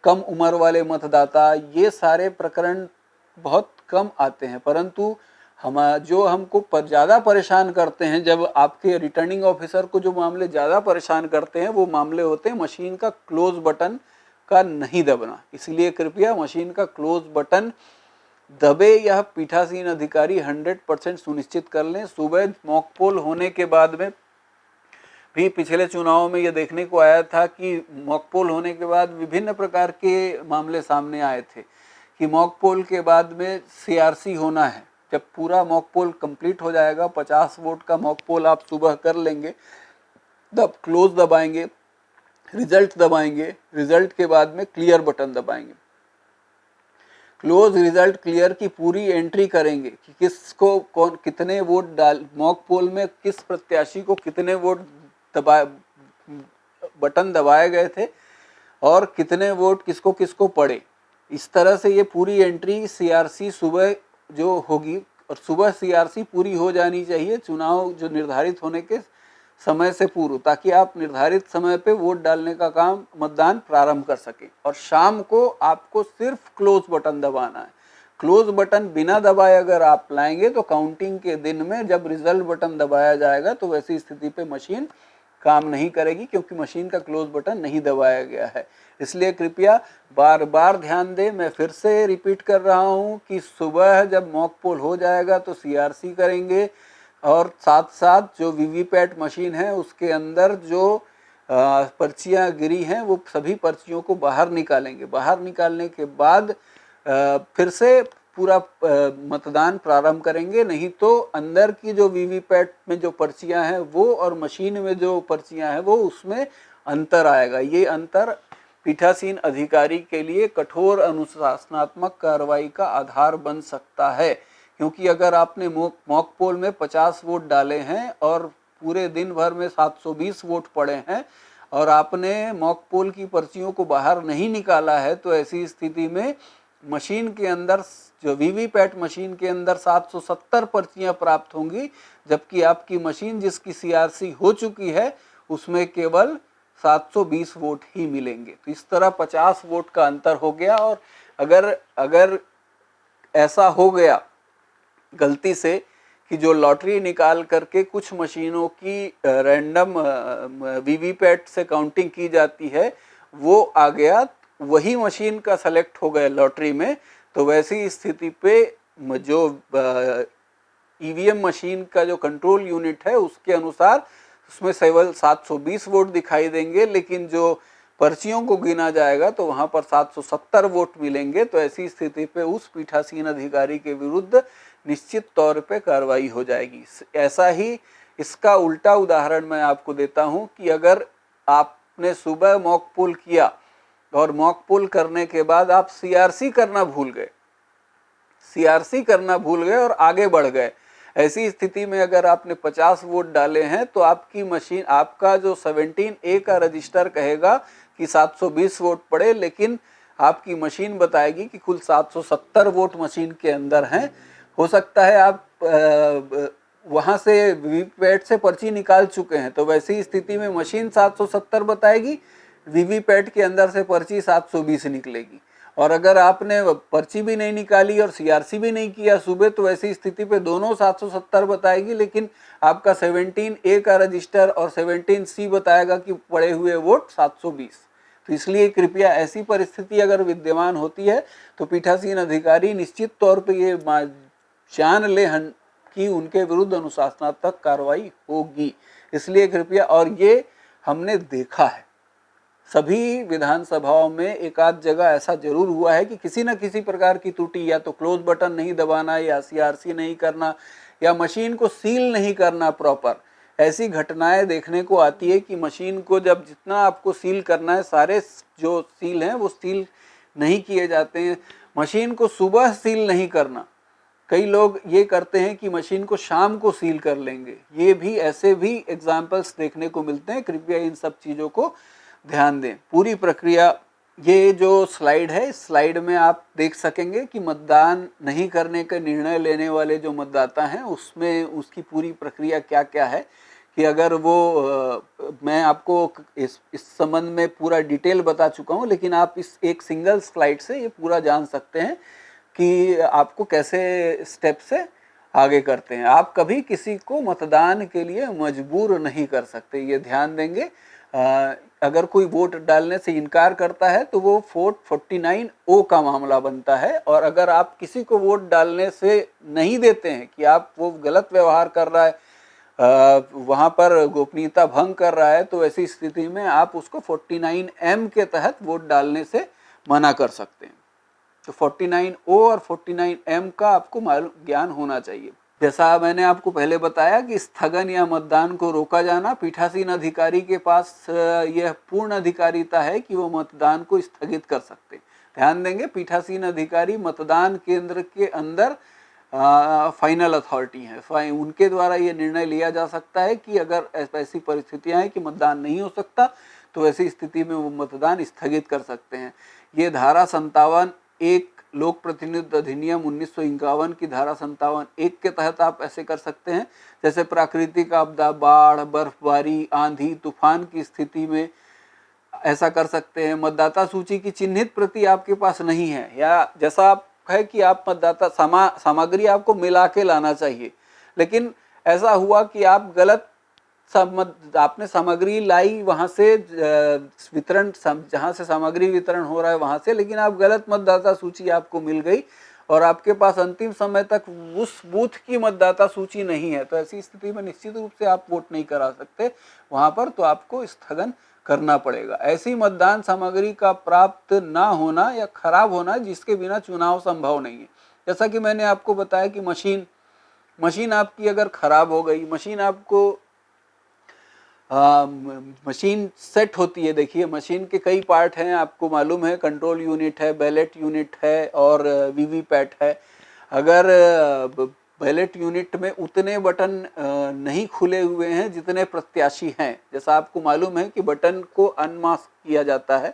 कम उम्र वाले मतदाता, ये सारे प्रकरण बहुत कम आते हैं। परंतु जो हमको ज़्यादा परेशान करते हैं, जब आपके रिटर्निंग ऑफिसर को जो मामले ज़्यादा परेशान करते हैं वो मामले होते हैं मशीन का क्लोज बटन का नहीं दबना। इसलिए कृपया मशीन का क्लोज बटन दबे यह पीठासीन अधिकारी 100% सुनिश्चित कर लें। सुबह मॉक पोल होने के बाद में भी पिछले चुनाव में यह देखने को आया था कि मॉक पोल होने के बाद विभिन्न प्रकार के मामले सामने आए थे कि मॉक पोल के बाद में CRC होना है। जब पूरा मॉक पोल कंप्लीट हो जाएगा, 50 वोट का मॉक पोल आप सुबह कर लेंगे, तब क्लोज दबाएंगे, रिजल्ट दबाएंगे, रिजल्ट के बाद में क्लियर बटन दबाएंगे। क्लोज रिजल्ट क्लियर की पूरी एंट्री करेंगे कि किसको कौन कितने वोट मॉक पोल में किस प्रत्याशी को कितने वोट बटन दबाए गए थे और कितने वोट किसको किसको पड़े। इस तरह से ये पूरी एंट्री CRC सुबह जो होगी और सुबह सीआरसी पूरी हो जानी चाहिए चुनाव जो निर्धारित होने के समय से पूर्व, ताकि आप निर्धारित समय पे वोट डालने का काम, मतदान प्रारंभ कर सकें। और शाम को आपको सिर्फ क्लोज बटन दबाना है। क्लोज बटन बिना दबाए अगर आप लाएंगे तो काउंटिंग के दिन में जब रिजल्ट बटन दबाया जाएगा तो वैसी स्थिति पे मशीन काम नहीं करेगी, क्योंकि मशीन का क्लोज बटन नहीं दबाया गया है। इसलिए कृपया बार बार ध्यान दें। मैं फिर से रिपीट कर रहा हूं कि सुबह जब मॉक पोल हो जाएगा तो सीआरसी करेंगे, और साथ साथ जो वीवीपैट मशीन है उसके अंदर जो पर्चियां गिरी हैं वो सभी पर्चियों को बाहर निकालेंगे। बाहर निकालने के बाद फिर से पूरा मतदान प्रारंभ करेंगे। नहीं तो अंदर की जो वीवीपैट में जो पर्चियां हैं वो और मशीन में जो पर्चियां हैं वो, उसमें अंतर आएगा। ये अंतर पीठासीन अधिकारी के लिए कठोर अनुशासनात्मक कार्रवाई का आधार बन सकता है, क्योंकि अगर आपने मॉक पोल में 50 वोट डाले हैं और पूरे दिन भर में 720 वोट पड़े हैं और आपने मॉक पोल की पर्चियों को बाहर नहीं निकाला है, तो ऐसी स्थिति में मशीन के अंदर, जो वीवीपैट मशीन के अंदर 770 पर्चियां प्राप्त होंगी, जबकि आपकी मशीन जिसकी सीआरसी हो चुकी है उसमें केवल 720 वोट ही मिलेंगे। तो इस तरह 50 वोट का अंतर हो गया। और अगर ऐसा हो गया गलती से कि जो लॉटरी निकाल करके कुछ मशीनों की रैंडम वीवीपैट से काउंटिंग की जाती है वो आ गया, वही मशीन का सेलेक्ट हो गया लॉटरी में, तो वैसी स्थिति पे जो ईवीएम मशीन का जो कंट्रोल यूनिट है उसके अनुसार उसमें केवल 720 वोट दिखाई देंगे, लेकिन जो पर्चियों को गिना जाएगा तो वहां पर 770 वोट मिलेंगे। तो ऐसी स्थिति पे उस पीठासीन अधिकारी के विरुद्ध निश्चित तौर पे कार्रवाई हो जाएगी। ऐसा ही इसका उल्टा उदाहरण मैं आपको देता हूं कि अगर आपने सुबह मॉक पोल किया और मॉक पोल करने के बाद आप सीआरसी करना भूल गए और आगे बढ़ गए, ऐसी स्थिति में अगर आपने 50 वोट डाले हैं तो आपकी मशीन, आपका जो 17A का रजिस्टर कहेगा कि 720 वोट पड़े, लेकिन आपकी मशीन बताएगी कि कुल 770 वोट मशीन के अंदर हैं। हो सकता है आप वहां से वीवीपैट से पर्ची निकाल चुके हैं, तो वैसी स्थिति में मशीन 770 बताएगी, वीवीपैट के अंदर से पर्ची 720 निकलेगी। और अगर आपने पर्ची भी नहीं निकाली और सीआरसी भी नहीं किया सुबह, तो ऐसी स्थिति पे दोनों 770 बताएगी, लेकिन आपका 17A का रजिस्टर और 17C बताएगा कि पड़े हुए वोट 720। तो इसलिए कृपया ऐसी परिस्थिति अगर विद्यमान होती है तो पीठासीन अधिकारी निश्चित तौर पे ये जान ले कि उनके विरुद्ध अनुशासनात्मक कार्रवाई होगी। इसलिए कृपया, और ये हमने देखा है सभी विधानसभाओं में, एक आध जगह ऐसा जरूर हुआ है कि किसी न किसी प्रकार की त्रुटि, या तो क्लोज बटन नहीं दबाना, या सीआरसी नहीं करना, या मशीन को सील नहीं करना प्रॉपर, ऐसी घटनाएं देखने को आती है कि मशीन को जब जितना आपको सील करना है, सारे जो सील हैं वो सील नहीं किए जाते हैं। मशीन को सुबह सील नहीं करना, कई लोग ये करते हैं कि मशीन को शाम को सील कर लेंगे। ये भी, ऐसे भी एग्जाम्पल्स देखने को मिलते हैं। कृपया इन सब चीज़ों को ध्यान दें। पूरी प्रक्रिया, ये जो स्लाइड है, इस स्लाइड में आप देख सकेंगे कि मतदान नहीं करने का निर्णय लेने वाले जो मतदाता हैं उसमें उसकी पूरी प्रक्रिया क्या क्या है, कि अगर वो मैं आपको इस संबंध में पूरा डिटेल बता चुका हूँ, लेकिन आप इस एक सिंगल स्लाइड से ये पूरा जान सकते हैं कि आपको कैसे स्टेप से आगे करते हैं। आप कभी किसी को मतदान के लिए मजबूर नहीं कर सकते, ये ध्यान देंगे। अगर कोई वोट डालने से इनकार करता है तो वो 49O का मामला बनता है, और अगर आप किसी को वोट डालने से नहीं देते हैं कि आप वो गलत व्यवहार कर रहा है, वहाँ पर गोपनीयता भंग कर रहा है, तो ऐसी स्थिति में आप उसको 49M के तहत वोट डालने से मना कर सकते हैं। तो 49O और 49M का आपको ज्ञान होना चाहिए। जैसा मैंने आपको पहले बताया कि स्थगन या मतदान को रोका जाना, पीठासीन अधिकारी के पास यह पूर्ण अधिकारिता है कि वो मतदान को स्थगित कर सकते हैं। ध्यान देंगे, पीठासीन अधिकारी मतदान केंद्र के अंदर फाइनल अथॉरिटी है। उनके द्वारा ये निर्णय लिया जा सकता है कि अगर ऐसी परिस्थितियां हैं कि मतदान नहीं हो सकता, तो ऐसी स्थिति में वो मतदान स्थगित कर सकते हैं। ये धारा 57(1) लोक प्रतिनिधित्व अधिनियम 1951 की धारा 57(1) के तहत आप ऐसे कर सकते हैं। जैसे प्राकृतिक आपदा, बाढ़, बर्फबारी, आंधी, तूफान की स्थिति में ऐसा कर सकते हैं। मतदाता सूची की चिन्हित प्रति आपके पास नहीं है, या जैसा आप है कि आप मतदाता सामग्री आपको मिला के लाना चाहिए, लेकिन ऐसा हुआ कि आप गलत आपने सामग्री लाई वहां से वितरण, जहां से सामग्री वितरण हो रहा है वहां से, लेकिन आप गलत मतदाता सूची आपको मिल गई और आपके पास अंतिम समय तक उस बूथ की मतदाता सूची नहीं है, तो ऐसी स्थिति में निश्चित रूप से आप वोट नहीं करा सकते वहां पर, तो आपको स्थगन करना पड़ेगा। ऐसी मतदान सामग्री का प्राप्त ना होना या खराब होना जिसके बिना चुनाव संभव नहीं है। जैसा कि मैंने आपको बताया कि मशीन आपकी अगर खराब हो गई, मशीन सेट होती है। देखिए मशीन के कई पार्ट हैं, आपको मालूम है, कंट्रोल यूनिट है, बैलेट यूनिट है और वीवीपैट है। अगर बैलेट यूनिट में उतने बटन नहीं खुले हुए हैं जितने प्रत्याशी हैं, जैसा आपको मालूम है कि बटन को अनमास्क किया जाता है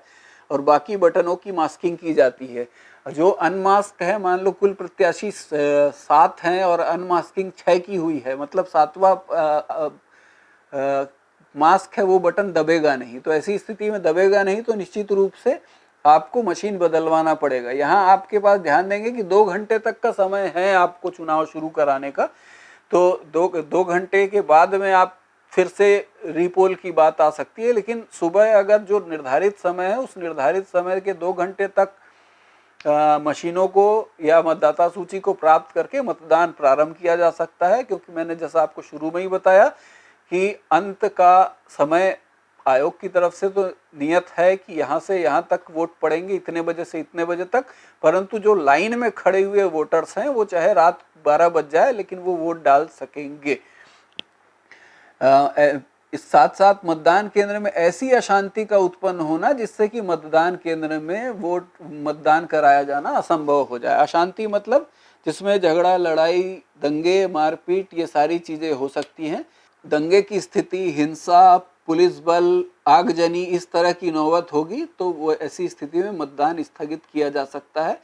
और बाकी बटनों की मास्किंग की जाती है। जो अनमास्क है, मान लो कुल प्रत्याशी 7 हैं और अनमास्किंग 6 की हुई है, मतलब 7वां मास्क है वो बटन दबेगा नहीं। तो ऐसी स्थिति में दबेगा नहीं तो निश्चित रूप से आपको मशीन बदलवाना पड़ेगा। यहाँ आपके पास ध्यान देंगे कि 2 घंटे तक का समय है आपको चुनाव शुरू कराने का, तो 2 घंटे के बाद में आप फिर से रीपोल की बात आ सकती है, लेकिन सुबह अगर जो निर्धारित समय है उस निर्धारित समय के 2 घंटे तक मशीनों को या मतदाता सूची को प्राप्त करके मतदान प्रारंभ किया जा सकता है। क्योंकि मैंने जैसा आपको शुरू में ही बताया कि अंत का समय आयोग की तरफ से तो नियत है कि यहाँ से यहाँ तक वोट पड़ेंगे, इतने बजे से इतने बजे तक, परंतु जो लाइन में खड़े हुए वोटर्स हैं वो चाहे रात 12 बज जाए लेकिन वो वोट डाल सकेंगे। इस साथ साथ मतदान केंद्र में ऐसी अशांति का उत्पन्न होना जिससे कि मतदान केंद्र में मतदान कराया जाना असंभव हो जाए। अशांति मतलब जिसमें झगड़ा, लड़ाई, दंगे, मारपीट, ये सारी चीजें हो सकती हैं। दंगे की स्थिति, हिंसा, पुलिस बल, आगजनी, इस तरह की नौबत होगी तो वो ऐसी स्थिति में मतदान स्थगित किया जा सकता है।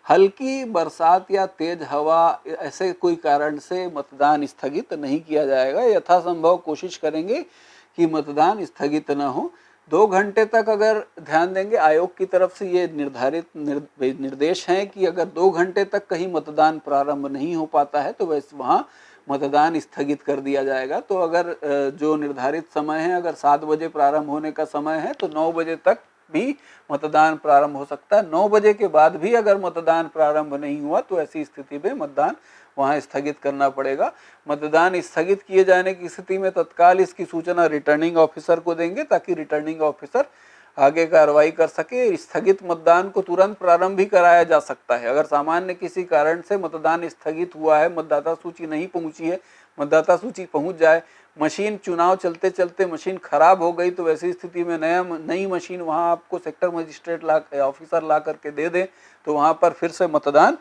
हल्की बरसात या तेज हवा, ऐसे कोई कारण से मतदान स्थगित नहीं किया जाएगा। यथासंभव कोशिश करेंगे कि मतदान स्थगित न हो। 2 घंटे तक अगर ध्यान देंगे, आयोग की तरफ से ये निर्धारित निर्देश हैं कि अगर 2 घंटे तक कहीं मतदान प्रारंभ नहीं हो पाता है तो वैसे वहाँ मतदान स्थगित कर दिया जाएगा। तो अगर जो निर्धारित समय है, अगर 7 बजे प्रारंभ होने का समय है तो 9 बजे तक भी मतदान प्रारंभ हो सकता है। 9 बजे के बाद भी अगर मतदान प्रारंभ नहीं हुआ तो ऐसी स्थिति में मतदान वहां स्थगित करना पड़ेगा। मतदान स्थगित किए जाने की स्थिति में तत्काल इसकी सूचना रिटर्निंग ऑफिसर को देंगे ताकि रिटर्निंग ऑफिसर आगे कार्रवाई कर सके। स्थगित मतदान को तुरंत प्रारंभ भी कराया जा सकता है। अगर सामान्य किसी कारण से मतदान स्थगित हुआ है, मतदाता सूची नहीं पहुंची है, मतदाता सूची पहुंच जाए, मशीन चुनाव चलते चलते मशीन खराब हो गई, तो वैसी स्थिति में नई मशीन वहां आपको सेक्टर मजिस्ट्रेट ऑफिसर ला करके दे दें तो वहां पर फिर से मतदान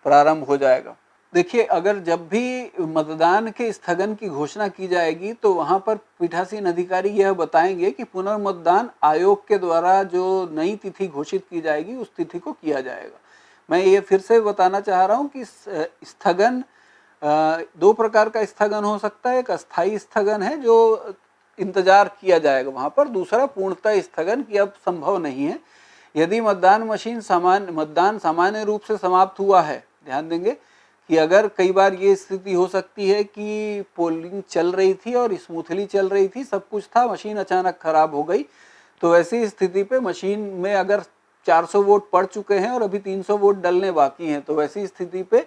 प्रारंभ हो जाएगा। देखिए, अगर जब भी मतदान के स्थगन की घोषणा की जाएगी तो वहां पर पीठासीन अधिकारी यह बताएंगे कि पुनर्मतदान आयोग के द्वारा जो नई तिथि घोषित की जाएगी उस तिथि को किया जाएगा। मैं ये फिर से बताना चाह रहा हूं कि स्थगन 2 प्रकार का स्थगन हो सकता है। एक अस्थायी स्थगन है जो इंतजार किया जाएगा वहां पर, दूसरा पूर्णतः स्थगन की अब संभव नहीं है। यदि मतदान सामान्य रूप से समाप्त हुआ है, ध्यान देंगे कि अगर कई बार ये स्थिति हो सकती है कि पोलिंग चल रही थी और स्मूथली चल रही थी, सब कुछ था, मशीन अचानक खराब हो गई, तो ऐसी स्थिति पे मशीन में अगर 400 वोट पड़ चुके हैं और अभी 300 वोट डलने बाकी हैं, तो वैसी स्थिति पे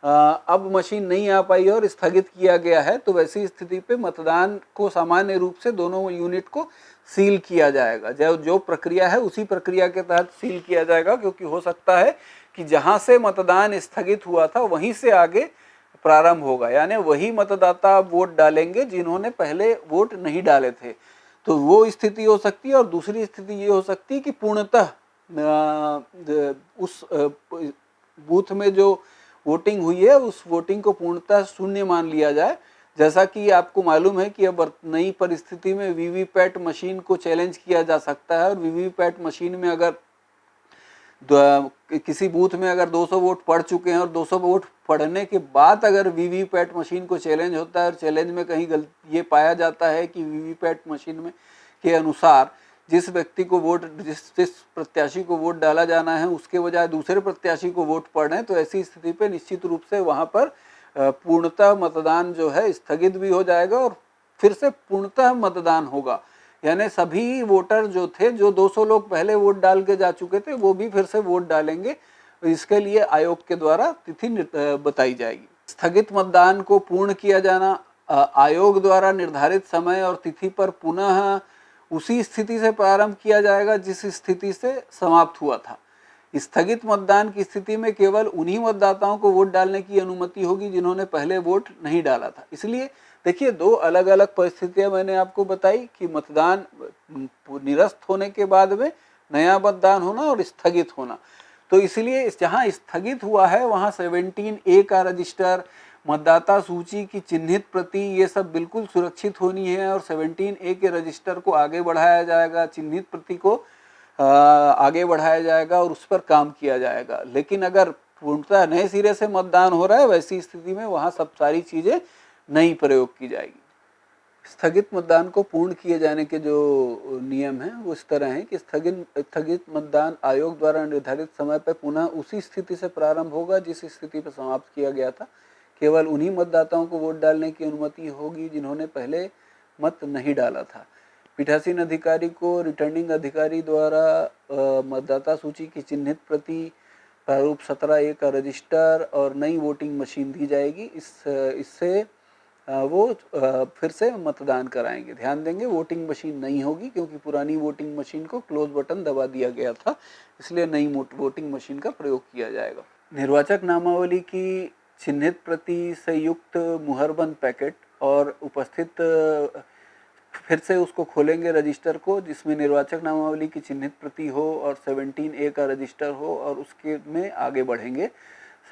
अब मशीन नहीं आ पाई और स्थगित किया गया है, तो वैसी स्थिति पे मतदान को सामान्य रूप से दोनों यूनिट को सील किया जाएगा। जो प्रक्रिया है उसी प्रक्रिया के तहत सील किया जाएगा, क्योंकि हो सकता है कि जहां से मतदान स्थगित हुआ था वहीं से आगे प्रारंभ होगा, यानी वही मतदाता वोट डालेंगे जिन्होंने पहले वोट नहीं डाले थे, तो वो स्थिति हो सकती है। और दूसरी स्थिति ये हो सकती है कि पूर्णतः उस बूथ में जो वोटिंग हुई है उस वोटिंग को पूर्णतः शून्य मान लिया जाए। जैसा कि आपको मालूम है कि अब नई परिस्थिति में वीवीपैट मशीन को चैलेंज किया जा सकता है, और वीवीपैट मशीन में अगर किसी बूथ में अगर 200 वोट पड़ चुके हैं और 200 वोट पड़ने के बाद अगर वीवीपैट मशीन को चैलेंज होता है और चैलेंज में कहीं ये पाया जाता है कि वीवीपैट मशीन में के अनुसार जिस व्यक्ति को वोट जिस प्रत्याशी को वोट डाला जाना है उसके बजाय दूसरे प्रत्याशी को वोट पड़ रहे हैं, तो ऐसी स्थिति पे निश्चित रूप से वहाँ पर पूर्णतः मतदान जो है स्थगित भी हो जाएगा और फिर से पूर्णतः मतदान होगा। यानी सभी वोटर जो थे, जो 200 लोग पहले वोट डाल के जा चुके थे, वो भी फिर से वोट डालेंगे। इसके लिए आयोग के द्वारा तिथि बताई जाएगी। स्थगित मतदान को पूर्ण किया जाना, आयोग द्वारा निर्धारित समय और तिथि पर पुनः उसी स्थिति से प्रारंभ किया जाएगा जिस स्थिति से समाप्त हुआ था। स्थगित मतदान की स्थिति में केवल उन्हीं मतदाताओं को वोट डालने की अनुमति होगी जिन्होंने पहले वोट नहीं डाला था। इसलिए देखिए, दो अलग अलग परिस्थितियां मैंने आपको बताई कि मतदान निरस्त होने के बाद में नया मतदान होना और स्थगित होना। तो इसलिए जहां स्थगित हुआ है वहां 17A का रजिस्टर, मतदाता सूची की चिन्हित प्रति, ये सब बिल्कुल सुरक्षित होनी है और 17A के रजिस्टर को आगे बढ़ाया जाएगा, चिन्हित प्रति को आगे बढ़ाया जाएगा और उस पर काम किया जाएगा। लेकिन अगर पूर्णतः नए सिरे से मतदान हो रहा है, वैसी स्थिति में वहाँ सब सारी चीज़ें नई प्रयोग की जाएगी। स्थगित मतदान को पूर्ण किए जाने के जो नियम हैं वो इस तरह हैं कि स्थगित मतदान आयोग द्वारा निर्धारित समय पर पुनः उसी स्थिति से प्रारंभ होगा जिस स्थिति पर समाप्त किया गया था। केवल उन्हीं मतदाताओं को वोट डालने की अनुमति होगी जिन्होंने पहले मत नहीं डाला था। पीठासीन अधिकारी को रिटर्निंग अधिकारी द्वारा मतदाता सूची की चिन्हित प्रति, प्रारूप 17A का रजिस्टर और नई वोटिंग मशीन दी जाएगी। इससे वो फिर से मतदान कराएंगे। ध्यान देंगे, वोटिंग मशीन नहीं होगी क्योंकि पुरानी वोटिंग मशीन को क्लोज बटन दबा दिया गया था, इसलिए नई वोटिंग मशीन का प्रयोग किया जाएगा। निर्वाचक नामावली की चिन्हित प्रति से युक्त मुहरबंद पैकेट और उपस्थित, फिर से उसको खोलेंगे रजिस्टर को जिसमें निर्वाचक नामावली की चिन्हित प्रति हो और 17A का रजिस्टर हो और उसके में आगे बढ़ेंगे।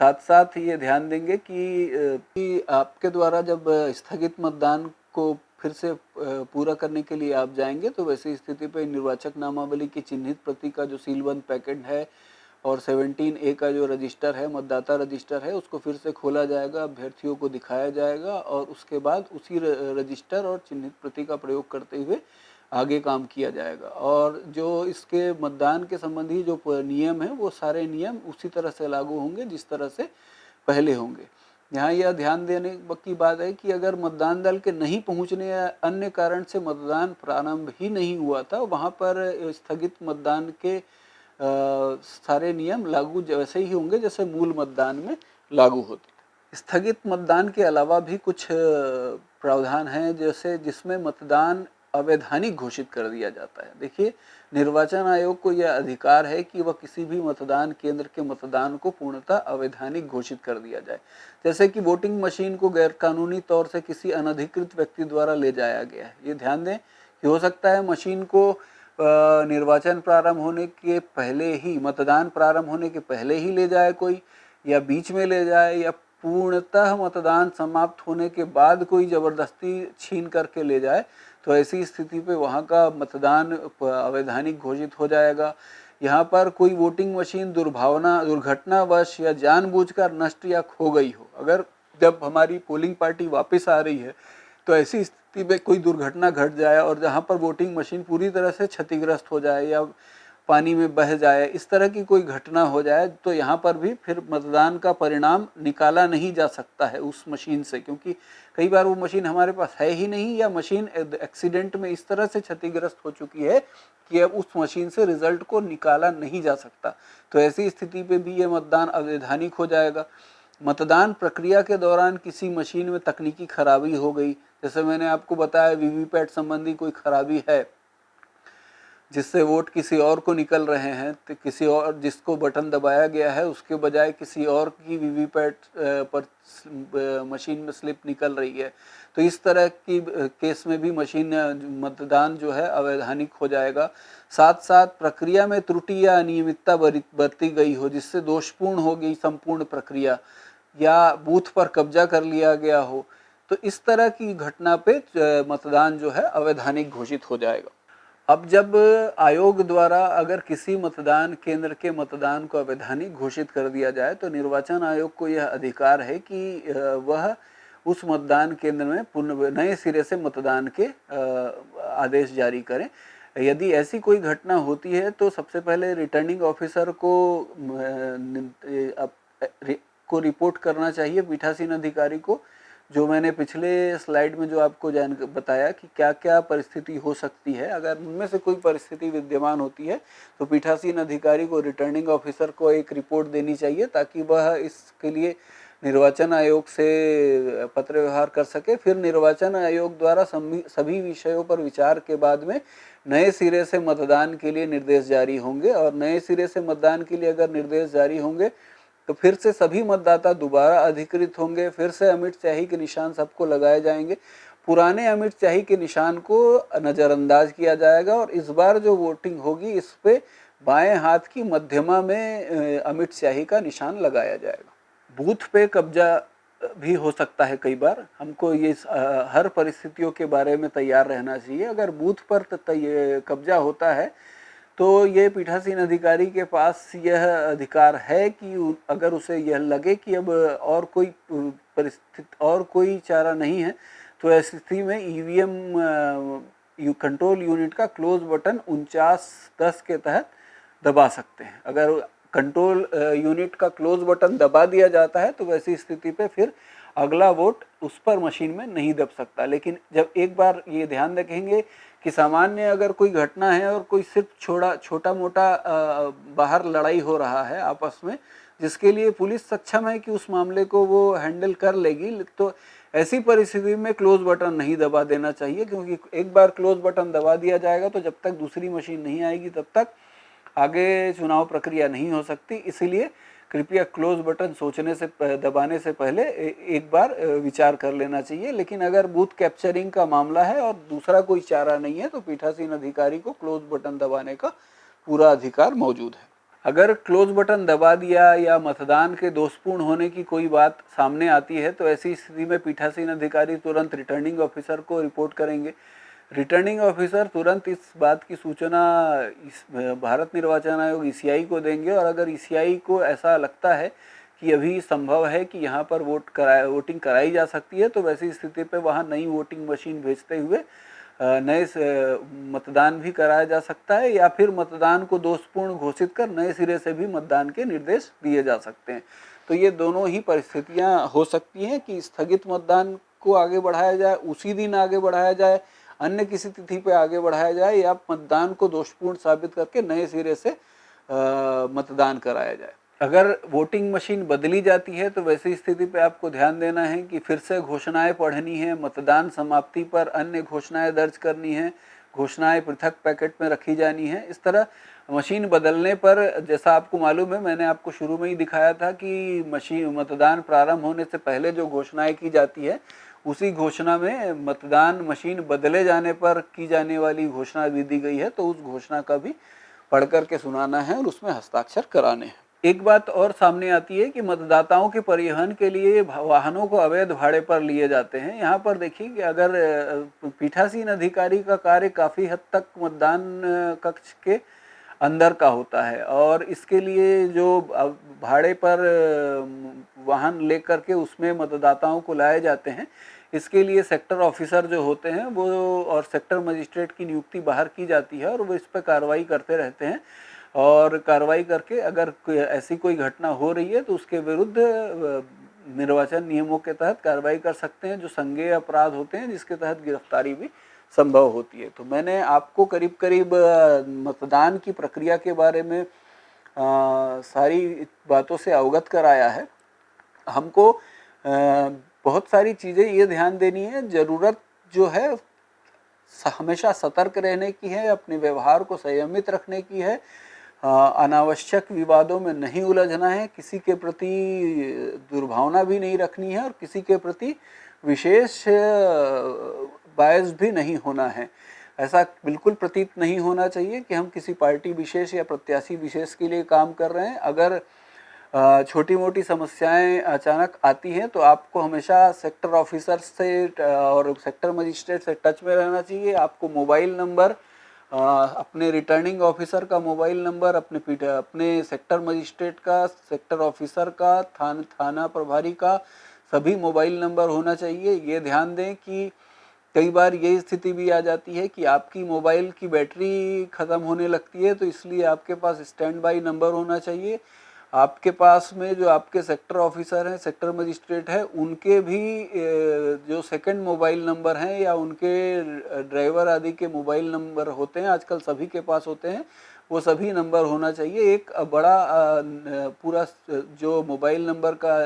साथ साथ ये ध्यान देंगे कि आपके द्वारा जब स्थगित मतदान को फिर से पूरा करने के लिए आप जाएंगे तो वैसी स्थिति पर निर्वाचक नामावली की चिन्हित प्रति का जो सीलबंद पैकेट है और 17A का जो रजिस्टर है, मतदाता रजिस्टर है, उसको फिर से खोला जाएगा, अभ्यर्थियों को दिखाया जाएगा और उसके बाद उसी रजिस्टर और चिन्हित प्रति का प्रयोग करते हुए आगे काम किया जाएगा। और जो इसके मतदान के संबंधी जो नियम हैं वो सारे नियम उसी तरह से लागू होंगे जिस तरह से पहले होंगे। यहाँ यह ध्यान देने की बात है कि अगर मतदान दल के नहीं पहुँचने या अन्य कारण से मतदान प्रारंभ ही नहीं हुआ था, वहाँ पर स्थगित मतदान के सारे नियम लागू वैसे ही होंगे जैसे मूल मतदान में लागू होते। स्थगित मतदान के अलावा भी कुछ प्रावधान हैं जैसे जिसमें मतदान अवैधानिक घोषित कर दिया जाता है। देखिए, निर्वाचन आयोग को यह अधिकार है कि वह किसी भी मतदान केंद्र के मतदान को पूर्णतः अवैधानिक घोषित कर दिया जाए। जैसे कि वोटिंग मशीन को गैरकानूनी तौर से किसी अनधिकृत व्यक्ति द्वारा ले जाया गया है। ये ध्यान दें कि हो सकता है मशीन को निर्वाचन प्रारंभ होने के पहले ही, मतदान प्रारंभ होने के पहले ही ले जाए कोई, या बीच में ले जाए, या पूर्णतः मतदान समाप्त होने के बाद कोई ज़बरदस्ती छीन करके ले जाए। तो ऐसी स्थिति पे वहाँ का मतदान अवैधानिक घोषित हो जाएगा। यहाँ पर कोई वोटिंग मशीन दुर्घटनावश या जानबूझकर नष्ट या खो गई हो, अगर जब हमारी पोलिंग पार्टी वापस आ रही है तो ऐसी स्थिति में कोई दुर्घटना घट जाए और जहाँ पर वोटिंग मशीन पूरी तरह से क्षतिग्रस्त हो जाए या पानी में बह जाए, इस तरह की कोई घटना हो जाए, तो यहाँ पर भी फिर मतदान का परिणाम निकाला नहीं जा सकता है उस मशीन से, क्योंकि कई बार वो मशीन हमारे पास है ही नहीं या मशीन एक्सीडेंट में इस तरह से क्षतिग्रस्त हो चुकी है कि अब उस मशीन से रिजल्ट को निकाला नहीं जा सकता। तो ऐसी स्थिति पे भी ये मतदान अवैधानिक हो जाएगा। मतदान प्रक्रिया के दौरान किसी मशीन में तकनीकी खराबी हो गई, जैसे मैंने आपको बताया वीवीपैट संबंधी कोई खराबी है जिससे वोट किसी और को निकल रहे हैं, तो किसी और जिसको बटन दबाया गया है उसके बजाय किसी और की वीवीपैट पर मशीन में स्लिप निकल रही है, तो इस तरह की केस में भी मतदान जो है अवैधानिक हो जाएगा। साथ साथ प्रक्रिया में त्रुटि या अनियमितता बरती गई हो जिससे दोषपूर्ण हो गई संपूर्ण प्रक्रिया, या बूथ पर कब्जा कर लिया गया हो, तो इस तरह की घटना पे मतदान जो है अवैधानिक घोषित हो जाएगा। अब जब आयोग द्वारा अगर किसी मतदान केंद्र के मतदान को अवैधानिक घोषित कर दिया जाए तो निर्वाचन आयोग को यह अधिकार है कि वह उस मतदान केंद्र में पुनः नए सिरे से मतदान के आदेश जारी करें। यदि ऐसी कोई घटना होती है तो सबसे पहले रिटर्निंग ऑफिसर को रिपोर्ट करना चाहिए, पीठासीन अधिकारी को। जो मैंने पिछले स्लाइड में जो आपको बताया कि क्या क्या परिस्थिति हो सकती है, अगर उनमें से कोई परिस्थिति विद्यमान होती है तो पीठासीन अधिकारी को, रिटर्निंग ऑफिसर को एक रिपोर्ट देनी चाहिए ताकि वह इसके लिए निर्वाचन आयोग से पत्र व्यवहार कर सके। फिर निर्वाचन आयोग द्वारा सभी विषयों पर विचार के बाद में नए सिरे से मतदान के लिए निर्देश जारी होंगे, और नए सिरे से मतदान के लिए अगर निर्देश जारी होंगे तो फिर से सभी मतदाता दोबारा अधिकृत होंगे, फिर से अमिट स्याही के निशान सबको लगाए जाएंगे। पुराने अमिट स्याही के निशान को नज़रअंदाज किया जाएगा और इस बार जो वोटिंग होगी इस पे बाएं हाथ की मध्यमा में अमिट स्याही का निशान लगाया जाएगा। बूथ पे कब्जा भी हो सकता है कई बार, हमको ये हर परिस्थितियों के बारे में तैयार रहना चाहिए। अगर बूथ पर कब्जा होता है तो ये पीठासीन अधिकारी के पास यह अधिकार है कि अगर उसे यह लगे कि अब और कोई परिस्थिति और कोई चारा नहीं है तो ऐसी स्थिति में ईवीएम कंट्रोल यूनिट का क्लोज बटन 4910 के तहत दबा सकते हैं। अगर कंट्रोल यूनिट का क्लोज बटन दबा दिया जाता है तो वैसी स्थिति पे फिर अगला वोट उस पर मशीन में नहीं दब सकता। लेकिन जब एक बार ये ध्यान रखेंगे कि सामान्य अगर कोई घटना है और कोई सिर्फ छोटा मोटा बाहर लड़ाई हो रहा है आपस में, जिसके लिए पुलिस सक्षम है कि उस मामले को वो हैंडल कर लेगी, तो ऐसी परिस्थिति में क्लोज बटन नहीं दबा देना चाहिए, क्योंकि एक बार क्लोज बटन दबा दिया जाएगा तो जब तक दूसरी मशीन नहीं आएगी तब तक आगे चुनाव प्रक्रिया नहीं हो सकती। इसीलिए कृपया क्लोज बटन दबाने से पहले एक बार विचार कर लेना चाहिए। लेकिन अगर बूथ कैप्चरिंग का मामला है और दूसरा कोई चारा नहीं है तो पीठासीन अधिकारी को क्लोज बटन दबाने का पूरा अधिकार मौजूद है। अगर क्लोज बटन दबा दिया या मतदान के दोषपूर्ण होने की कोई बात सामने आती है तो ऐसी स्थिति में पीठासीन अधिकारी तुरंत रिटर्निंग ऑफिसर को रिपोर्ट करेंगे। रिटर्निंग ऑफिसर तुरंत इस बात की सूचना भारत निर्वाचन आयोग ईसीआई को देंगे, और अगर ईसीआई को ऐसा लगता है कि अभी संभव है कि यहाँ पर वोटिंग कराई जा सकती है तो वैसी स्थिति पे वहाँ नई वोटिंग मशीन भेजते हुए नए मतदान भी कराया जा सकता है, या फिर मतदान को दोषपूर्ण घोषित कर नए सिरे से भी मतदान के निर्देश दिए जा सकते हैं। तो ये दोनों ही परिस्थितियाँ हो सकती हैं कि स्थगित मतदान को आगे बढ़ाया जाए, उसी दिन आगे बढ़ाया जाए, अन्य किसी तिथि पे आगे बढ़ाया जाए, या मतदान को दोषपूर्ण साबित करके नए सिरे से मतदान कराया जाए। अगर वोटिंग मशीन बदली जाती है तो वैसी स्थिति पे आपको ध्यान देना है कि फिर से घोषणाएं पढ़नी है, मतदान समाप्ति पर अन्य घोषणाएं दर्ज करनी है, घोषणाएं पृथक पैकेट में रखी जानी है। इस तरह मशीन बदलने पर, जैसा आपको मालूम है, मैंने आपको शुरू में ही दिखाया था कि मतदान प्रारंभ होने से पहले जो घोषणाएं की जाती है उसी घोषणा में मतदान मशीन बदले जाने पर की जाने वाली घोषणा भी दी गई है, तो उस घोषणा का भी पढ़ करके सुनाना है और उसमें हस्ताक्षर कराने हैं। एक बात और सामने आती है कि मतदाताओं के परिवहन के लिए वाहनों को अवैध भाड़े पर लिए जाते हैं। यहाँ पर देखिए कि अगर पीठासीन अधिकारी का कार्य काफ़ी हद तक मतदान कक्ष के अंदर का होता है, और इसके लिए जो भाड़े पर वाहन लेकर के उसमें मतदाताओं को लाए जाते हैं, इसके लिए सेक्टर ऑफिसर जो होते हैं वो और सेक्टर मजिस्ट्रेट की नियुक्ति बाहर की जाती है, और वो इस पर कार्रवाई करते रहते हैं। और कार्रवाई करके अगर ऐसी कोई घटना हो रही है तो उसके विरुद्ध निर्वाचन नियमों के तहत कार्रवाई कर सकते हैं, जो संज्ञेय अपराध होते हैं, जिसके तहत गिरफ्तारी भी संभव होती है। तो मैंने आपको करीब करीब मतदान की प्रक्रिया के बारे में सारी बातों से अवगत कराया है। हमको बहुत सारी चीज़ें ये ध्यान देनी है, ज़रूरत जो है हमेशा सतर्क रहने की है, अपने व्यवहार को संयमित रखने की है, अनावश्यक विवादों में नहीं उलझना है, किसी के प्रति दुर्भावना भी नहीं रखनी है, और किसी के प्रति विशेष बायस भी नहीं होना है। ऐसा बिल्कुल प्रतीत नहीं होना चाहिए कि हम किसी पार्टी विशेष या प्रत्याशी विशेष के लिए काम कर रहे हैं। अगर छोटी मोटी समस्याएं अचानक आती हैं तो आपको हमेशा सेक्टर ऑफिसर से और सेक्टर मजिस्ट्रेट से टच में रहना चाहिए। आपको मोबाइल नंबर अपने रिटर्निंग ऑफिसर का मोबाइल नंबर, अपने सेक्टर मजिस्ट्रेट का, सेक्टर ऑफिसर का, थाना प्रभारी का सभी मोबाइल नंबर होना चाहिए। ये ध्यान दें कि कई बार ये स्थिति भी आ जाती है कि आपकी मोबाइल की बैटरी ख़त्म होने लगती है, तो इसलिए आपके पास स्टैंड बाई नंबर होना चाहिए। आपके पास में जो आपके सेक्टर ऑफिसर हैं, सेक्टर मजिस्ट्रेट है, उनके भी जो सेकंड मोबाइल नंबर हैं या उनके ड्राइवर आदि के मोबाइल नंबर होते हैं, आजकल सभी के पास होते हैं, वो सभी नंबर होना चाहिए। एक बड़ा पूरा जो मोबाइल नंबर का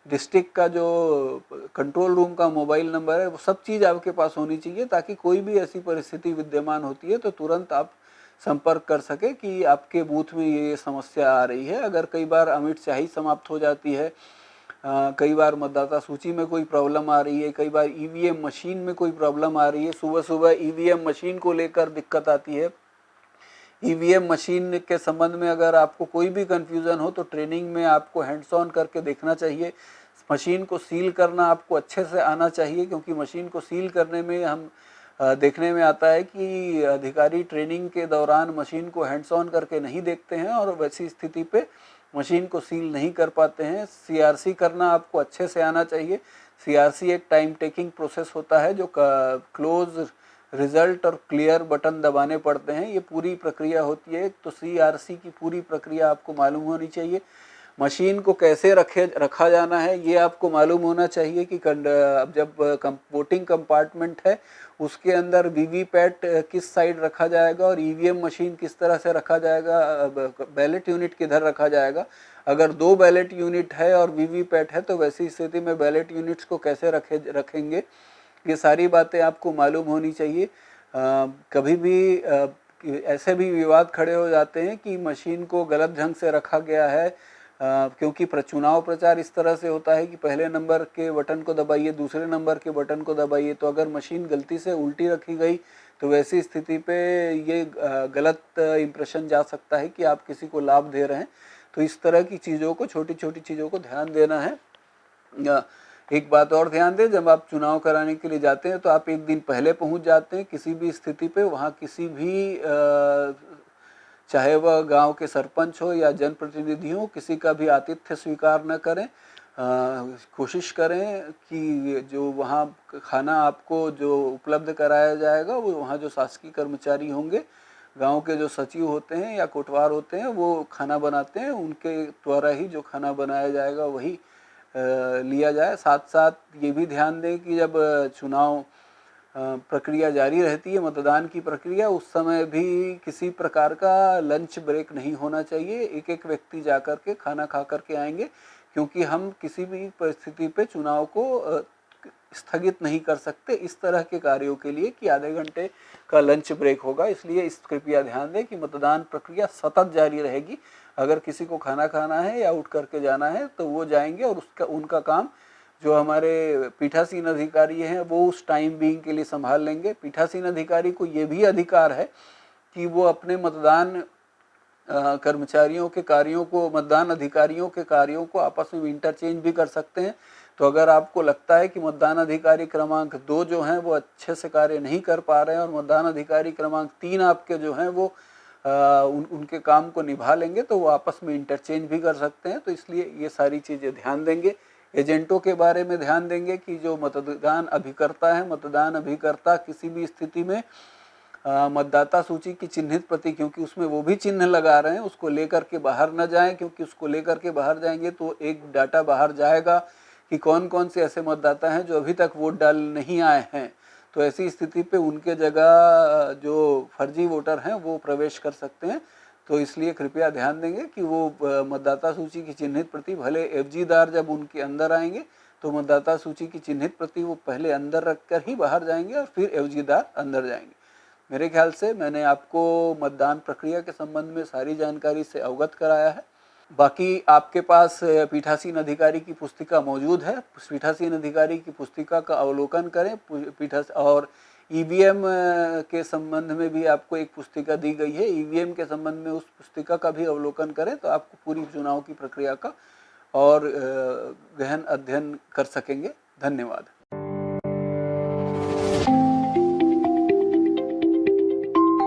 डिस्ट्रिक्ट का जो कंट्रोल रूम का मोबाइल नंबर है, वो सब चीज़ आपके पास होनी चाहिए, ताकि कोई भी ऐसी परिस्थिति विद्यमान होती है तो तुरंत आप संपर्क कर सके कि आपके बूथ में ये समस्या आ रही है। अगर कई बार अमिट स्याही समाप्त हो जाती है, कई बार मतदाता सूची में कोई प्रॉब्लम आ रही है, कई बार ईवीएम मशीन में कोई प्रॉब्लम आ रही है, सुबह सुबह ईवीएम मशीन को लेकर दिक्कत आती है। ईवीएम मशीन के संबंध में अगर आपको कोई भी कन्फ्यूज़न हो तो ट्रेनिंग में आपको हैंड्स ऑन करके देखना चाहिए। मशीन को सील करना आपको अच्छे से आना चाहिए, क्योंकि मशीन को सील करने में हम देखने में आता है कि अधिकारी ट्रेनिंग के दौरान मशीन को हैंड्स ऑन करके नहीं देखते हैं और वैसी स्थिति पे मशीन को सील नहीं कर पाते हैं। सीआरसी करना आपको अच्छे से आना चाहिए। सीआरसी एक टाइम टेकिंग प्रोसेस होता है, जो क्लोज, रिजल्ट और क्लियर बटन दबाने पड़ते हैं, ये पूरी प्रक्रिया होती है। तो सीआरसी की पूरी प्रक्रिया आपको मालूम होनी चाहिए। मशीन को कैसे रखा जाना है ये आपको मालूम होना चाहिए कि जब वोटिंग कंपार्टमेंट है उसके अंदर वीवीपैट किस साइड रखा जाएगा और ईवीएम मशीन किस तरह से रखा जाएगा, बैलेट यूनिट किधर रखा जाएगा। अगर 2 बैलेट यूनिट है और वीवीपैट है तो वैसी स्थिति में बैलेट यूनिट्स को कैसे रखेंगे, ये सारी बातें आपको मालूम होनी चाहिए। कभी भी ऐसे भी विवाद खड़े हो जाते हैं कि मशीन को गलत ढंग से रखा गया है, क्योंकि चुनाव प्रचार इस तरह से होता है कि पहले नंबर के बटन को दबाइए, दूसरे नंबर के बटन को दबाइए। तो अगर मशीन गलती से उल्टी रखी गई तो वैसी स्थिति पे ये गलत इम्प्रेशन जा सकता है कि आप किसी को लाभ दे रहे हैं। तो इस तरह की चीज़ों को, छोटी छोटी चीज़ों को ध्यान देना है। एक बात और ध्यान दें, जब आप चुनाव कराने के लिए जाते हैं तो आप एक दिन पहले पहुंच जाते हैं किसी भी स्थिति पे। वहाँ किसी भी चाहे वह गांव के सरपंच हो या जनप्रतिनिधि हो, किसी का भी आतिथ्य स्वीकार न करें। कोशिश करें कि जो वहाँ खाना आपको जो उपलब्ध कराया जाएगा वो वहाँ जो शासकीय कर्मचारी होंगे, गांव के जो सचिव होते हैं या कोटवार होते हैं, वो खाना बनाते हैं, उनके द्वारा ही जो खाना बनाया जाएगा वही लिया जाए। साथ साथ ये भी ध्यान दें कि जब चुनाव प्रक्रिया जारी रहती है, मतदान की प्रक्रिया, उस समय भी किसी प्रकार का लंच ब्रेक नहीं होना चाहिए। एक एक व्यक्ति जा कर के खाना खा कर के आएंगे, क्योंकि हम किसी भी परिस्थिति पे चुनाव को स्थगित नहीं कर सकते इस तरह के कार्यों के लिए कि आधे घंटे का लंच ब्रेक होगा। इसलिए इस कृपया ध्यान दें कि मतदान प्रक्रिया सतत जारी रहेगी। अगर किसी को खाना खाना है या उठ करके जाना है तो वो जाएंगे और उनका काम जो हमारे पीठासीन अधिकारी हैं वो उस टाइम बीइंग के लिए संभाल लेंगे। पीठासीन अधिकारी को ये भी अधिकार है कि वो अपने मतदान कर्मचारियों के कार्यों को, मतदान अधिकारियों के कार्यों को आपस में इंटरचेंज भी कर सकते हैं। तो अगर आपको लगता है कि मतदान अधिकारी क्रमांक 2 जो हैं वो अच्छे से कार्य नहीं कर पा रहे हैं और मतदान अधिकारी क्रमांक 3 आपके जो हैं वो उनके काम को निभा लेंगे, तो वो आपस में इंटरचेंज भी कर सकते हैं। तो इसलिए ये सारी चीज़ें ध्यान देंगे। एजेंटों के बारे में ध्यान देंगे कि जो मतदान अभिकर्ता है, मतदान अभिकर्ता किसी भी स्थिति में मतदाता सूची की चिन्हित प्रति, क्योंकि उसमें वो भी चिन्ह लगा रहे हैं, उसको लेकर के बाहर न जाएं, क्योंकि उसको लेकर के बाहर जाएंगे तो एक डाटा बाहर जाएगा कि कौन कौन से ऐसे मतदाता हैं जो अभी तक वोट डाल नहीं आए हैं। तो ऐसी स्थिति पे उनके जगह जो फर्जी वोटर हैं वो प्रवेश कर सकते हैं। तो इसलिए कृपया ध्यान देंगे कि वो मतदाता सूची की चिन्हित प्रति, भले एफजीदार जब उनके अंदर आएंगे तो मतदाता सूची की चिन्हित प्रति वो पहले अंदर रखकर ही बाहर जाएंगे और फिर एफजीदार अंदर जाएंगे। मेरे ख्याल से मैंने आपको मतदान प्रक्रिया के संबंध में सारी जानकारी से अवगत कराया है। बाकी आपके पास पीठासीन अधिकारी की पुस्तिका मौजूद है। पीठासीन अधिकारी की पुस्तिका का अवलोकन करें। और ईवीएम के संबंध में भी आपको एक पुस्तिका दी गई है, ईवीएम के संबंध में उस पुस्तिका का भी अवलोकन करें तो आपको पूरी चुनाव की प्रक्रिया का और गहन अध्ययन कर सकेंगे। धन्यवाद।